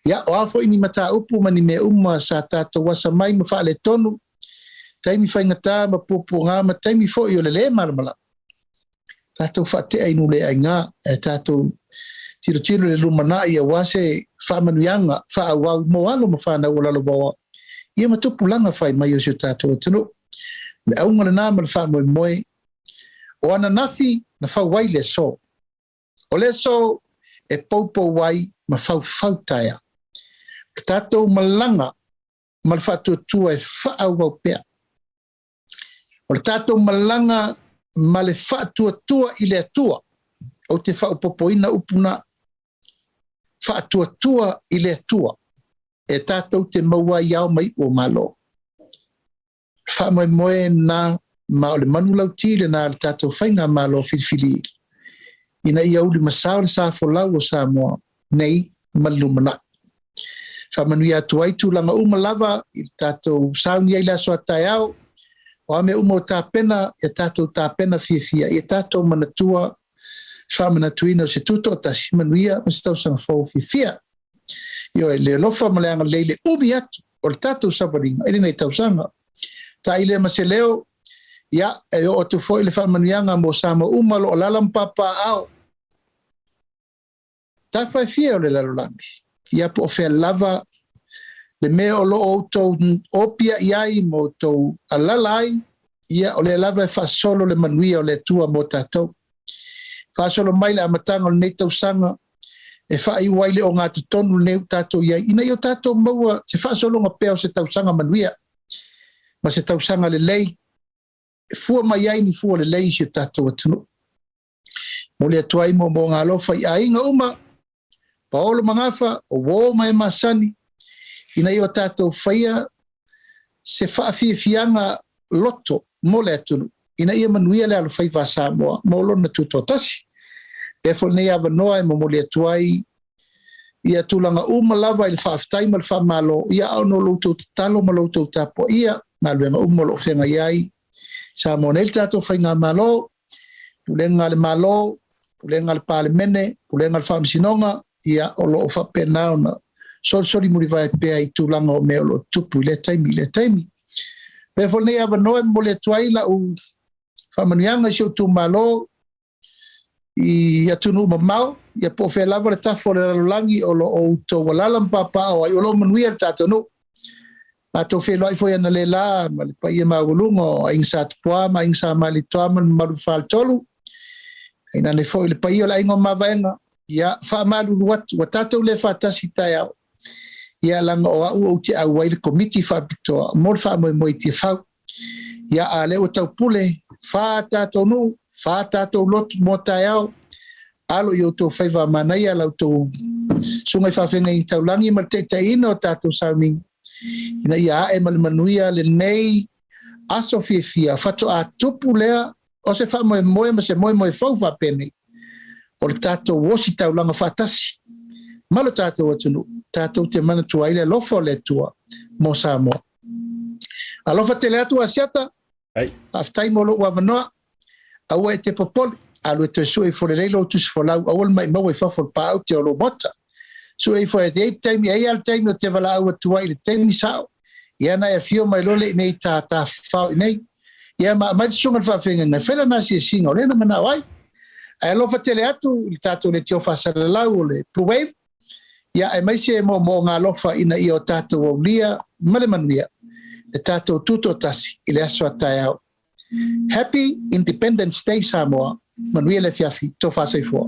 Ia o afo ini mata upu mani me uma sa tātou wasa mai ma wha le tonu, taimi whaingatā ma popo ngā ma taimi fo i o le le maramala. Tātou wha te ainu le ai ngā, e tātou tiro le lumana ia wase whamanuianga, wha awau mo alo ma whanau o lalo bawa. Ia matupu langa whai mai o si o tātou atunu. Me aunga le nā ma le wha moe moe, o ana nafi na whau wai le so. O le so e poupo wai ma whau taia. Ka tātou malanga ma le whatuatua e whaau pea. O le tātou malanga ma le whatuatua i le atua. O te whaupopoina upuna whatuatua i le atua. E tātou te maua iau mai o malo. Whamoe moe na ma o le manulau tile na le tātou whainga malo whiwhili. Ina ia uli masao le sāwholau o Samoa. Nei, malumana. Whamanui atu ai tūlanga umalava i tātou sauni ai la soa tai au. O ame umo tāpena, e tātou tāpena fia. E tātou manatua whamanatuina o se tuto o Tasi manuia ma se tausanga fau fia. Io e le lofa ma le anga leile umi atu o le tātou sawaringa. Ele nei tausanga. Ta ile ma se leo, ia e o tu foi le whamanuianga mo Samoa umalo o lalampapa au. Ta fai fia o le lalolangi. Ia po fea lava le mea o lo o tau opia iai mo tau alalai. Ia o le lava e whasolo le manuia o le tua mo tātou. Whasolo mai le amatanga o le nei tausanga. E whai waile o ngā tutonu neu tātou iai. Ina i o tātou maua se whasolo ngā pēo se tausanga manuia. Ma se tausanga le lei. E fua mai ai ni fua le lei si o tātou atunu. Mo le atuai mo ngā lofa i a inga uma. Paolo mangafa o wo mai masani. Ina i o tātou whaia se whaafiafianga loto mo le atunu. Ina i a manuia le alo whai wa Samoa. Mo lona tuto Tasi. E fo nei ava noa e mo le atuai. Ia tūlanga lava i le whaaftai ma le whaamalo. Ia au no loutou talo ma loutou tapo. Ia ma luenga lo whenga iai. Samoa nei tātou whai ngā malo. Pulenga le malo. Pulenga le pāle mene. Pulenga le whaamisinonga. Ia o lo o whapena ona. Sori muri vai pēa i tūlanga o mea o lo tupu le taimi. Pe fo nei ava noa mo le atuai la u whamanianga si o tū malo. I atunu mamau, ia po fe lava le tafo le lalangi o lo o to walalam papa o ai o lo manuia tātou no. Ma to fe loi foi ana le la, ma le pa ia maulungo, a insa tupua, ma insa malitoa, ma marufal tolu. Ina le foi le pa ia la ingo mawaenga. Ia wha malu watu, wa tātou le whatasi tai au. Ia langa o au o te au wai le komiti whapitoa, mol wha moi te whau. Ia a le o tau pule, wha tātou no, wha tātou lotu mo tai au. Alo i o tō whaiva manai alau tō sungai whawhenga i taulangi ma te ina o tātou sauning. Ina ia e manuia le nei aso fia, whato a tupu lea, o se wha moe ma se moe whau whapene. O le tātou wosi taulanga whatasi. Malo tātou atunu, tātou te manatu aile lofa o le tua mo Samoa. Alofa te le atu Asiata, aftai mo lo wavanoa, aua e te popoli. Alu e te sui fo le leilo tu se folau awal mai mau e fafol pa au te o lo mota. Sui fo e te taimi e al taimi o te wala au atua i le taimi sao. Ia na e fio mai lole nei tā whao nei. Ia ma mai sunga whawhenga ngai whela nasi e singa o lena mana wai. Ai alofa tele atu i tātou le tio whasara lau o le Bluwave. Ia e mai se mo ngā lofa ina i o tātou o lia male manuia. Le tātou tuto Tasi i le aso atai au. Happy Independence Day Samoa. Manuia le fiafi, tō whasai fua.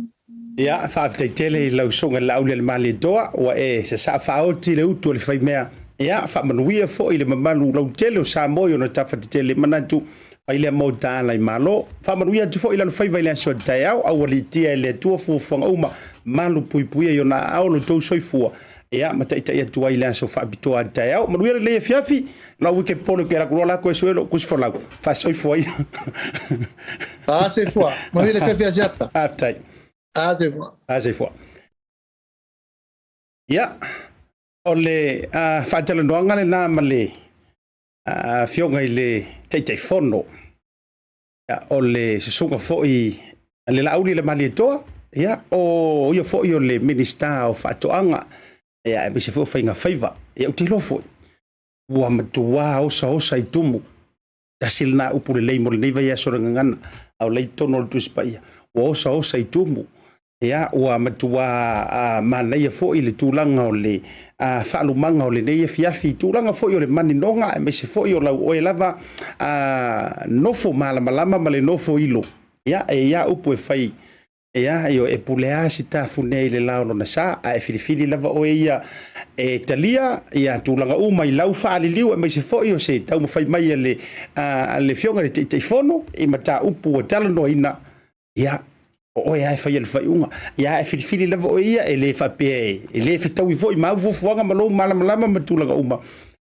Ia, whaaftaitele lau songa Laaulialemalietoa wa se sa whaoti le utu le whaimea. Ia, whaamanuia fo i le mamalu lau tele o Samoa na tawhatitele manatu ile Maota ala i malo. Whaamanuia tu fo i lalu whaiva ile asua taiao au walitia ile tua fuwhanga uma malu puipuia yo na aolo tau soifua. Ia, mataita ia tua ile asua whaabitoa taiao. Manuia le leia fiafi na wike polo kera kurua lako e suelo kusifolago. Wha soifua ia. Soifua. Manuia le fiafi asiata. Aftai. Asefua. Ya. Ole whaatala le nā male fionga i le teitai fono. Ya, ole susunga foi le Laaulialemalietoa. Ya, o ia foi o le minister o whaatoanga. Ya, e mese foi whainga whaiva. Ya, utilo foi. Ua matua osa i tumu. Tasil na upure leimo le neiva ia soranga ngana. Au lei tono le tusipaia. Ua osa i tumu. Ya, ua matua manai fo i le tūlanga o le whaalumanga o le nei fiafi tūlanga fo i o le maninonga e mese fo i o lau oe lava nofo malamalama ma le nofo ilo. Ya, e ia upu e whai e ia i o e pulea si tāfune i le lao no na sa a e filifili lava oe ia e talia ia tūlanga uma i lau whaaliliu e mese fo i o se tau mawhai mai le fionga le teifono i mata upu o talano ina ia o ia e fai le fai unga ia e filifili lava o ia e le fape e le fitau i foi mau fuanga malo malamalama matulaga uma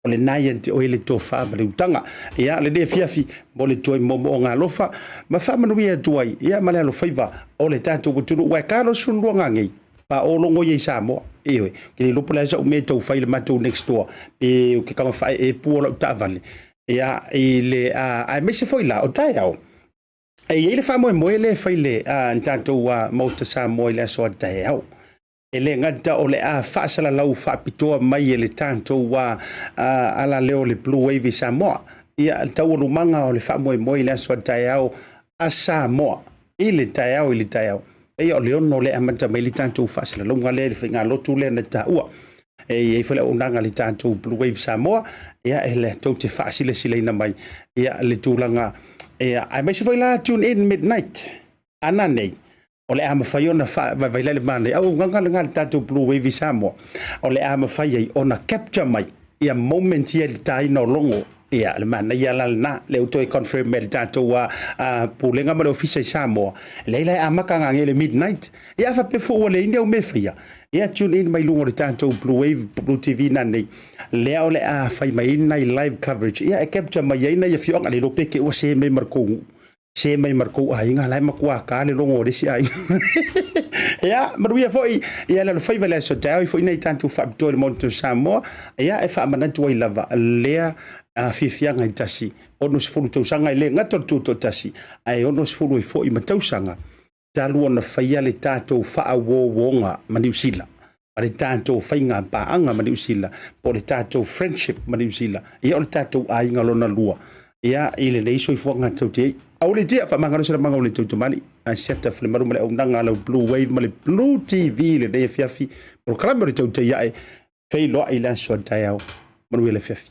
o le nai ante o le tofa ma le utanga ia le de fiafi mo le toi momo o ngā lofa ma fa manu ia tuai ia ma le alo faiva o le tātou kuturu ua kālo sunruanga ngei pa o longo i Samoa ewe ki le lopo la sa ume tau fai le matou next door e o ke kanga fai e puola utavale ia i le a mese foi la o tai au e ile fa mo le fa ile tanto wa Maota Samoa ile so tai au ele ngata o le fa sala lau fa pitoa mai ele tanto wa ala leo le Bluwave Samoa ia tau rumanga o le fa mo ile so tai au a Samoa ile tai au e o le ono le amata mai le tanto fa sala lau ngale le finga lotu le na taua e fele unanga le tanto Bluwave Samoa ia ele tau te fa sile ina mai ia le tulanga I must have tune in midnight. Anane. Ole ama fayona vai le mane. Au nganga tato Bluwave Samoa. Ole ama fayai ona capture mai. Ia moment ia tai no longo. Ia le mana ia na le auto confirm el tato wa pulenga ma le office Samoa. Leila ama kanga ngele midnight. Ia fa pe fo le india me fia. Ia tune in mai lungo le tato BluWave BluTV nane. Le ole fai mai na live coverage. Ia capture mai ina ia fionga le lope ke o se me marco ai nga lai makua ka le longo de si ai. Ia maruia foi ia le fai vale so tai foi nei tanto fa to le Maota Samoa. Ia e fa manatu ai lava lea fifianga i Tasi. Ono se fulu tausanga ile ngato to Tasi. Ai ono se fulu foi ma tausanga. Talu ona fai le tato fa wonga New Zealand. Le tato fainga paanga ma New Zealand. Po le tato friendship ma New Zealand. Ia le tato ainga lona lua. Ia ile nei so fuanga tauti. Au le dia fa mangalo sera mangalo le tautu mali. Asiata fle maru male unanga le Bluwave ma le BluTV le dei fiafi. Por kalama le tauti ia e fei loa ila so taiao. Maru le fiafi.